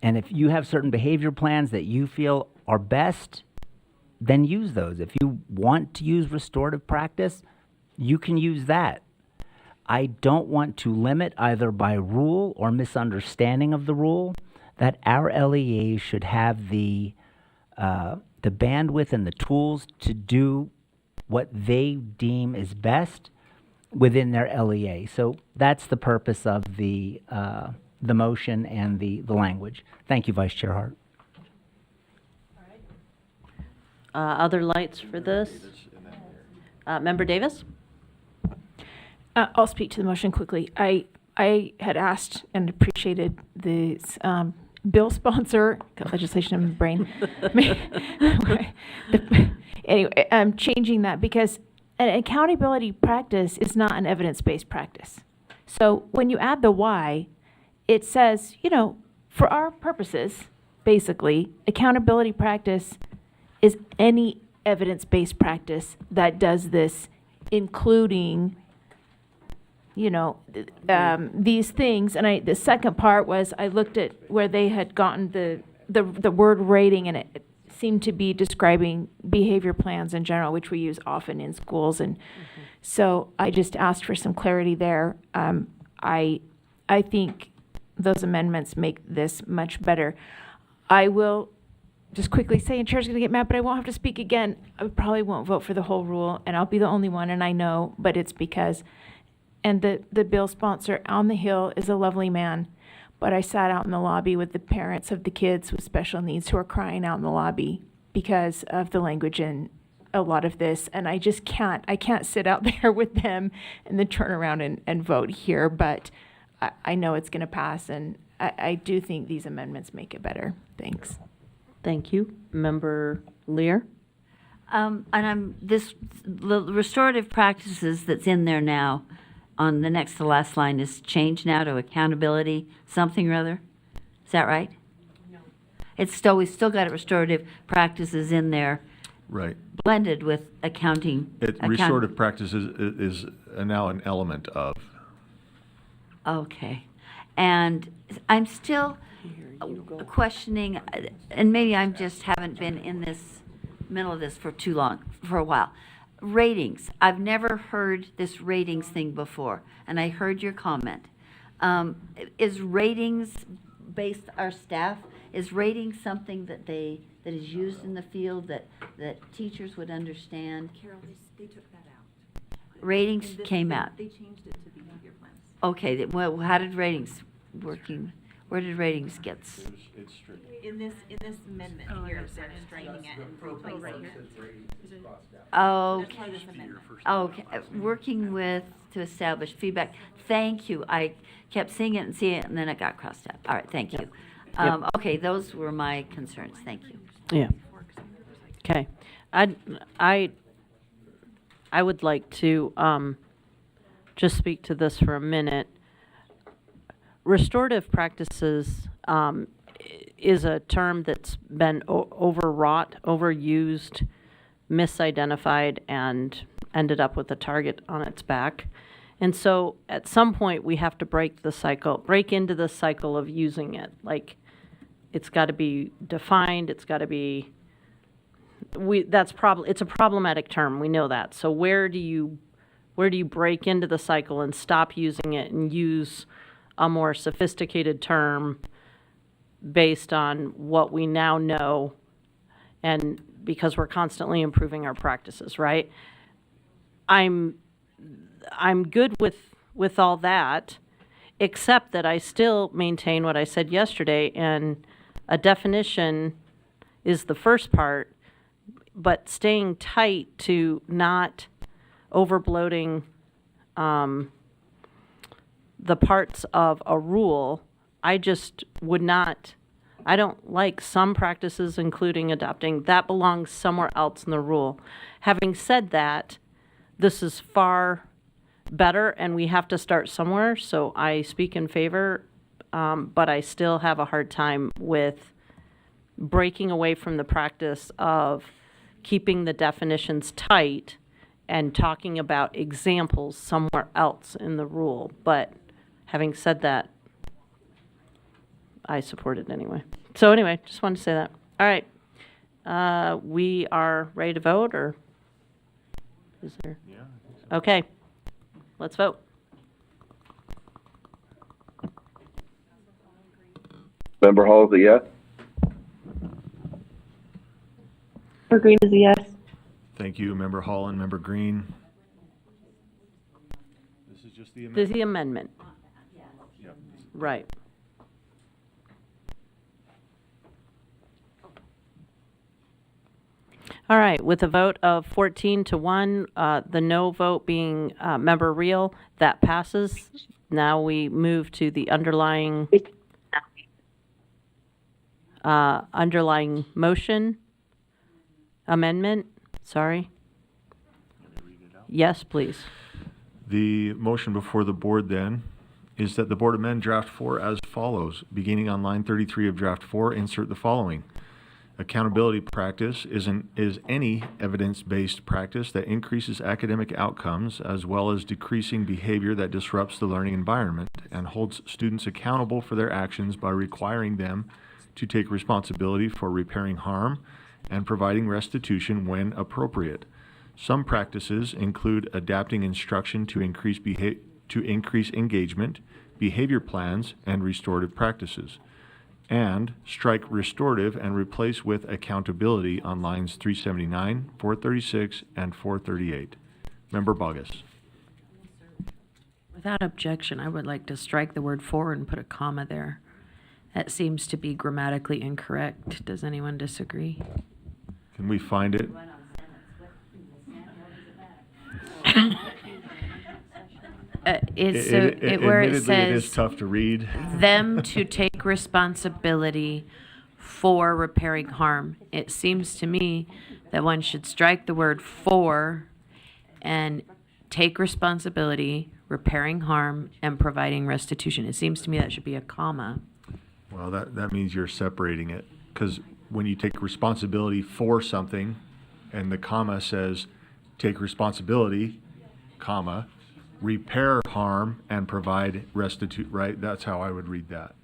And if you have certain behavior plans that you feel are best, then use those. If you want to use restorative practice, you can use that. I don't want to limit, either by rule or misunderstanding of the rule, that our LEAs should have the the bandwidth and the tools to do what they deem is best within their LEA. So that's the purpose of the motion and the language. Thank you, Vice Chair Hart. Other lights for this? Member Davis? I'll speak to the motion quickly. I had asked and appreciated the bill sponsor, got legislation in my brain. Anyway, I'm changing that because an accountability practice is not an evidence-based practice. So when you add the Y, it says, you know, for our purposes, basically, accountability practice is any evidence-based practice that does this, including, you know, these things. And the second part was I looked at where they had gotten the word rating, and it seemed to be describing behavior plans in general, which we use often in schools. And so I just asked for some clarity there. I think those amendments make this much better. I will just quickly say, and Chair's going to get mad, but I won't have to speak again. I probably won't vote for the whole rule, and I'll be the only one, and I know, but it's because, and the bill sponsor on the Hill is a lovely man, but I sat out in the lobby with the parents of the kids with special needs who are crying out in the lobby because of the language in a lot of this, and I just can't sit out there with them and then turn around and vote here, but I know it's going to pass, and I do think these amendments make it better. Thanks. Thank you. Member Lear? The restorative practices that's in there now, on the next to last line, is changed now to accountability, something or other. Is that right? No. We still got restorative practices in there. Right. Blended with accounting. Restorative practices is now an element of. Okay. And I'm still questioning, and maybe I just haven't been in this middle of this for too long, for a while. Ratings. I've never heard this ratings thing before, and I heard your comment. Is ratings based, our staff, is ratings something that is used in the field that teachers would understand? Carol, they took that out. Ratings came out. They changed it to behavior plans. Okay, well, how did ratings working? Where did ratings get? It's in this amendment here, they're striking it and replacing right here. Okay. Okay. Working with to establish feedback. Thank you. I kept seeing it, and then it got crossed out. All right. Thank you. Okay, those were my concerns. Thank you. Yeah. Okay. I would like to just speak to this for a minute. Restorative practices is a term that's been overwrought, overused, misidentified, and ended up with a target on its back. And so at some point we have to break into the cycle of using it. Like, it's got to be defined, it's got to be, it's a problematic term, we know that. So where do you break into the cycle and stop using it and use a more sophisticated term based on what we now know, and because we're constantly improving our practices, right? I'm good with all that, except that I still maintain what I said yesterday, and a definition is the first part, but staying tight to not overbloating the parts of a rule. I just would not, I don't like some practices, including adopting. That belongs somewhere else in the rule. Having said that, this is far better, and we have to start somewhere, so I speak in favor, but I still have a hard time with breaking away from the practice of keeping the definitions tight and talking about examples somewhere else in the rule. But having said that, I support it anyway. So anyway, just wanted to say that. All right. We are ready to vote, or is there? Yeah. Okay. Let's vote. Member Halsey, yes. Member Green is a yes. Thank you, Member Hall and Member Green. This is just the This is amendment. the amendment. Yep. Right. All right, with a vote of 14 to 1, the no vote being Member Reel, that passes. Now we move to the underlying motion amendment. Sorry. Yes, please. The motion before the board then is that the board amend draft 4 as follows. Beginning on line 33 of draft 4, insert the following. Accountability practice is any evidence-based practice that increases academic outcomes as well as decreasing behavior that disrupts the learning environment and holds students accountable for their actions by requiring them to take responsibility for repairing harm and providing restitution when appropriate. Some practices include adapting instruction to increase engagement, behavior plans, and restorative practices. And strike restorative and replace with accountability on lines 379, 436, and 438. Member Bogus. Without objection, I would like to strike the word for and put a comma there. That seems to be grammatically incorrect. Does anyone disagree? Can we find it? Where it Admittedly, says it is tough to read. them to take responsibility for repairing harm. It seems to me that one should strike the word for and take responsibility, repairing harm, and providing restitution. It seems to me that should be a comma. Well, that means you're separating it, because when you take responsibility for something and the comma says take responsibility, comma, repair harm and provide restitute, right? That's how I would read that.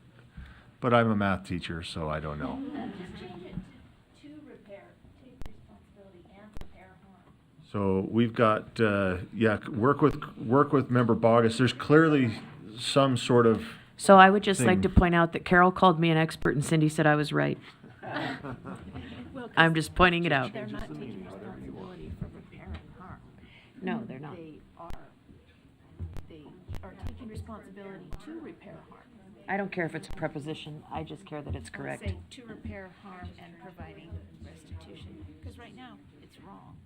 But I'm a math teacher, so I don't know. So we've got, work with Member Bogus. There's clearly some sort of So I would just like thing. to point out that Carol called me an expert and Cindy said I was right. I'm just pointing it out. They're not taking responsibility for repairing harm. No, they're not. They are taking responsibility to repair harm. I don't care if it's a preposition. I just care that it's correct. Say to repair harm and providing restitution, because right now it's wrong.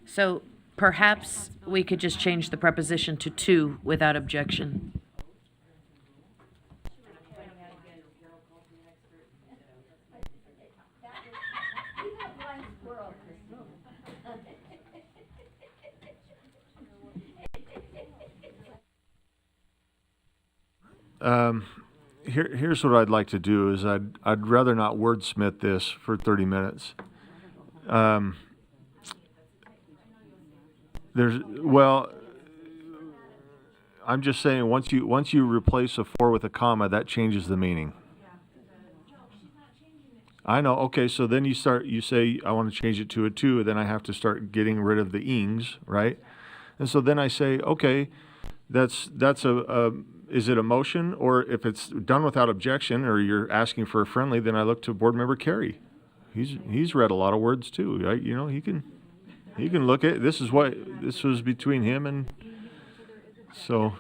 So perhaps we could just change the preposition to without objection. Here's what I'd like to do is I'd rather not wordsmith this for 30 minutes. I'm just saying once you replace a for with a comma, that changes the meaning. I know. Okay, so then you say I want to change it to a to, then I have to start getting rid of the ings, right? And so then I say, okay, that's is it a motion, or if it's done without objection, or you're asking for a friendly, then I look to Board Member Carey. He's read a lot of words too, right? You know, he can look at this was between him and so.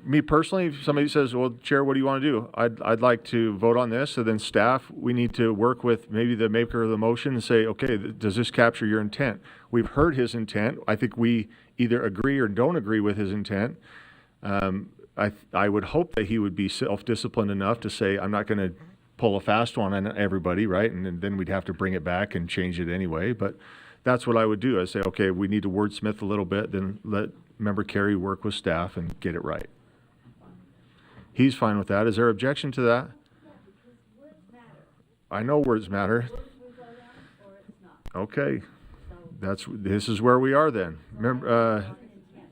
Me personally, if somebody says, well, Chair, what do you want to do? I'd like to vote on this, so then staff, we need to work with maybe the maker of the motion and say, okay, does this capture your intent? We've heard his intent. I think we either agree or don't agree with his intent. I would hope that he would be self-disciplined enough to say, I'm not going to pull a fast one on everybody, right? And then we'd have to bring it back and change it anyway. But that's what I would do. I say, okay, we need to wordsmith a little bit, then let Member Carey work with staff and get it right. He's fine with that. Is there objection to that? I know words matter. Okay. This is where we are then. Remember,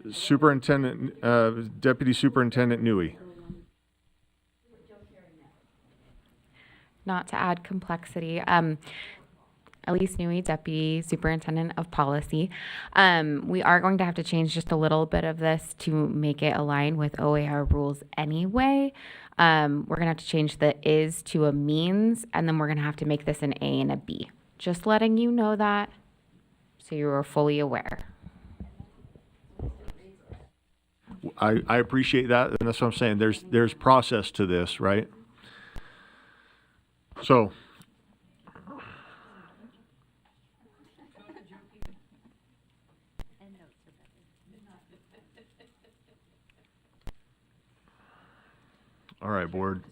Deputy Superintendent Newey. Not to add complexity. Elise Newey, Deputy Superintendent of Policy. We are going to have to change just a little bit of this to make it align with OAR rules anyway. We're going to have to change the is to a means, and then we're going to have to make this an A and a B. Just letting you know that so you are fully aware. I appreciate that, and that's what I'm saying. There's process to this, right? So, all right, board.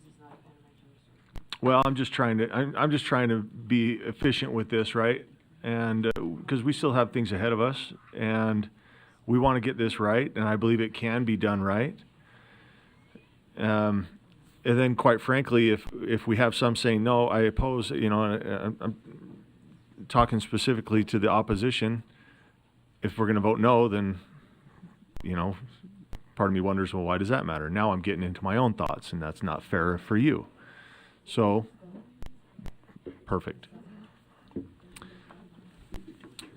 Well, I'm just trying to be efficient with this, right? And because we still have things ahead of us, and we want to get this right, and I believe it can be done right. And then, quite frankly, if we have some saying no, I oppose. You know, I'm talking specifically to the opposition. If we're going to vote no, then, you know, part of me wonders, well, why does that matter? Now I'm getting into my own thoughts, and that's not fair for you. So, perfect.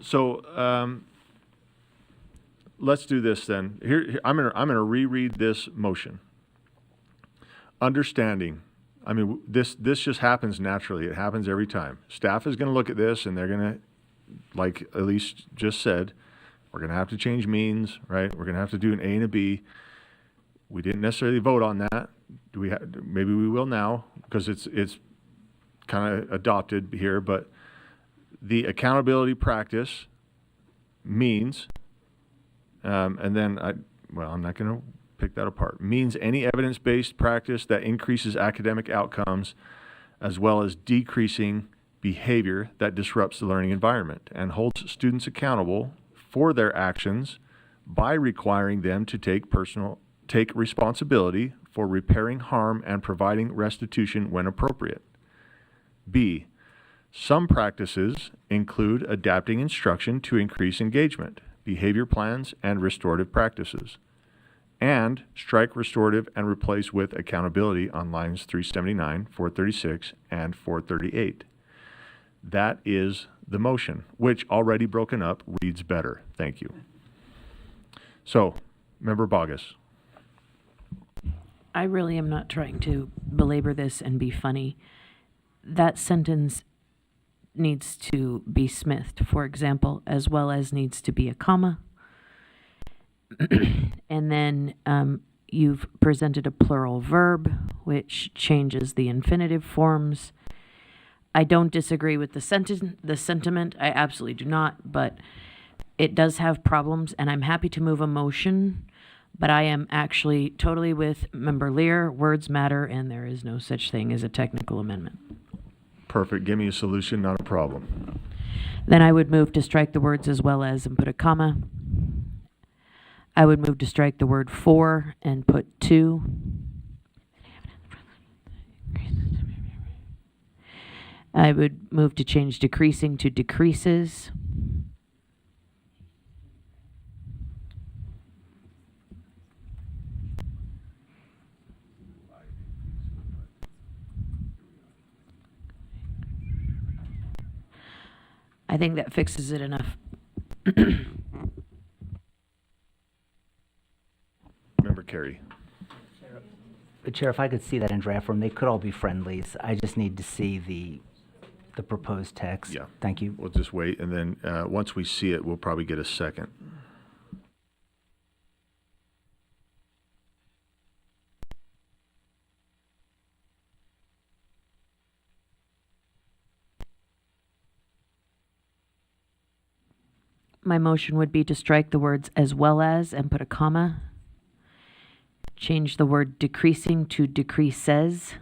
So, let's do this then. Here, I'm gonna reread this motion. Understanding. I mean, this just happens naturally. It happens every time. Staff is gonna look at this, and they're gonna, like Elise just said, we're gonna have to change means, right? We're gonna have to do an A and a B. We didn't necessarily vote on that. Do we? Maybe we will now, because it's kind of adopted here. But the accountability practice means, and then I'm not going to pick that apart. Means any evidence-based practice that increases academic outcomes, as well as decreasing behavior that disrupts the learning environment, and holds students accountable for their actions by requiring them to take responsibility for repairing harm and providing restitution when appropriate. B, some practices include adapting instruction to increase engagement, behavior plans, and restorative practices, and strike restorative and replace with accountability on lines 379, 436, and 438. That is the motion, which already broken up reads better. Thank you. So, Member Bogus. I really am not trying to belabor this and be funny. That sentence needs to be smithed, for example, as well as needs to be a comma. And then you've presented a plural verb, which changes the infinitive forms. I don't disagree with the sentiment. I absolutely do not, but it does have problems, and I'm happy to move a motion. But I am actually totally with Member Lear. Words matter, and there is no such thing as a technical amendment. Perfect. Give me a solution, not a problem. Then I would move to strike the words as well as and put a comma. I would move to strike the word for and put to. I would move to change decreasing to decreases. I think that fixes it enough. Member Carey. Chair, if I could see that in draft form, they could all be friendlies. I just need to see the proposed text. Yeah. Thank you. We'll just wait, and then once we see it, we'll probably get a second. My motion would be to strike the words as well as and put a comma. Change the word decreasing to decreases.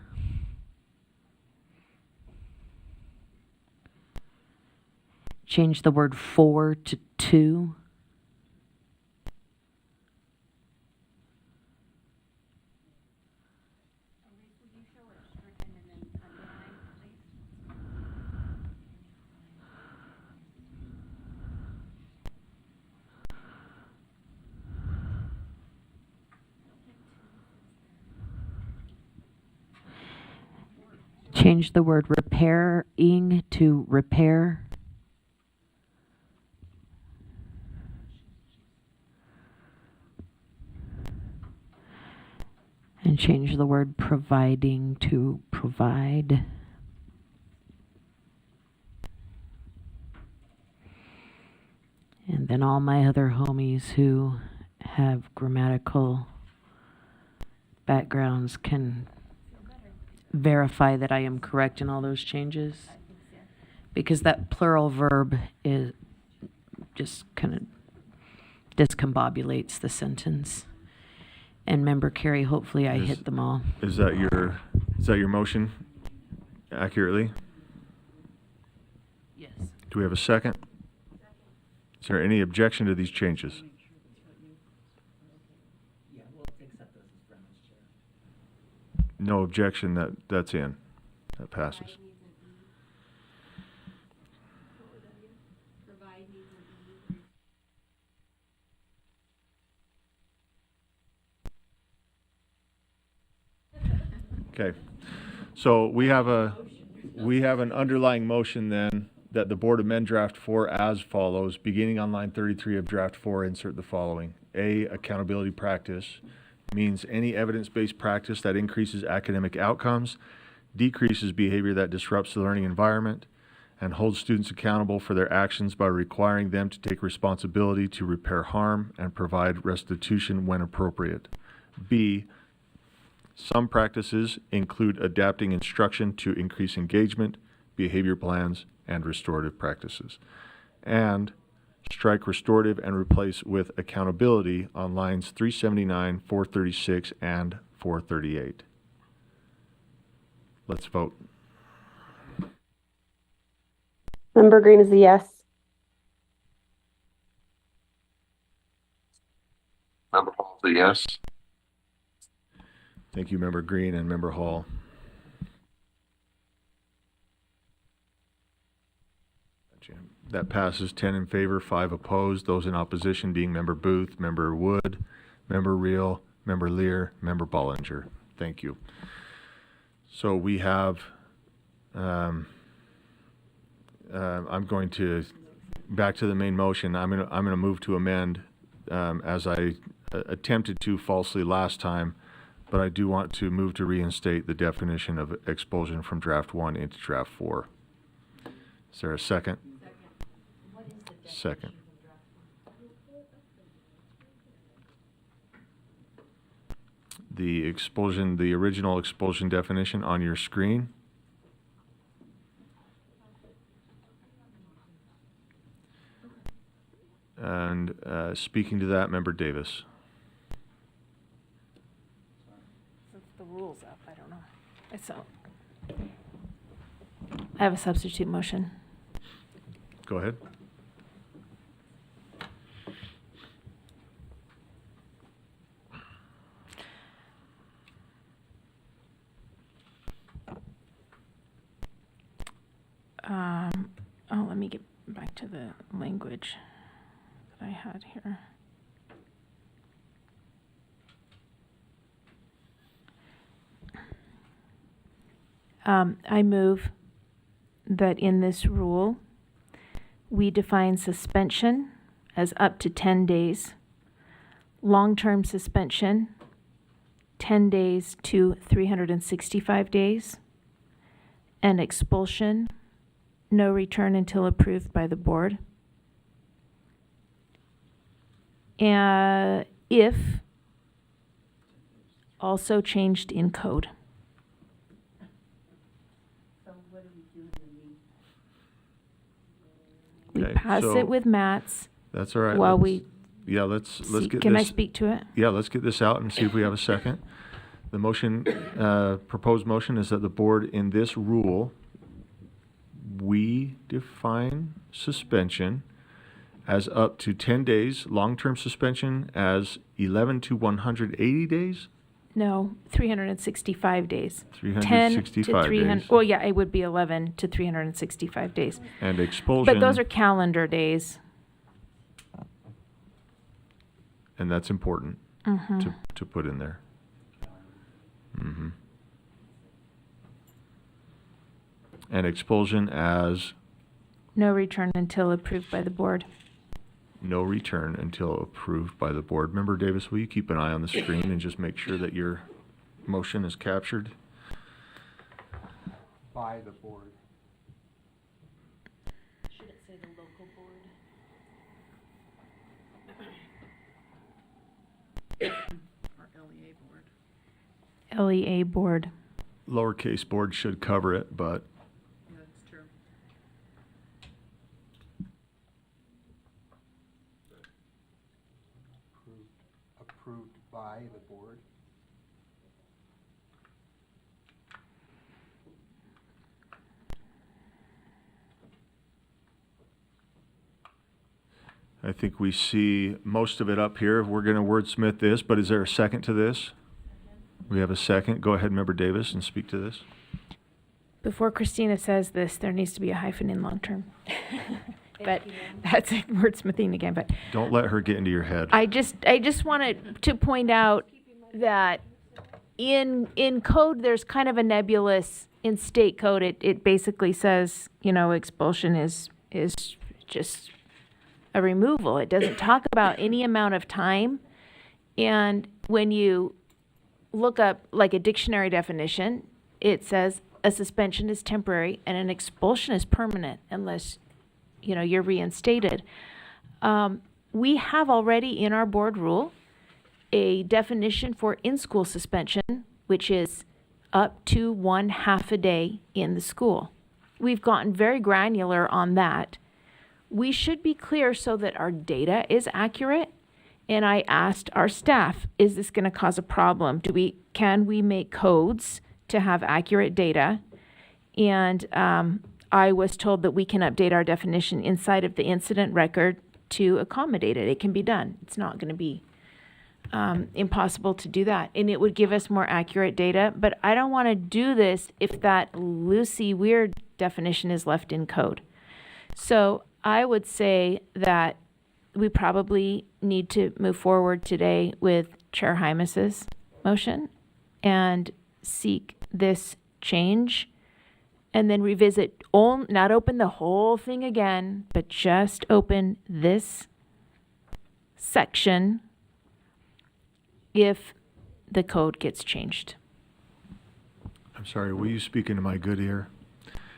Change the word for to to. Change the word repairing to repair. and change the word providing to provide. And then all my other homies who have grammatical backgrounds can verify that I am correct in all those changes. Because that plural verb is just kind of discombobulates the sentence. And Member Carey, hopefully I hit them all. Is that your motion accurately? Yes. Do we have a second? Is there any objection to these changes? No objection, that's in. That passes. Okay, so we have an underlying motion then that the board amend draft 4 as follows. Beginning on line 33 of draft 4, insert the following. A, accountability practice means any evidence-based practice that increases academic outcomes, decreases behavior that disrupts the learning environment, and holds students accountable for their actions by requiring them to take responsibility to repair harm and provide restitution when appropriate. B, some practices include adapting instruction to increase engagement, behavior plans, and restorative practices. And strike restorative and replace with accountability on lines 379, 436, and 438. Let's vote. Member Green is a yes. Member Hall is a yes. Thank you, Member Green and Member Hall. That passes 10 in favor, 5 opposed. Those in opposition being Member Booth, Member Wood, Member Reel, Member Lear, Member Bollinger. Thank you. So we have, I'm going to, back to the main motion, I'm going to move to amend as I attempted to falsely last time, but I do want to move to reinstate the definition of expulsion from draft 1 into draft 4. Is there a second? Second. The expulsion, the original expulsion definition on your screen. And speaking to that, Member Davis. The rules up, I don't know. I have a substitute motion. Go ahead. Let me get back to the language that I had here. I move that in this rule, we define suspension as up to 10 days, long-term suspension, 10 days to 365 days, and expulsion, no return until approved by the board. If also changed in code. We Okay, pass so it with Matt's. That's all right. While let's get can I this. speak to it? Yeah, let's get this out and see if we have a second. The motion, proposed motion is that the board in this rule, we define suspension as up to 10 days, long-term suspension as 11 to 180 days? No, 365 days. 365 days. Well, yeah, it would be 11 to 365 days. And expulsion. But those are calendar days. And that's important Mhm. to put in there. Mm-hmm. And expulsion as No return until approved by the board. no return until approved by the board. Member Davis, will you keep an eye on the screen and just make sure that you're motion is captured. By the board. Should it say the local board? Or LEA board? LEA board. Lowercase board should cover it, but Yeah, that's true. Approved by the board. I think we see most of it up here. We're going to wordsmith this, but is there a second to this? We have a second. Go ahead, Member Davis, and speak to this. Before Christina says this, there needs to be a hyphen in long term. But that's wordsmithing again, but Don't let her get into your head. I just wanted to point out that in code, there's kind of a nebulous, in state code, it basically says, expulsion is just a removal. It doesn't talk about any amount of time. And when you look up like a dictionary definition, it says a suspension is temporary and an expulsion is permanent unless, you're reinstated. We have already in our board rule a definition for in-school suspension, which is up to 1/2 a day in the school. We've gotten very granular on that. We should be clear so that our data is accurate. And I asked our staff, is this going to cause a problem? Can we make codes to have accurate data? And I was told that we can update our definition inside of the incident record to accommodate it. It can be done. It's not going to be impossible to do that. And it would give us more accurate data. But I don't want to do this if that loosey weird definition is left in code. So I would say that we probably need to move forward today with Chair Hymas's motion and seek this change and then revisit, not open the whole thing again, but just open this section if the code gets changed. I'm sorry, were you speaking to my good ear?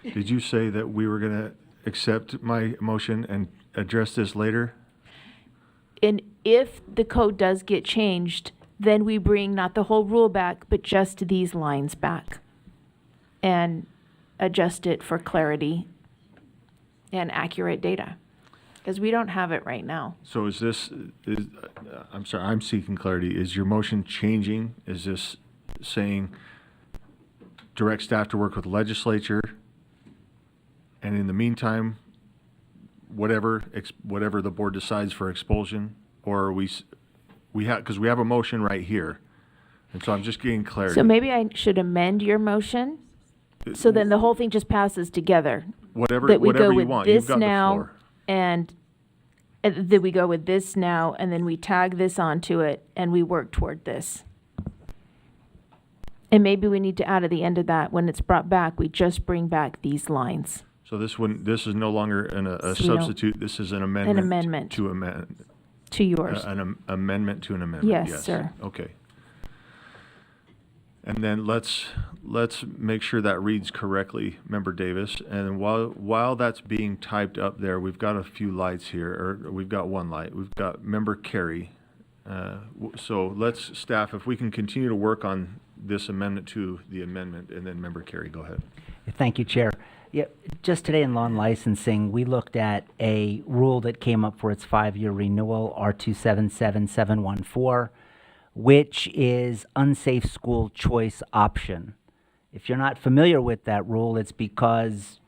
Did you say that we were going to accept my motion and address this later? And if the code does get changed, then we bring not the whole rule back, but just these lines back and adjust it for clarity and accurate data. Because we don't have it right now. So I'm sorry, I'm seeking clarity. Is your motion changing? Is this saying direct staff to work with legislature, and in the meantime, whatever the board decides for expulsion? Or are because we have a motion right here, and so I'm just getting clarity. So maybe I should amend your motion, so then the whole thing just passes together. Whatever That we you go with want. You've this got the now, floor. and that we go with this now, and then we tag this onto it, and we work toward this. And maybe we need to add at the end of that, when it's brought back, we just bring back these lines. So this is no longer a So we don't- substitute. This is an amendment. amendment. To amend. To yours. An amendment to an amendment. Yes, sir. Okay. And then let's make sure that reads correctly, Member Davis. And while that's being typed up there, we've got a few lights here, or we've got one light. We've got Member Carey. So let's, staff, if we can continue to work on this amendment to the amendment, and then Member Carey, go ahead. Thank you, Chair. Yeah, just today in law and licensing, we looked at a rule that came up for its 5-year renewal, R277714, which is unsafe school choice option. If you're not familiar with that rule, it's because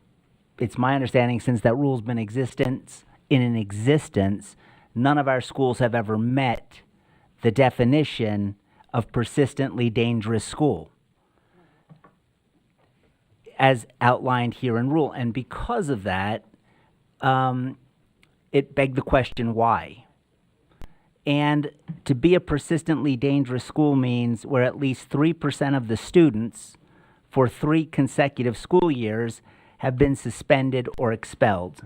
it's my understanding since that rule's been in existence, none of our schools have ever met the definition of persistently dangerous school as outlined here in rule. And because of that, it begged the question, why? And to be a persistently dangerous school means where at least 3% of the students for 3 consecutive school years have been suspended or expelled.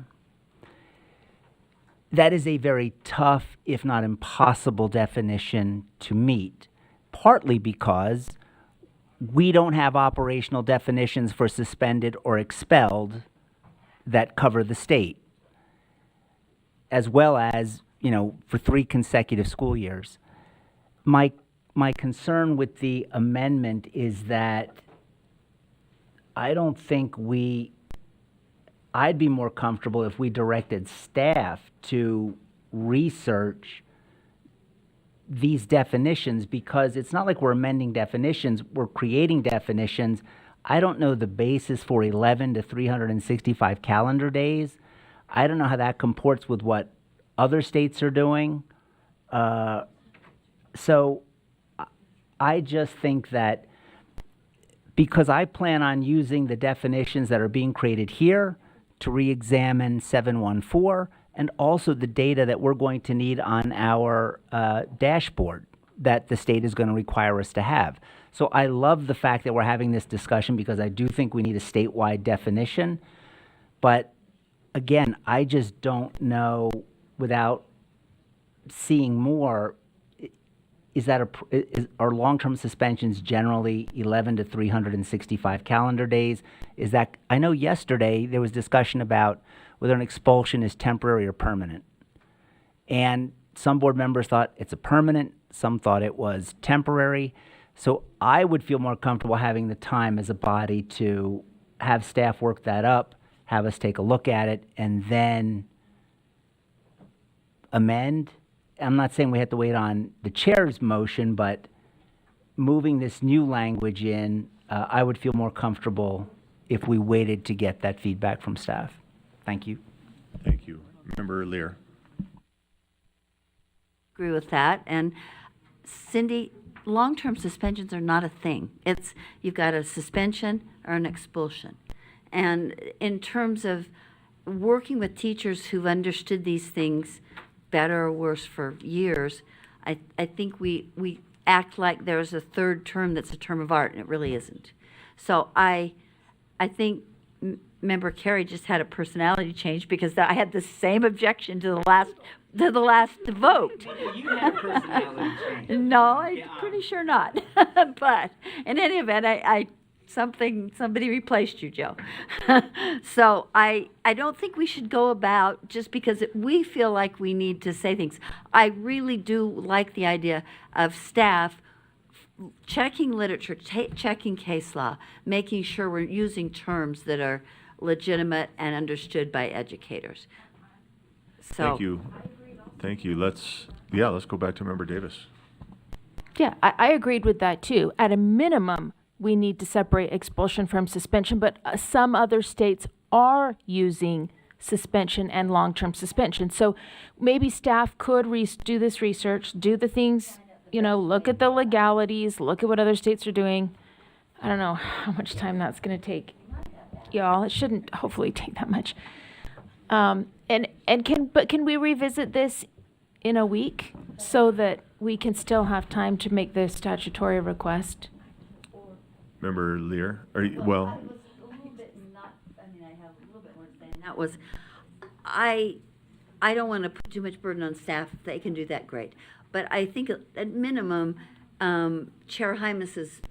That is a very tough, if not impossible, definition to meet, partly because we don't have operational definitions for suspended or expelled that cover the state, as well as, you know, for 3 consecutive school years. My concern with the amendment is that I don't think I'd be more comfortable if we directed staff to research these definitions, because it's not like we're amending definitions, we're creating definitions. I don't know the basis for 11 to 365 calendar days. I don't know how that comports with what other states are doing. So I just think that because I plan on using the definitions that are being created here to re-examine 714, and also the data that we're going to need on our dashboard that the state is going to require us to have. So I love the fact that we're having this discussion, because I do think we need a statewide definition. But again, I just don't know, without seeing more, are long-term suspensions generally 11 to 365 calendar days? Is that, I know yesterday there was discussion about whether an expulsion is temporary or permanent. And some board members thought it's a permanent, some thought it was temporary. So I would feel more comfortable having the time as a body to have staff work that up, have us take a look at it, and then amend. I'm not saying we have to wait on the chair's motion, but moving this new language in, I would feel more comfortable if we waited to get that feedback from staff. Thank you. Thank you. Member Lear. Agree with that. And Cindy, long-term suspensions are not a thing. It's, you've got a suspension or an expulsion. And in terms of working with teachers who've understood these things better or worse for years, I think we act like there's a third term that's a term of art, and it really isn't. So I think Member Carey just had a personality change, because I had the same objection to the last vote. You had a personality change. No, I'm pretty sure not. But in any event, somebody replaced you, Joe. So I don't think we should go about just because we feel like we need to say things. I really do like the idea of staff checking literature, checking case law, making sure we're using terms that are legitimate and understood by educators. So, Thank you. Thank you. Let's go back to Member Davis. Yeah, I agreed with that too. At a minimum, we need to separate expulsion from suspension, but some other states are using suspension and long-term suspension. So maybe staff could do this research, do the things, look at the legalities, look at what other states are doing. I don't know how much time that's going to take, y'all. It shouldn't hopefully take that much. Can we revisit this in a week so that we can still have time to make the statutory request? Member Lear, I have a little bit more to say, and that was, I don't want to put too much burden on staff. If they can do that, great. But I think at minimum, Chair Hymas's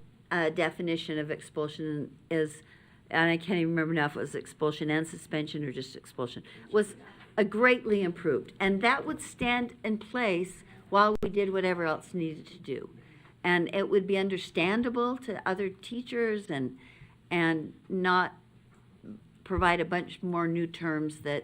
definition of expulsion is, and I can't even remember now if it was expulsion and suspension or just expulsion, was greatly improved. And that would stand in place while we did whatever else needed to do. And it would be understandable to other teachers and not provide a bunch more new terms that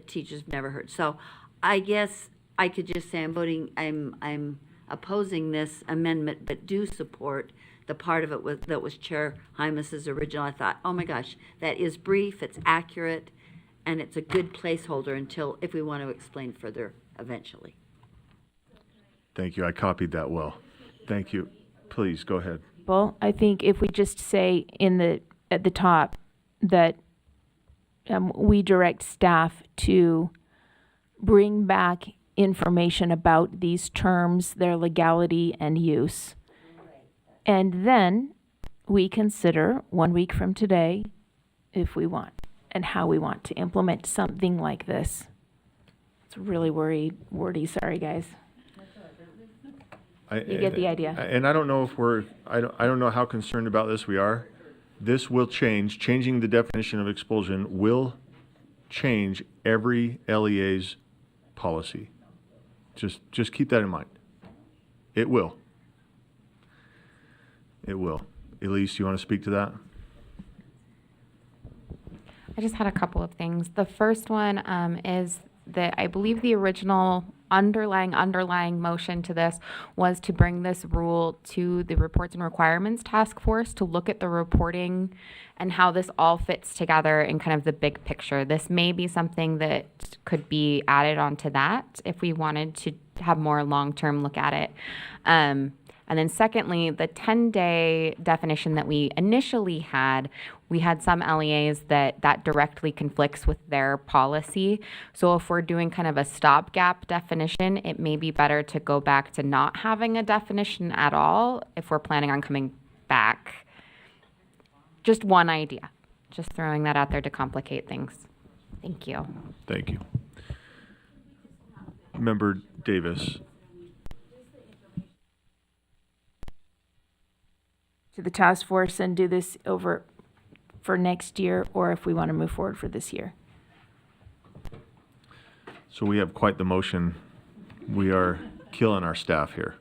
teachers have never heard. So I guess I could just say I'm opposing this amendment, but do support the part of it that was Chair Hymas's original. I thought, oh my gosh, that is brief, it's accurate, and it's a good placeholder if we want to explain further eventually. Thank you. I copied that well. Thank you. Please go ahead. Well, I think if we just say at the top that we direct staff to bring back information about these terms, their legality and use, and then we consider 1 week from today if we want and how we want to implement something like this. It's really wordy, sorry guys. You get the idea. And I don't know if I don't know how concerned about this we are. This will change. Changing the definition of expulsion will change every LEA's policy. Just keep that in mind. It will. It will. Elise, you want to speak to that? I just had a couple of things. The first one is that I believe the original underlying motion to this was to bring this rule to the Reports and Requirements Task Force to look at the reporting and how this all fits together in kind of the big picture. This may be something that could be added onto that if we wanted to have more long-term look at it. And then secondly, the 10-day definition that we initially had, we had some LEAs that directly conflicts with their policy. So if we're doing kind of a stopgap definition, it may be better to go back to not having a definition at all if we're planning on coming back. Just one idea. Just throwing that out there to complicate things. Thank you. Thank you. Member Davis. To the task force and do this over for next year, or if we want to move forward for this year. So we have quite the motion. We are killing our staff here.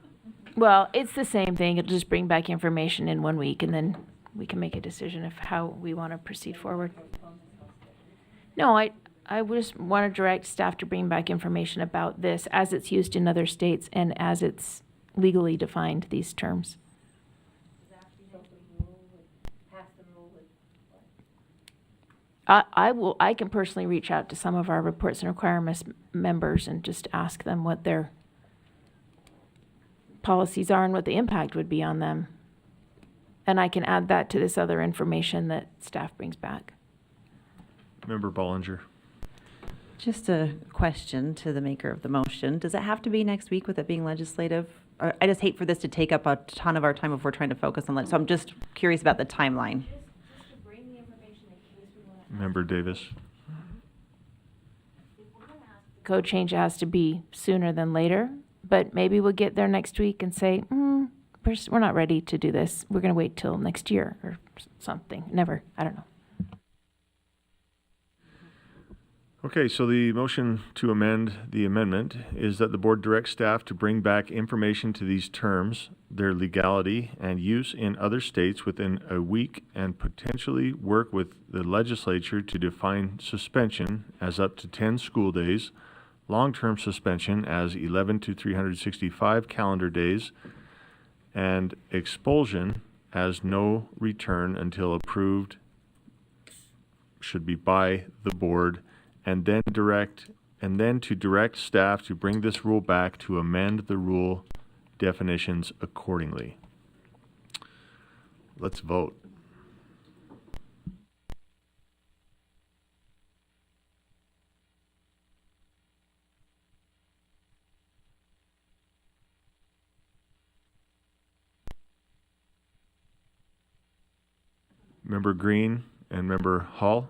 Well, it's the same thing. It'll just bring back information in 1 week, and then we can make a decision of how we want to proceed forward. No, I just want to direct staff to bring back information about this as it's used in other states and as it's legally defined, these terms. I can personally reach out to some of our Reports and Requirements members and just ask them what their policies are and what the impact would be on them. And I can add that to this other information that staff brings back. Member Bollinger. Just a question to the maker of the motion. Does it have to be next week with it being legislative? Or I just hate for this to take up a ton of our time if we're trying to focus on so I'm just curious about the timeline. Member Davis. Code change has to be sooner than later, but maybe we'll get there next week and say, we're not ready to do this. We're going to wait till next year or something. Never. I don't know. Okay, so the motion to amend the amendment is that the board directs staff to bring back information to these terms, their legality and use in other states within a week, and potentially work with the legislature to define suspension as up to 10 school days, long-term suspension as 11 to 365 calendar days, and expulsion as no return until approved should be by the board, and then to direct staff to bring this rule back to amend the rule definitions accordingly. Let's vote. Member Green and Member Hall.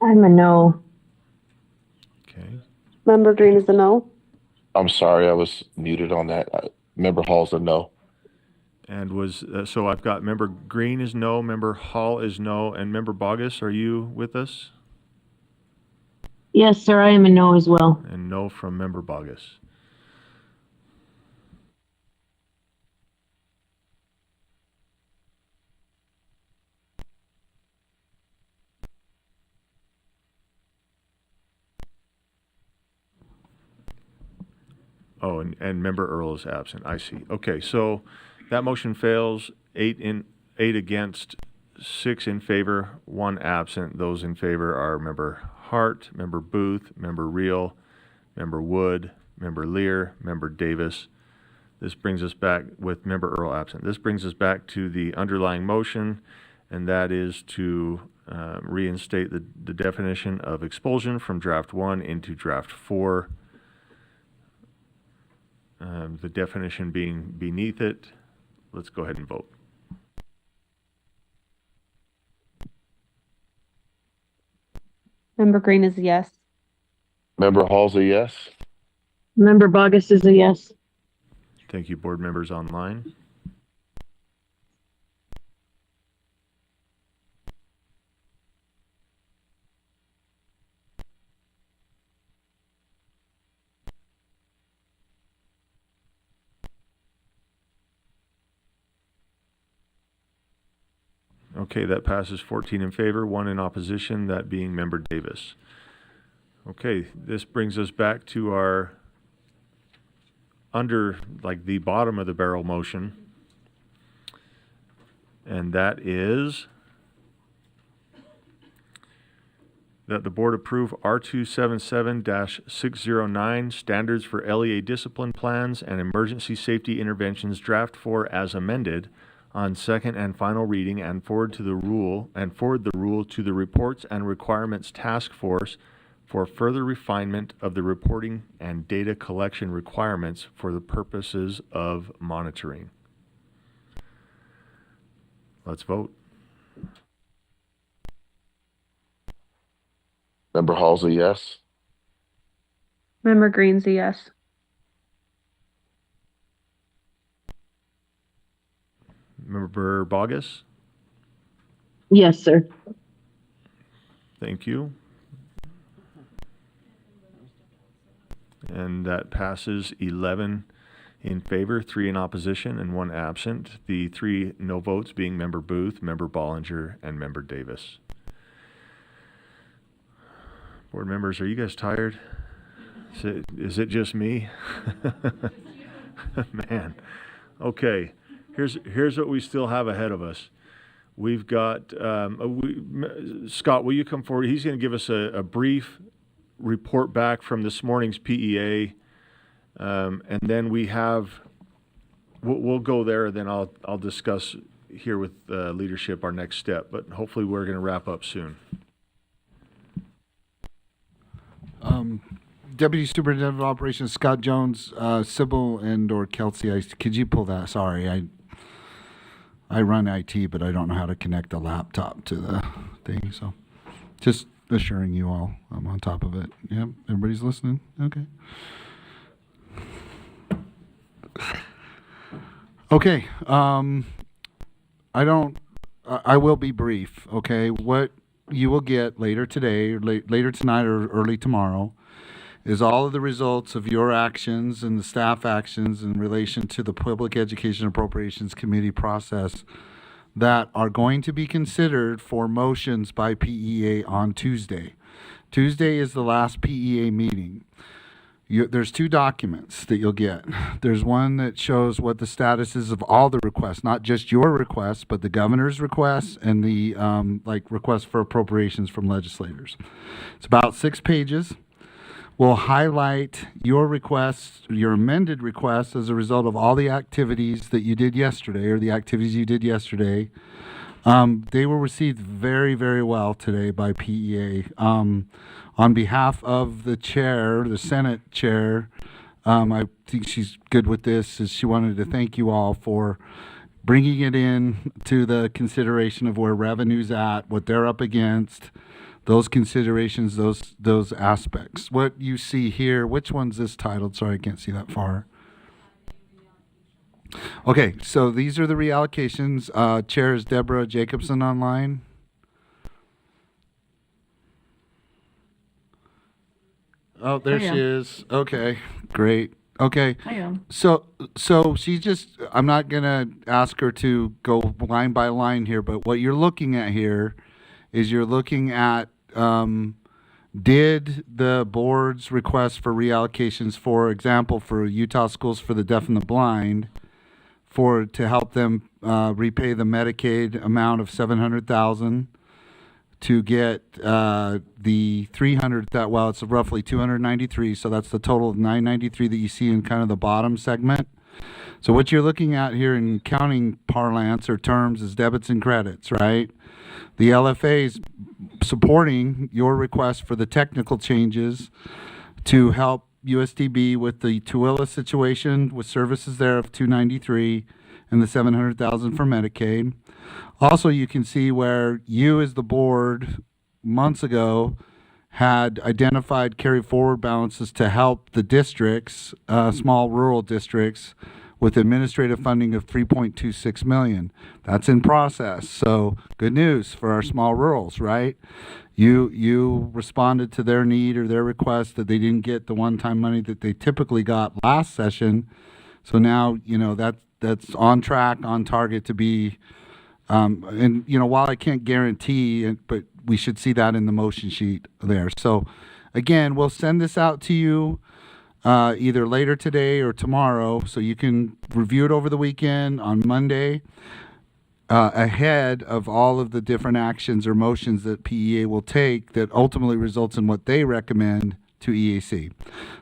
I'm a no. Okay. Member Green is a no. I'm sorry, I was muted on that. Member Hall's a no. And so I've got Member Green is no, Member Hall is no, and Member Bogus, are you with us? Yes, sir, I am a no as well. And no from Member Bogus. Oh, and Member Earl is absent. I see. Okay, so that motion fails. 8 against, 6 in favor, 1 absent. Those in favor are Member Hart, Member Booth, Member Reel, Member Wood, Member Lear, Member Davis. This brings us back with Member Earl absent. This brings us back to the underlying motion, and that is to reinstate the definition of expulsion from Draft 1 into Draft 4. The definition being beneath it. Let's go ahead and vote. Member Green is a yes. Member Hall's a yes. Member Bogus is a yes. Thank you, board members online. Okay, that passes 14 in favor, 1 in opposition, that being Member Davis. Okay, this brings us back to our the bottom of the barrel motion. And that is that the board approve R277-609 Standards for LEA Discipline Plans and Emergency Safety Interventions Draft 4 as amended on second and final reading and forward the rule to the Reports and Requirements Task Force for further refinement of the reporting and data collection requirements for the purposes of monitoring. Let's vote. Member Halsey, yes. Member Green's a yes. Member Bogus? Yes, sir. Thank you. And that passes 11 in favor, 3 in opposition, and 1 absent. The 3 no votes being Member Booth, Member Bollinger, and Member Davis. Board members, are you guys tired? Is it just me? Man. Okay. Here's what we still have ahead of us. We've got Scott, will you come forward? He's going to give us a brief report back from this morning's PEA, and then we'll go there, and then I'll discuss here with leadership our next step, but hopefully we're going to wrap up soon. Deputy Superintendent of Operations Scott Jones, Sybil and or Kelsey, could you pull that? Sorry, I run IT, but I don't know how to connect the laptop to the thing, so just assuring you all I'm on top of it. Yep, everybody's listening? Okay. Okay, I will be brief, okay? What you will get later today, or later tonight or early tomorrow, is all of the results of your actions and the staff actions in relation to the Public Education Appropriations Committee process that are going to be considered for motions by PEA on Tuesday. Tuesday is the last PEA meeting. There's 2 documents that you'll get. There's one that shows what the status is of all the requests, not just your requests, but the governor's requests and the requests for appropriations from legislators. It's about 6 pages. We'll highlight your requests, your amended requests as a result of all the activities that you did yesterday, or the activities you did yesterday. They were received very, very well today by PEA. On behalf of the chair, the Senate chair, I think she's good with this, is she wanted to thank you all for bringing it in to the consideration of where revenue's at, what they're up against, those considerations, those aspects. What you see here, which one's this titled? Sorry, I can't see that far. Okay, so these are the reallocations. Chair is Deborah Jacobson online. Oh, there she is. Okay, great. Okay. I am. So she just, I'm not going to ask her to go line by line here, but what you're looking at here is you're looking at did the board's request for reallocations, for example, for Utah Schools for the Deaf and the Blind, to help them repay the Medicaid amount of $700,000, to get the 300 it's roughly 293, so that's the total of 993 that you see in kind of the bottom segment. So what you're looking at here in accounting parlance or terms is debits and credits, right? The LFA is supporting your request for the technical changes to help USDB with the Tooele situation with services there of 293 and the 700,000 for Medicaid. Also, you can see where you as the board months ago had identified carry forward balances to help the districts, small rural districts, with administrative funding of $3.26 million. That's in process. So good news for our small rurals, right? You responded to their need or their request that they didn't get the one-time money that they typically got last session. So now, that's on track, on target to be, and while I can't guarantee it, but we should see that in the motion sheet there. So again, we'll send this out to you either later today or tomorrow, so you can review it over the weekend on Monday, ahead of all of the different actions or motions that PEA will take that ultimately results in what they recommend to EAC.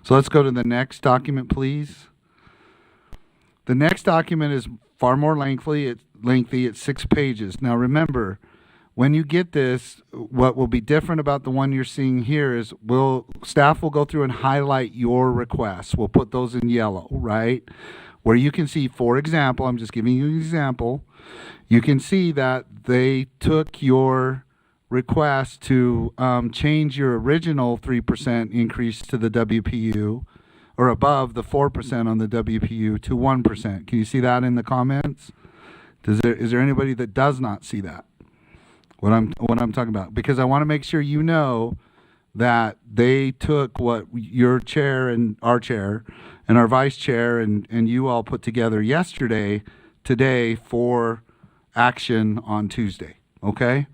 So let's go to the next document, please. The next document is far more lengthy. It's 6 pages. Now remember, when you get this, what will be different about the one you're seeing here is staff will go through and highlight your requests. We'll put those in yellow, right? Where you can see, for example, I'm just giving you an example, you can see that they took your request to change your original 3% increase to the WPU, or above the 4% on the WPU, to 1%. Can you see that in the comments? Is there anybody that does not see that? What I'm talking about, because I want to make sure you know that they took what your chair and our vice chair and you all put together today for action on Tuesday, okay?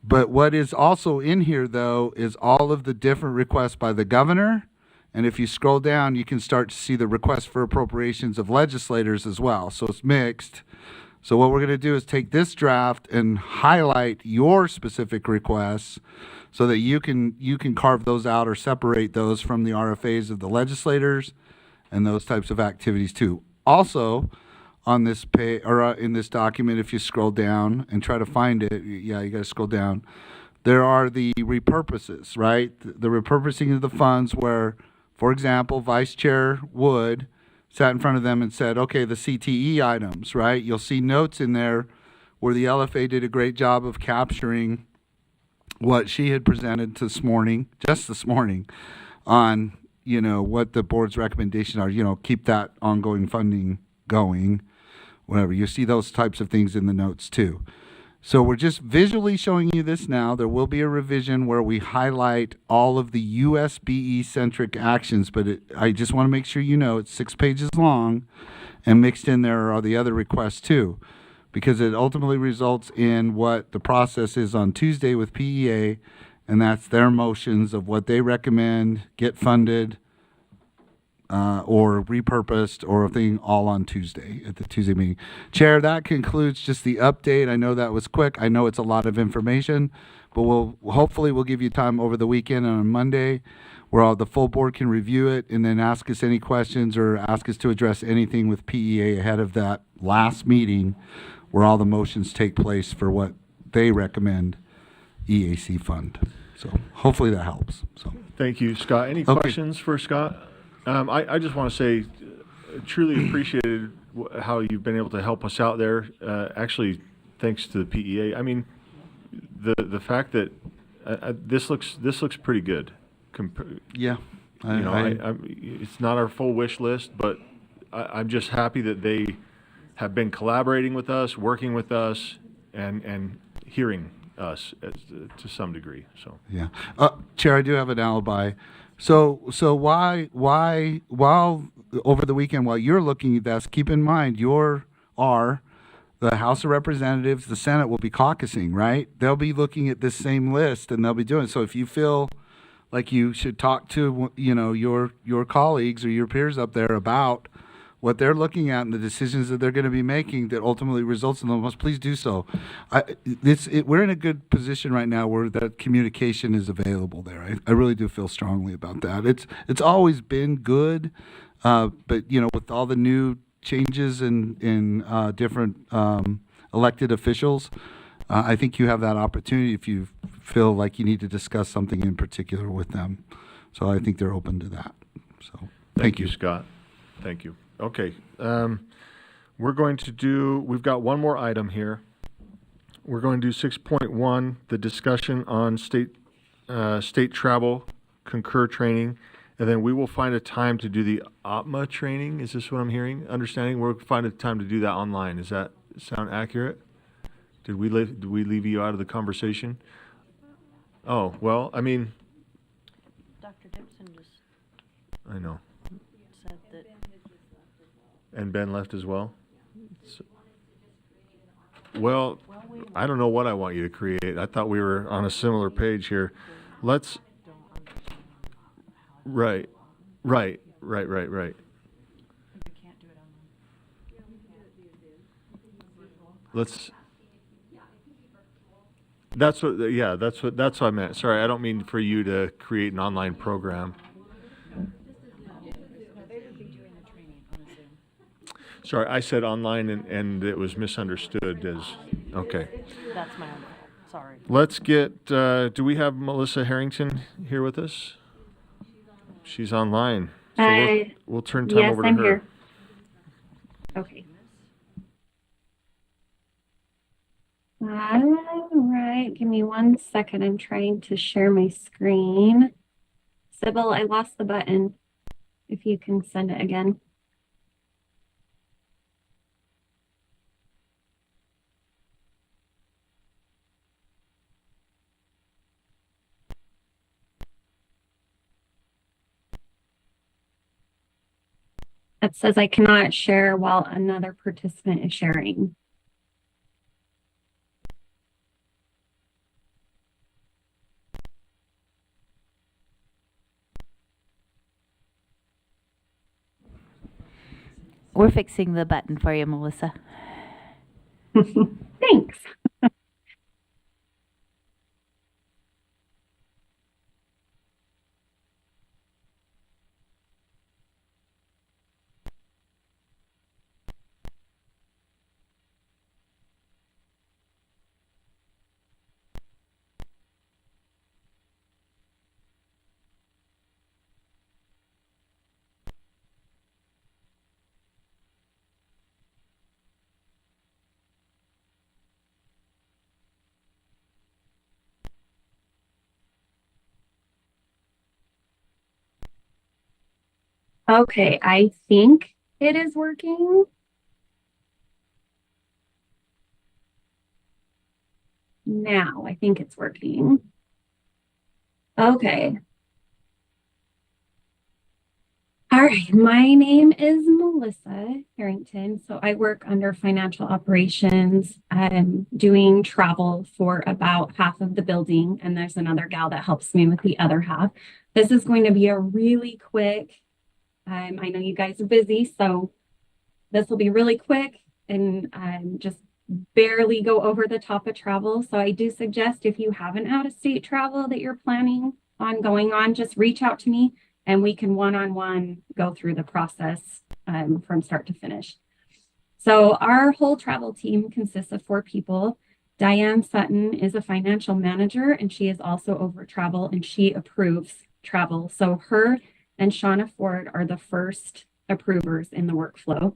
But what is also in here, though, is all of the different requests by the governor, and if you scroll down, you can start to see the requests for appropriations of legislators as well, so it's mixed. So what we're going to do is take this draft and highlight your specific requests so that you can carve those out or separate those from the RFAs of the legislators and those types of activities too. Also, on this page or in this document, if you scroll down and try to find it, you got to scroll down. There are the repurposes, right? The repurposing of the funds where, for example, Vice Chair Wood sat in front of them and said, okay, the CTE items, right? You'll see notes in there where the LFA did a great job of capturing what she had presented this morning, on, what the board's recommendations are, keep that ongoing funding going, whatever. You see those types of things in the notes too. So we're just visually showing you this now. There will be a revision where we highlight all of the USBE centric actions, but I just want to make sure it's 6 pages long, and mixed in there are the other requests too, because it ultimately results in what the process is on Tuesday with PEA, and that's their motions of what they recommend get funded or repurposed or a thing all on Tuesday at the Tuesday meeting. Chair, that concludes just the update. I know that was quick. I know it's a lot of information, but hopefully we'll give you time over the weekend and on Monday where the full board can review it and then ask us any questions or ask us to address anything with PEA ahead of that last meeting where all the motions take place for what they recommend EAC fund. So hopefully that helps. So Thank you, Scott. Any questions for Scott? I just want to say, truly appreciated how you've been able to help us out there. Actually, thanks to the PEA. I mean, the fact that this looks pretty good. Yeah, it's not our full wish list, but I'm just happy that they have been collaborating with us, working with us, and hearing us to some degree. So yeah, Chair, I do have an alibi. So while over the weekend, while you're looking at this, keep in mind the House of Representatives, the Senate will be caucusing, right? They'll be looking at this same list and they'll be doing it. So if you feel like you should talk to your colleagues or your peers up there about what they're looking at and the decisions that they're going to be making that ultimately results in them, please do so. We're in a good position right now where that communication is available there. I really do feel strongly about that. It's always been good, but with all the new changes in different elected officials, I think you have that opportunity if you feel like you need to discuss something in particular with them. So I think they're open to that. So thank you, Scott. Thank you. Okay, we've got one more item here. We're going to do 6.1, the discussion on state travel, concur training, And then we will find a time to do the OPMA training. Is this what I'm hearing? Understanding? We'll find a time to do that online. Does that sound accurate? Did we leave you out of the conversation? Oh, well, I mean, Dr. Gibson just I know. said that. And Ben left as well? Well, I don't know what I want you to create. I thought we were on a similar page here. Let's, right. Let's, that's what I meant. Sorry, I don't mean for you to create an online program. Sorry, I said online and it was misunderstood as, okay. That's my own fault. Sorry. Let's get, do we have Melissa Harrington here with us? She's online. So we'll turn time over to her. Here. Okay. All right, give me 1 second. I'm trying to share my screen. Sybil, I lost the button. If you can send it again. It says I cannot share while another participant is sharing. We're fixing the button for you, Melissa. Thanks. Okay, I think it is working. Now, I think it's working. Okay. All right, my name is Melissa Harrington. So I work under financial operations. I'm doing travel for about half of the building, and there's another gal that helps me with the other half. This is going to be a really quick, I know you guys are busy, so this will be really quick and just barely go over the top of travel. So I do suggest if you have an out-of-state travel that you're planning on going on, just reach out to me and we can one-on-one go through the process from start to finish. So our whole travel team consists of 4 people. Diane Sutton is a financial manager, and she is also over travel, and she approves travel. So her and Shauna Ford are the first approvers in the workflow.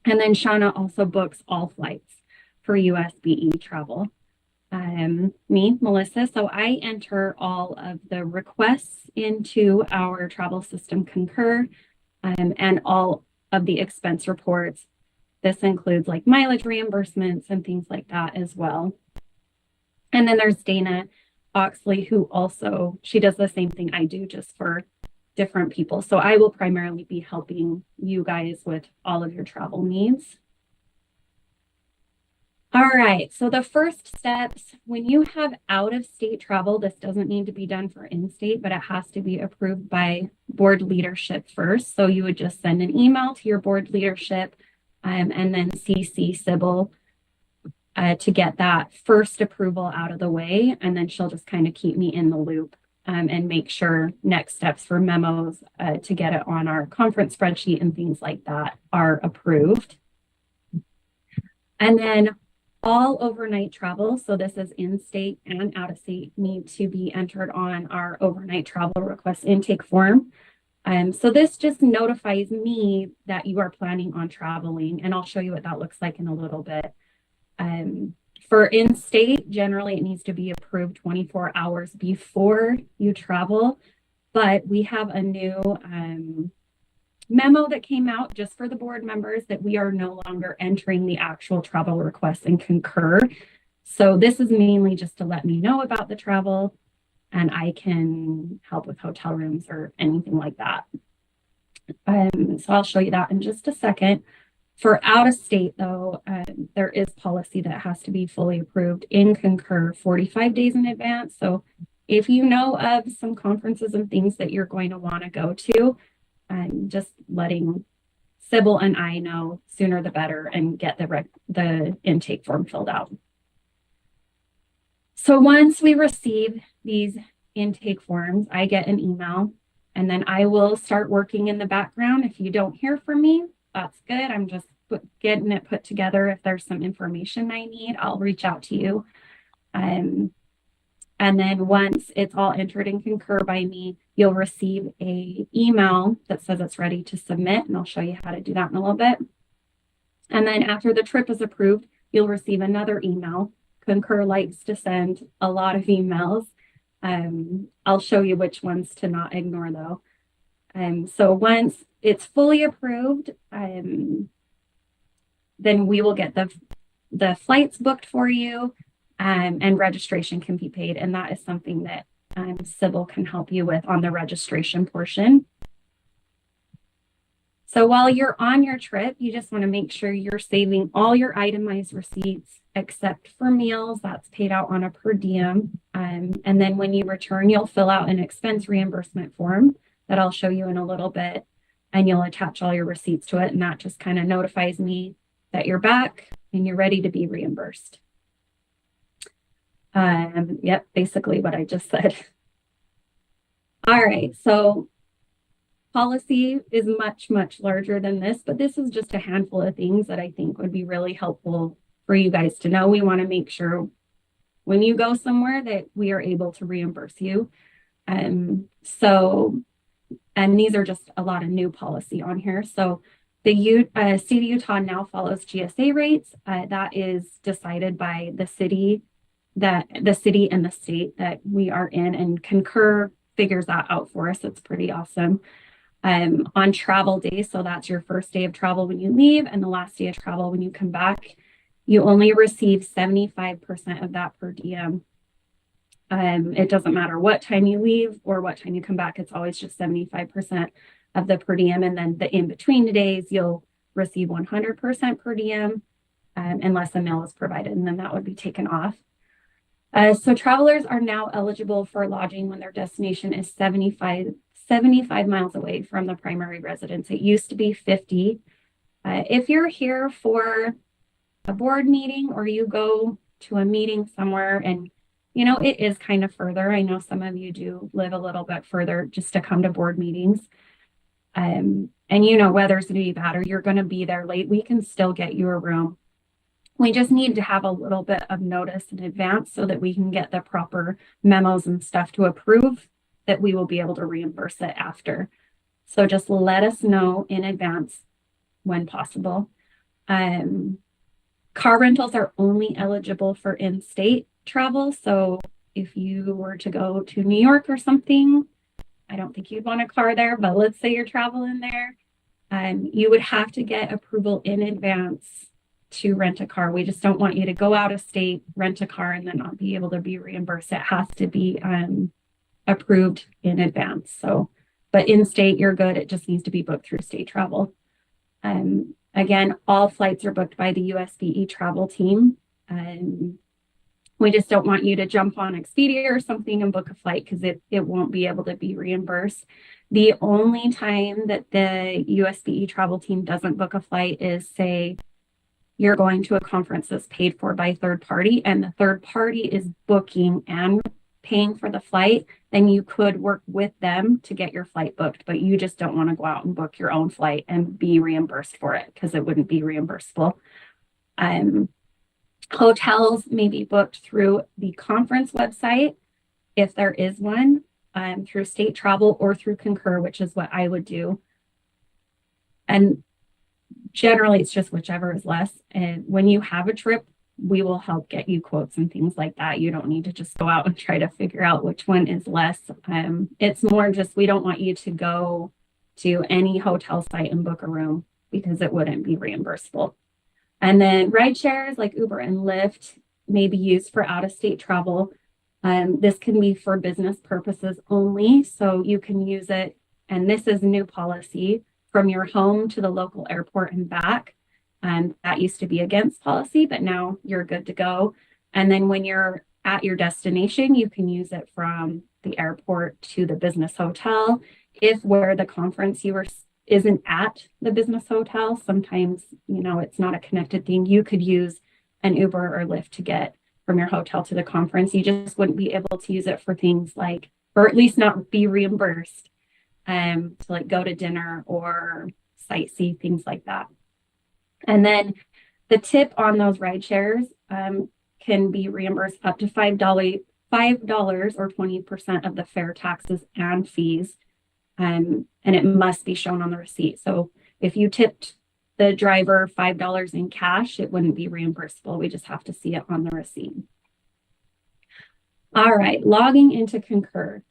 And then Shauna also books all flights for USBE travel. Me, Melissa, so I enter all of the requests into our travel system Concur and all of the expense reports. This includes like mileage reimbursements and things like that as well. And then there's Dana Oxley, who also, she does the same thing I do, just for different people. So I will primarily be helping you guys with all of your travel needs. All right, so the first steps, when you have out-of-state travel, this doesn't need to be done for in-state, but it has to be approved by board leadership first. So you would just send an email to your board leadership and then CC Sybil to get that first approval out of the way. And then she'll just kind of keep me in the loop and make sure next steps for memos to get it on our conference spreadsheet and things like that are approved. And then all overnight travel, so this is in-state and out-of-state, need to be entered on our overnight travel request intake form. So this just notifies me that you are planning on traveling, and I'll show you what that looks like in a little bit. For in-state, generally it needs to be approved 24 hours before you travel. But we have a new memo that came out just for the board members that we are no longer entering the actual travel requests in Concur. So this is mainly just to let me know about the travel, and I can help with hotel rooms or anything like that. So I'll show you that in just a second. For out of state, though, there is policy that has to be fully approved in Concur 45 days in advance. So if you know of some conferences and things that you're going to want to go to, just letting Sybil and I know sooner the better and get the intake form filled out. So once we receive these intake forms, I get an email, and then I will start working in the background. If you don't hear from me, that's good. I'm just getting it put together. If there's some information I need, I'll reach out to you. And then once it's all entered in Concur by me, you'll receive an email that says it's ready to submit, and I'll show you how to do that in a little bit. And then after the trip is approved, you'll receive another email. Concur likes to send a lot of emails. I'll show you which ones to not ignore though. So once it's fully approved, then we will get the flights booked for you, and registration can be paid. And that is something that Sybil can help you with on the registration portion. So while you're on your trip, you just want to make sure you're saving all your itemized receipts except for meals. That's paid out on a per diem. And then when you return, you'll fill out an expense reimbursement form that I'll show you in a little bit, and you'll attach all your receipts to it. And that just kind of notifies me that you're back and you're ready to be reimbursed. Yep, basically what I just said. All right, so policy is much, much larger than this, but this is just a handful of things that I think would be really helpful for you guys to know. We want to make sure when you go somewhere that we are able to reimburse you. And these are just a lot of new policy on here. So the state of Utah now follows GSA rates. That is decided by the city and the state that we are in, and Concur figures that out for us. It's pretty awesome. On travel days, so that's your first day of travel when you leave and the last day of travel when you come back, you only receive 75% of that per diem. It doesn't matter what time you leave or what time you come back, it's always just 75% of the per diem. And then the in-between days, you'll receive 100% per diem, unless a meal is provided, and then that would be taken off. So travelers are now eligible for lodging when their destination is 75 miles away from the primary residence. It used to be 50. If you're here for a board meeting or you go to a meeting somewhere and, you know, it is kind of further. I know some of you do live a little bit further just to come to board meetings. And you know, weather's going to be bad or you're going to be there late, we can still get you a room. We just need to have a little bit of notice in advance so that we can get the proper memos and stuff to approve that we will be able to reimburse it after. So just let us know in advance when possible. Car rentals are only eligible for in-state travel. So if you were to go to New York or something, I don't think you'd want a car there, but let's say you're traveling there, you would have to get approval in advance to rent a car. We just don't want you to go out of state, rent a car, and then not be able to be reimbursed. It has to be approved in advance. So, but in state, you're good. It just needs to be booked through state travel. Again, all flights are booked by the USBE travel team. We just don't want you to jump on Expedia or something and book a flight because it won't be able to be reimbursed. The only time that the USBE travel team doesn't book a flight is, say, you're going to a conference that's paid for by a third party and the third party is booking and paying for the flight, then you could work with them to get your flight booked, but you just don't want to go out and book your own flight and be reimbursed for it because it wouldn't be reimbursable. Hotels may be booked through the conference website, if there is one, through state travel or through Concur, which is what I would do. And generally, it's just whichever is less. And when you have a trip we will help get you quotes and things like that. You don't need to just go out and try to figure out which one is less. It's more just, we don't want you to go to any hotel site and book a room because it wouldn't be reimbursable. And then ride shares like Uber and Lyft may be used for out-of-state travel. This can be for business purposes only, so you can use it, and this is new policy, from your home to the local airport and back. That used to be against policy, but now you're good to go. And then when you're at your destination, you can use it from the airport to the business hotel. If where the conference you were isn't at the business hotel, sometimes, you know, it's not a connected thing. You could use an Uber or Lyft to get from your hotel to the conference. You just wouldn't be able to use it for things like, or at least not be reimbursed to like go to dinner or sightsee, things like that. And then the tip on those ride shares can be reimbursed up to $5 or 20% of the fare, taxes and fees. And it must be shown on the receipt. So if you tipped the driver $5 in cash, it wouldn't be reimbursable. We just have to see it on the receipt. All right, logging into Concur.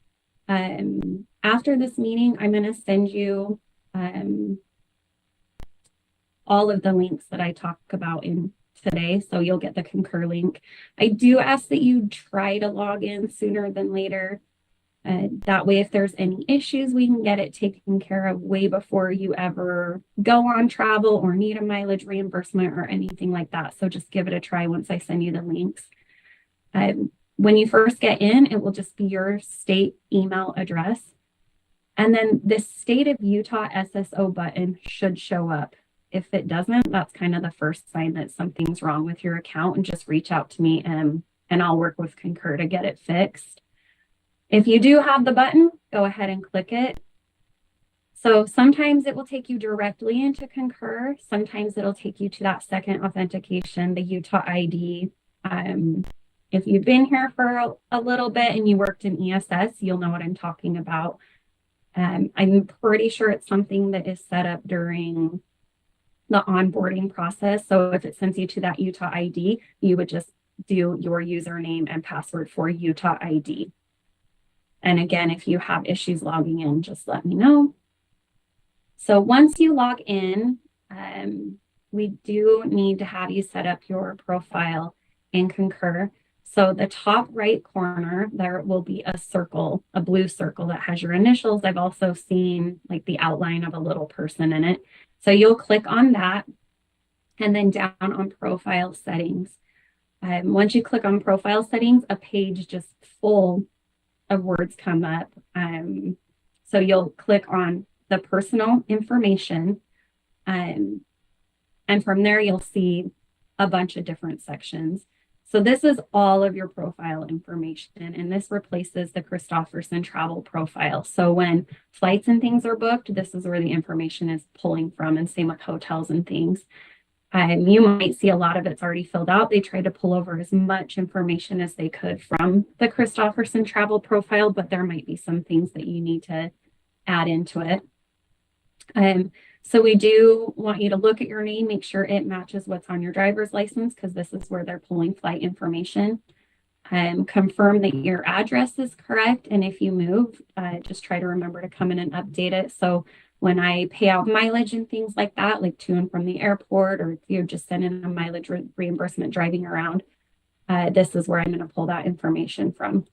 After this meeting, I'm going to send you all of the links that I talk about in today. So you'll get the Concur link. I do ask that you try to log in sooner than later. That way, if there's any issues, we can get it taken care of way before you ever go on travel or need a mileage reimbursement or anything like that. So just give it a try once I send you the links. When you first get in, it will just be your state email address. And then this State of Utah SSO button should show up. If it doesn't, that's kind of the first sign that something's wrong with your account, and just reach out to me and I'll work with Concur to get it fixed. If you do have the button, go ahead and click it. So sometimes it will take you directly into Concur. Sometimes it'll take you to that second authentication, the Utah ID. If you've been here for a little bit and you worked in ESS, you'll know what I'm talking about. I'm pretty sure it's something that is set up during the onboarding process. So if it sends you to that Utah ID, you would just do your username and password for Utah ID. And again, if you have issues logging in, just let me know. So once you log in, we do need to have you set up your profile in Concur. So the top right corner, there will be a circle, a blue circle that has your initials. I've also seen like the outline of a little person in it. So you'll click on that and then down on profile settings. Once you click on profile settings, a page just full of words come up. So you'll click on the personal information, and from there you'll see a bunch of different sections. So this is all of your profile information, and this replaces the Christofferson travel profile. So when flights and things are booked, this is where the information is pulling from, and same with hotels and things. You might see a lot of it's already filled out. They tried to pull over as much information as they could from the Christofferson travel profile, but there might be some things that you need to add into it. So we do want you to look at your name, make sure it matches what's on your driver's license, because this is where they're pulling flight information. Confirm that your address is correct, and if you move, just try to remember to come in and update it. So when I pay out mileage and things like that, like to and from the airport, or if you're just sending a mileage reimbursement driving around, this is where I'm going to pull that information from.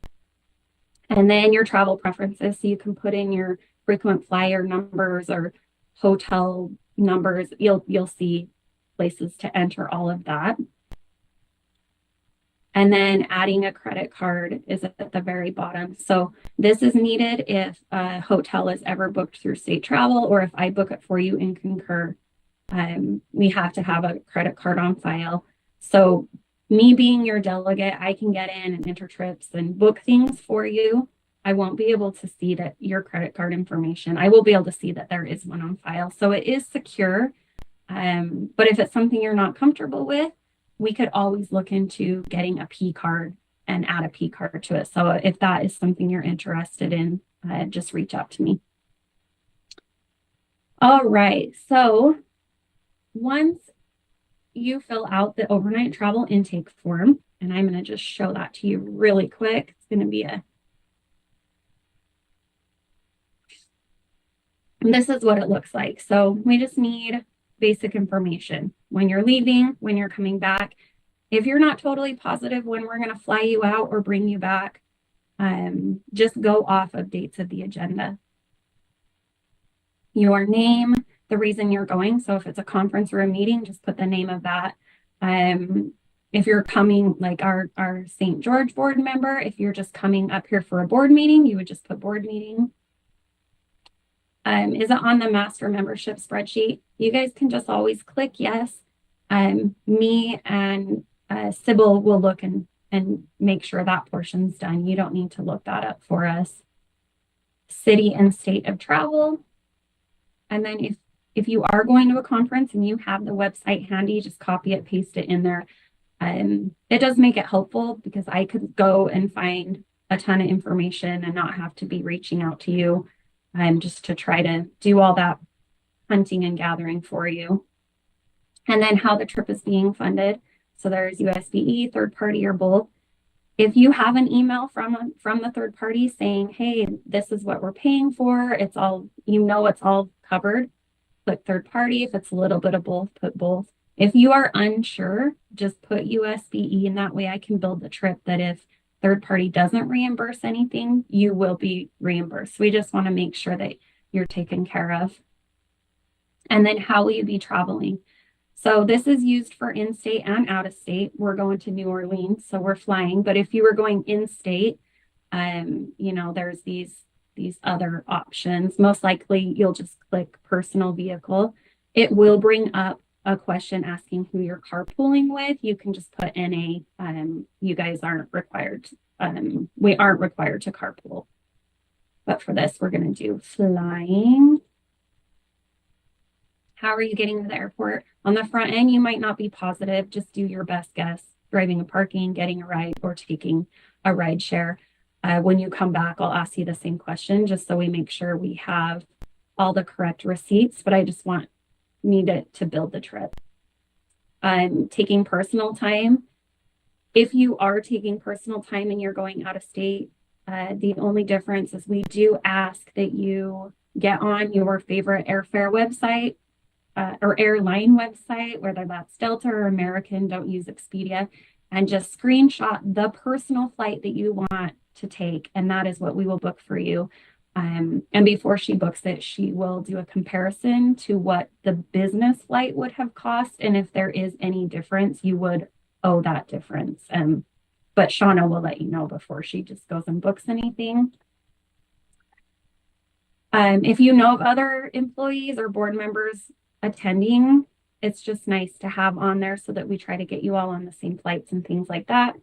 And then your travel preferences, so you can put in your frequent flyer numbers or hotel numbers. You'll see places to enter all of that. And then adding a credit card is at the very bottom. So this is needed if a hotel is ever booked through state travel, or if I book it for you in Concur, we have to have a credit card on file. So me being your delegate, I can get in and enter trips and book things for you. I won't be able to see that your credit card information. I will be able to see that there is one on file. So it is secure. But if it's something you're not comfortable with, we could always look into getting a P card and add a P card to it. So if that is something you're interested in, just reach out to me. All right. So once you fill out the overnight travel intake form, and I'm going to just show that to you really quick. It's going to be this is what it looks like. So we just need basic information. When you're leaving, when you're coming back. If you're not totally positive when we're going to fly you out or bring you back, just go off of dates of the agenda. Your name, the reason you're going. So if it's a conference or a meeting, just put the name of that. If you're coming, like our St. George board member, if you're just coming up here for a board meeting, you would just put board meeting. Is it on the master membership spreadsheet? You guys can just always click yes. Me and Sybil will look and make sure that portion's done. You don't need to look that up for us. City and state of travel. And then if you are going to a conference and you have the website handy, just copy it, paste it in there. It does make it helpful because I could go and find a ton of information and not have to be reaching out to you just to try to do all that hunting and gathering for you. And then how the trip is being funded. So there's USBE, third party, or both. If you have an email from the third party saying, hey, this is what we're paying for, it's all, it's all covered, click third party. If it's a little bit of both, put both. If you are unsure, just put USBE, and that way I can build the trip that if third party doesn't reimburse anything, you will be reimbursed. We just want to make sure that you're taken care of. And then how will you be traveling? So this is used for in-state and out-of-state. We're going to New Orleans, so we're flying. But if you were going in-state, there's these other options. Most likely, you'll just click personal vehicle. It will bring up a question asking who you're carpooling with. You can just put NA. You guys aren't required. We aren't required to carpool. But for this, we're going to do flying. How are you getting to the airport? On the front end, you might not be positive. Just do your best guess. Driving a parking, getting a ride, or taking a ride share. When you come back, I'll ask you the same question just so we make sure we have all the correct receipts. But I just need it to build the trip. Taking personal time. If you are taking personal time and you're going out of state, the only difference is we do ask that you get on your favorite airfare website. Or airline website, whether that's Delta or American, don't use Expedia, and just screenshot the personal flight that you want to take, and that is what we will book for you. And before she books it, she will do a comparison to what the business flight would have cost, and if there is any difference, you would owe that difference. But Shauna will let you know before she just goes and books anything. If you know of other employees or board members attending, it's just nice to have on there so that we try to get you all on the same flights and things like that.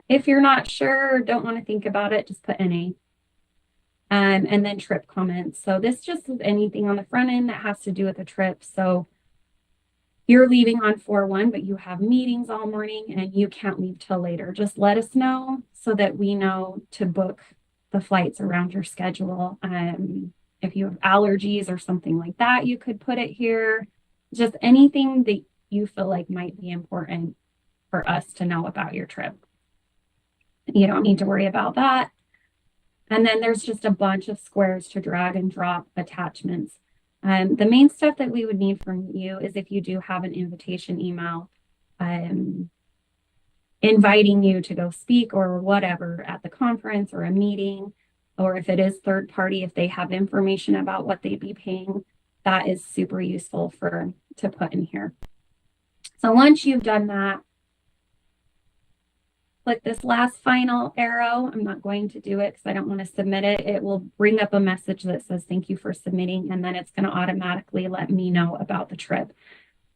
If you're not sure or don't want to think about it, just put NA. And then trip comments. So this just is anything on the front end that has to do with the trip. So you're leaving on 4/1, but you have meetings all morning and you can't leave till later. Just let us know so that we know to book the flights around your schedule. If you have allergies or something like that, you could put it here. Just anything that you feel like might be important for us to know about your trip. You don't need to worry about that. And then there's just a bunch of squares to drag and drop attachments. The main stuff that we would need from you is if you do have an invitation email inviting you to go speak or whatever at the conference or a meeting, or if it is third party, if they have information about what they'd be paying, that is super useful to put in here. So once you've done that, click this last final arrow. I'm not going to do it because I don't want to submit it. It will bring up a message that says thank you for submitting, and then it's going to automatically let me know about the trip.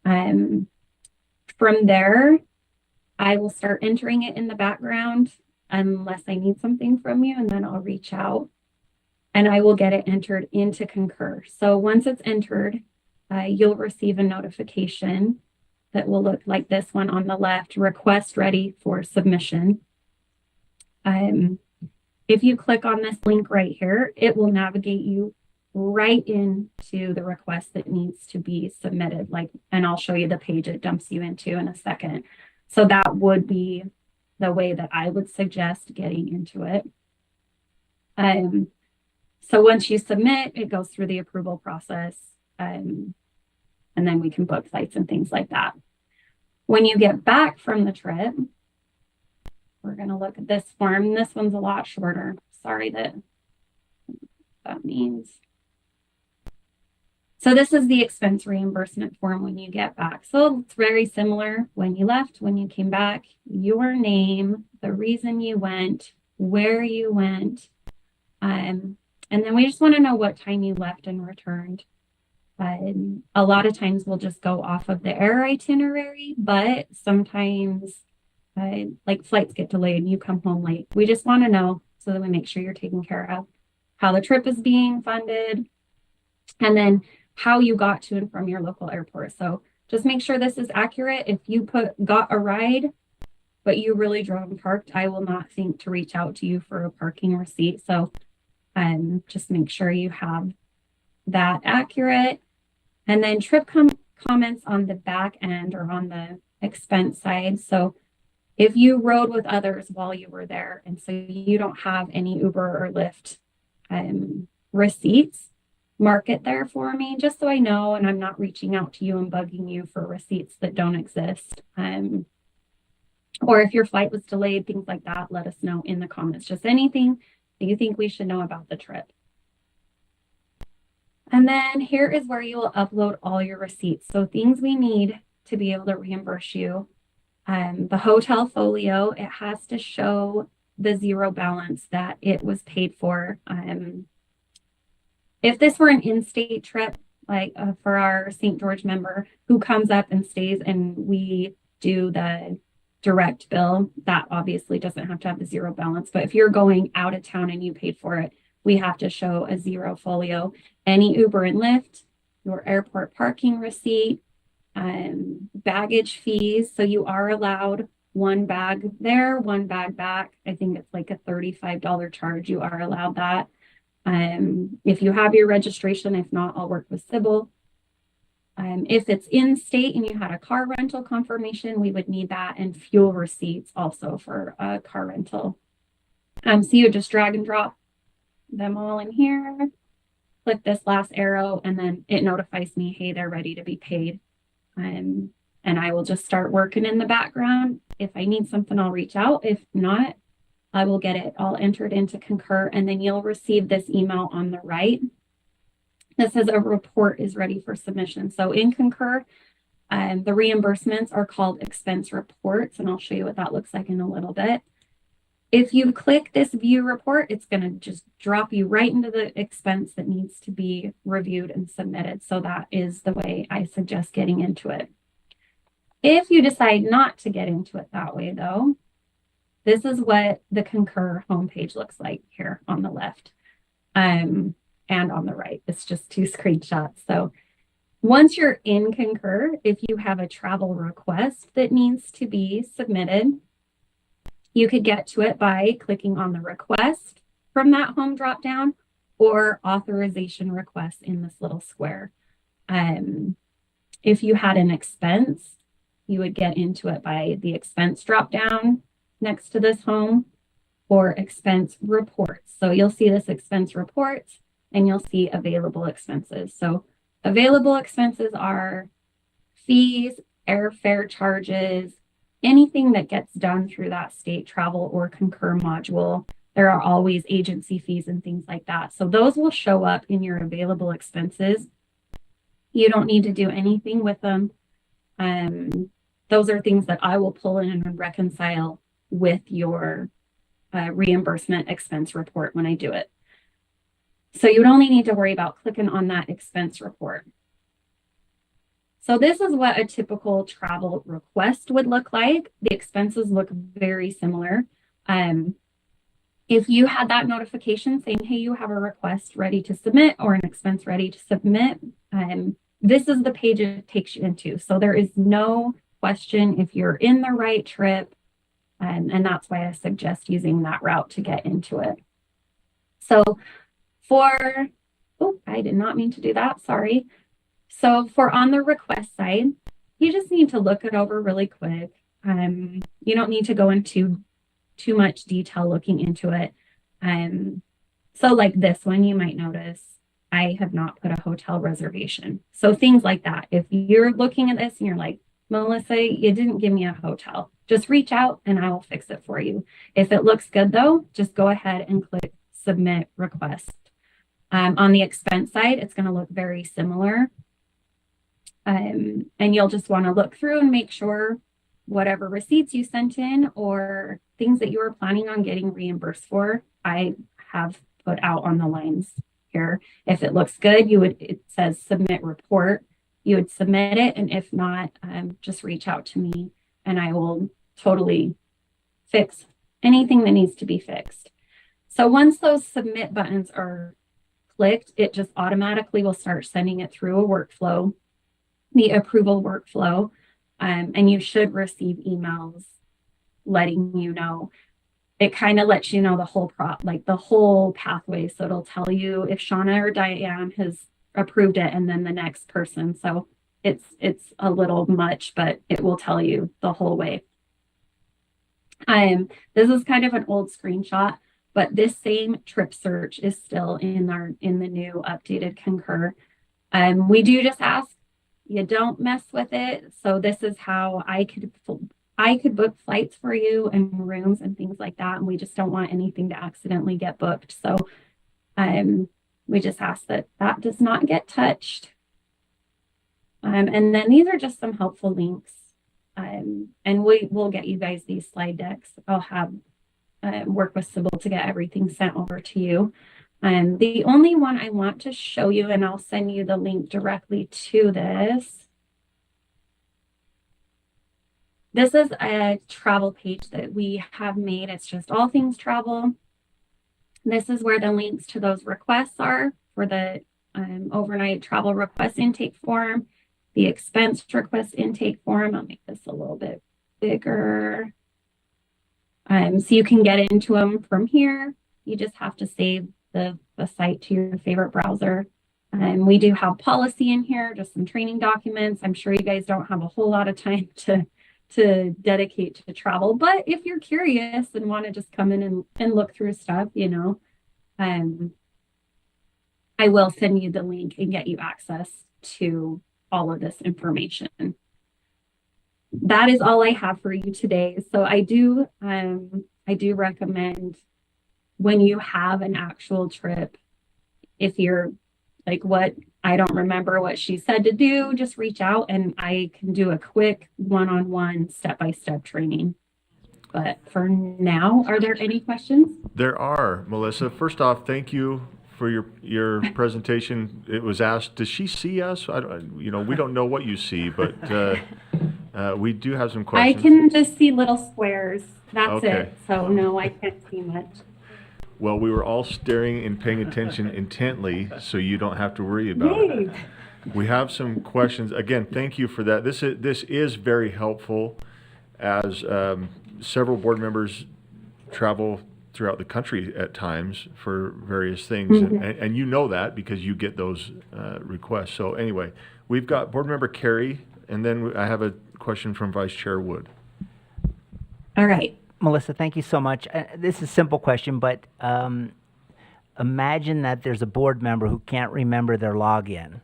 From there, I will start entering it in the background unless I need something from you, and then I'll reach out and I will get it entered into Concur. So once it's entered, you'll receive a notification that will look like this one on the left, request ready for submission. If you click on this link right here, it will navigate you right into the request that needs to be submitted. Like, and I'll show you the page it dumps you into in a second. So that would be the way that I would suggest getting into it. So once you submit, it goes through the approval process, and then we can book flights and things like that. When you get back from the trip, we're going to look at this form. This one's a lot shorter. Sorry that means. So this is the expense reimbursement form when you get back. So it's very similar when you left, when you came back, your name, the reason you went, where you went, and then we just want to know what time you left and returned. A lot of times we'll just go off of the air itinerary, but sometimes like flights get delayed and you come home late. We just want to know so that we make sure you're taken care of, how the trip is being funded, and then how you got to and from your local airport. So just make sure this is accurate. If you got a ride, but you really drove and parked, I will not think to reach out to you for a parking receipt. So just make sure you have that accurate. And then trip comments on the back end or on the expense side. So if you rode with others while you were there, and so you don't have any Uber or Lyft receipts, mark it there for me, just so I know, and I'm not reaching out to you and bugging you for receipts that don't exist. Or if your flight was delayed, things like that, let us know in the comments. Just anything that you think we should know about the trip. And then here is where you will upload all your receipts. So things we need to be able to reimburse you. The hotel folio, it has to show the zero balance that it was paid for. If this were an in-state trip, like for our St. George member who comes up and stays and we do the direct bill, that obviously doesn't have to have the zero balance. But if you're going out of town and you paid for it, we have to show a zero folio. Any Uber and Lyft, your airport parking receipt, baggage fees. So you are allowed one bag there, one bag back. I think it's like a $35 charge. You are allowed that. If you have your registration, if not, I'll work with Sybil. If it's in state and you had a car rental confirmation, we would need that, and fuel receipts also for a car rental. So you would just drag and drop them all in here, click this last arrow, and then it notifies me, hey, they're ready to be paid. And I will just start working in the background. If I need something, I'll reach out. If not, I will get it all entered into Concur, and then you'll receive this email on the right. This says a report is ready for submission. So in Concur, the reimbursements are called expense reports, and I'll show you what that looks like in a little bit. If you click this view report, it's going to just drop you right into the expense that needs to be reviewed and submitted. So that is the way I suggest getting into it. If you decide not to get into it that way, though, this is what the Concur homepage looks like here on the left and on the right. It's just two screenshots. So once you're in Concur, if you have a travel request that needs to be submitted, you could get to it by clicking on the request from that home drop down or authorization request in this little square. If you had an expense, you would get into it by the expense drop down next to this home or expense reports. So you'll see this expense reports and you'll see available expenses. So available expenses are fees, airfare charges, anything that gets done through that state travel or Concur module. There are always agency fees and things like that. So those will show up in your available expenses. You don't need to do anything with them. Those are things that I will pull in and reconcile with your reimbursement expense report when I do it. So you would only need to worry about clicking on that expense report. So this is what a typical travel request would look like. The expenses look very similar. If you had that notification saying, hey, you have a request ready to submit or an expense ready to submit, this is the page it takes you into. So there is no question if you're in the right trip, and that's why I suggest using that route to get into it. So for Oh, I did not mean to do that. Sorry. So for on the request side, you just need to look it over really quick. You don't need to go into too much detail looking into it. So like this one, you might notice I have not put a hotel reservation. So things like that. If you're looking at this and you're like, Melissa, you didn't give me a hotel, just reach out and I will fix it for you. If it looks good though, just go ahead and click submit request. On the expense side, it's going to look very similar. And you'll just want to look through and make sure whatever receipts you sent in or things that you were planning on getting reimbursed for, I have put out on the lines here. If it looks good, it says submit report, you would submit it. And if not, just reach out to me and I will totally fix anything that needs to be fixed. So once those submit buttons are clicked, it just automatically will start sending it through a workflow, the approval workflow, and you should receive emails letting you know. It kind of lets you know the whole the whole pathway. So it'll tell you if Shauna or Diane has approved it and then the next person. So it's a little much, but it will tell you the whole way. This is kind of an old screenshot, but this same trip search is still in the new updated Concur. We do just ask you don't mess with it. So this is how I could book flights for you and rooms and things like that. And we just don't want anything to accidentally get booked. So we just ask that that does not get touched. And then these are just some helpful links. And we'll get you guys these slide decks. I'll have work with Sybil to get everything sent over to you. The only one I want to show you, and I'll send you the link directly to this. This is a travel page that we have made. It's just all things travel. This is where the links to those requests are for the overnight travel request intake form, the expense request intake form. I'll make this a little bit bigger. So you can get into them from here. You just have to save the site to your favorite browser. We do have policy in here, just some training documents. I'm sure you guys don't have a whole lot of time to dedicate to travel, but if you're curious and want to just come in and look through stuff, I will send you the link and get you access to all of this information. That is all I have for you today. So I do recommend when you have an actual trip, if you're like, what, I don't remember what she said to do, just reach out and I can do a quick one-on-one step-by-step training. But for now, are there any questions? There are, Melissa. First off, thank you for your presentation. It was asked, does she see us? We don't know what you see, but we do have some questions. I can just see little squares. That's Okay. it. So no, I can't see much. Well, we were all staring and paying attention intently, so you don't have to worry about it. We have some questions. Again, thank you for that. This is very helpful as several board members travel throughout the country at times for various things. Mm-hmm. And you know that because you get those requests. So anyway, we've got board member Carey, and then I have a question from Vice Chair Wood. All right. Melissa, thank you so much. This is a simple question, but imagine that there's a board member who can't remember their login.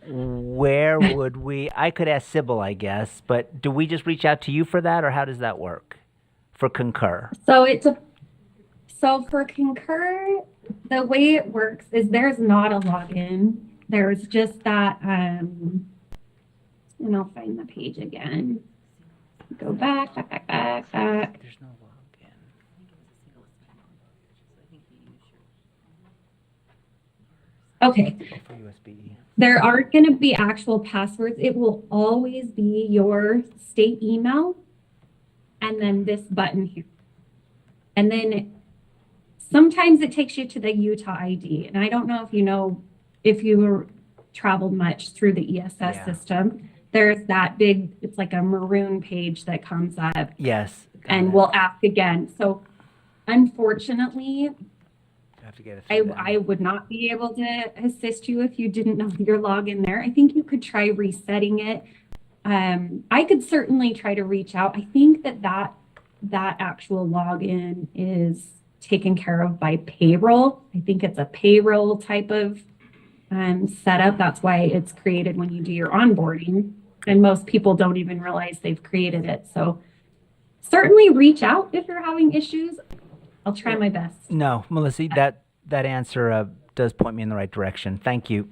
Where would I could ask Sybil, I guess, but do we just reach out to you for that, or how does that work for Concur? So for Concur, the way it works is there's not a login. There's just that, and I'll find the page again. Go back. There's no login. Okay. For USBE. There aren't going to be actual passwords. It will always be your state email and then this button here. And then sometimes it takes you to the Utah ID. And I don't know if you traveled much through the ESS system. There's that big, it's like a maroon page that comes up. Yes. And we'll ask again. So unfortunately, have to get it I, through them. I would not be able to assist you if you didn't know your login there. I think you could try resetting it. I could certainly try to reach out. I think that actual login is taken care of by payroll. I think it's a payroll type of setup. That's why it's created when you do your onboarding. And most people don't even realize they've created it. So certainly reach out if you're having issues. I'll try my best. No, Melissa, that answer does point me in the right direction. Thank you.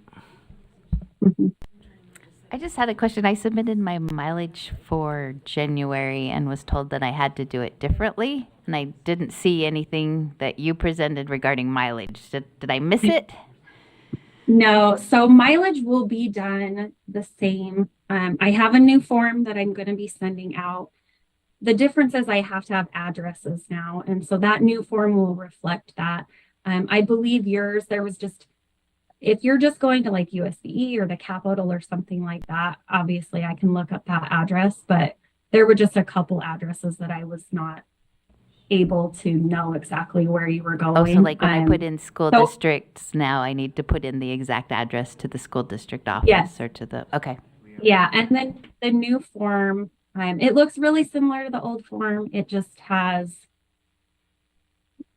I just had a question. I submitted my mileage for January and was told that I had to do it differently, and I didn't see anything that you presented regarding mileage. Did I miss it? No, so mileage will be done the same. I have a new form that I'm going to be sending out. The difference is I have to have addresses now, and so that new form will reflect that. I believe yours, there was just, if you're just going to like USBE or the Capitol or something like that, obviously I can look up that address, but there were just a couple addresses that I was not able to know exactly where you were going. Oh, so like when I put in school districts now, I need to put in the exact address to the school district office Yes. or to the, okay. Yeah, and then the new form, it looks really similar to the old form. It just has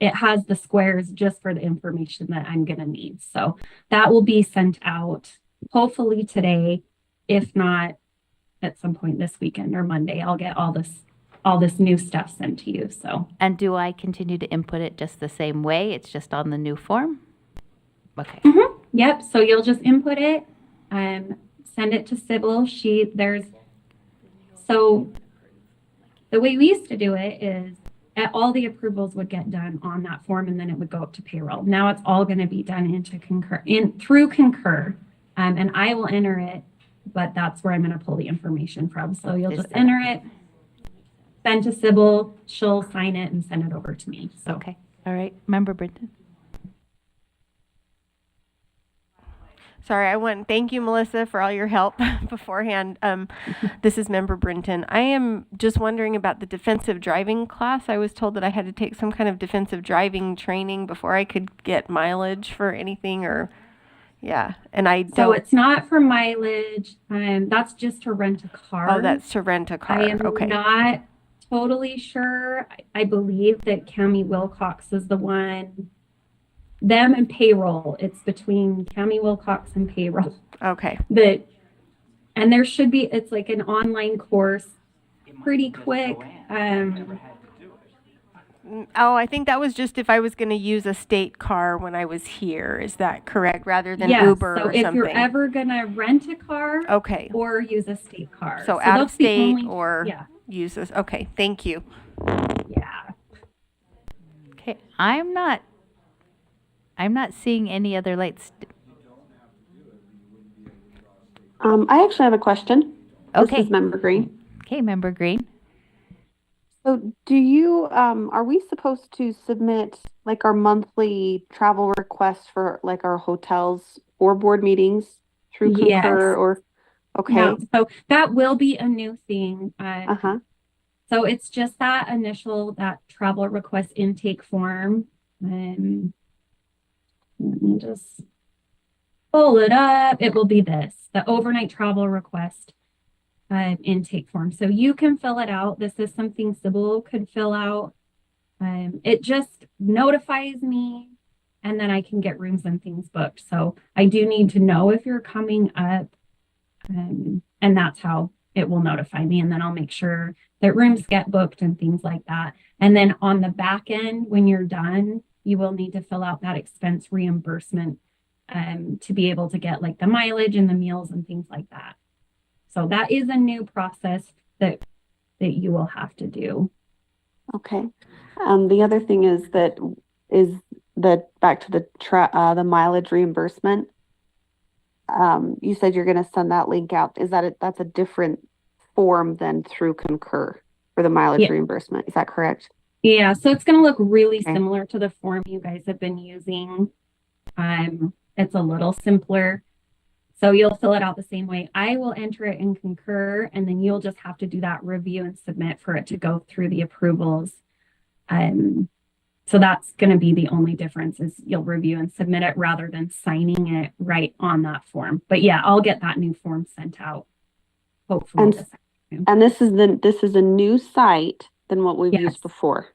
the squares just for the information that I'm going to need. So that will be sent out hopefully today. If not, at some point this weekend or Monday, I'll get all this new stuff sent to you. So. And do I continue to input it just the same way? It's just on the new form? Okay. Mm-hmm. Yep. So you'll just input it, send it to Sybil. So the way we used to do it is all the approvals would get done on that form, and then it would go up to payroll. Now it's all going to be done through Concur, and I will enter it, but that's where I'm going to pull the information from. So you'll just enter it, send to Sybil, she'll sign it and send it over to me. So. Okay. All right. Member Brinton? Sorry, thank you, Melissa, for all your help beforehand. This is Member Brinton. I am just wondering about the defensive driving class. I was told that I had to take some kind of defensive driving training before I could get mileage for anything and I don't. So it's not for mileage. That's just to rent a car. Oh, that's to rent a car. I am Okay. not totally sure. I believe that Cami Wilcox is the one. Them and payroll. It's between Cami Wilcox and payroll. Okay. And there should be. It's like an online course, pretty quick. I think that was just if I was going to use a state car when I was here. Is that correct? Rather than Yes, Uber so or if something. you're ever gonna rent a car, Okay. or use a state car. So out of that's the state only- or yeah. use this. Okay. Thank you. Yeah. Okay. I'm not seeing any other lights. I actually have a question. Okay. This is Member Green. Okay, Member Green. So do you, are we supposed to submit like our monthly travel requests for like our hotels or board meetings through Concur Yes. or? Okay. No, so that will be a new thing. Uh-huh. So it's just that travel request intake form. Let me just pull it up. It will be the overnight travel request intake form. So you can fill it out. This is something Sybil could fill out. It just notifies me, and then I can get rooms and things booked. So I do need to know if you're coming up, and that's how it will notify me. And then I'll make sure that rooms get booked and things like that. And then on the back end, when you're done, you will need to fill out that expense reimbursement to be able to get like the mileage and the meals and things like that. So that is a new process that you will have to do. Okay. The other thing is back to the mileage reimbursement. You said you're going to send that link out. That's a different form than through Concur for the mileage reimbursement. Is that correct? Yeah, so it's going to look really similar to the form you guys have been using. It's a little simpler. So you'll fill it out the same way. I will enter it in Concur, and then you'll just have to do that review and submit for it to go through the approvals. So that's going to be the only difference is you'll review and submit it rather than signing it right on that form. But yeah, I'll get that new form sent out. Hopefully And this afternoon. and this is a new site than what we've Yes. used before.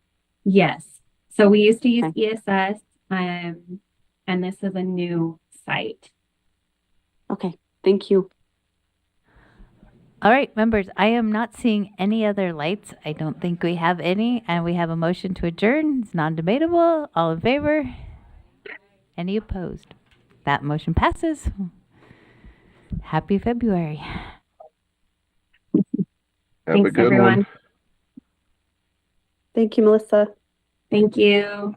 Yes. So we used to use Okay. ESS, and this is a new site. Okay, thank you. All right, members, I am not seeing any other lights. I don't think we have any, and we have a motion to adjourn. It's non-debatable. All in favor? Any opposed? That motion passes. Happy February. Have Thanks, a good everyone. one. Thank you, Melissa. Thank you.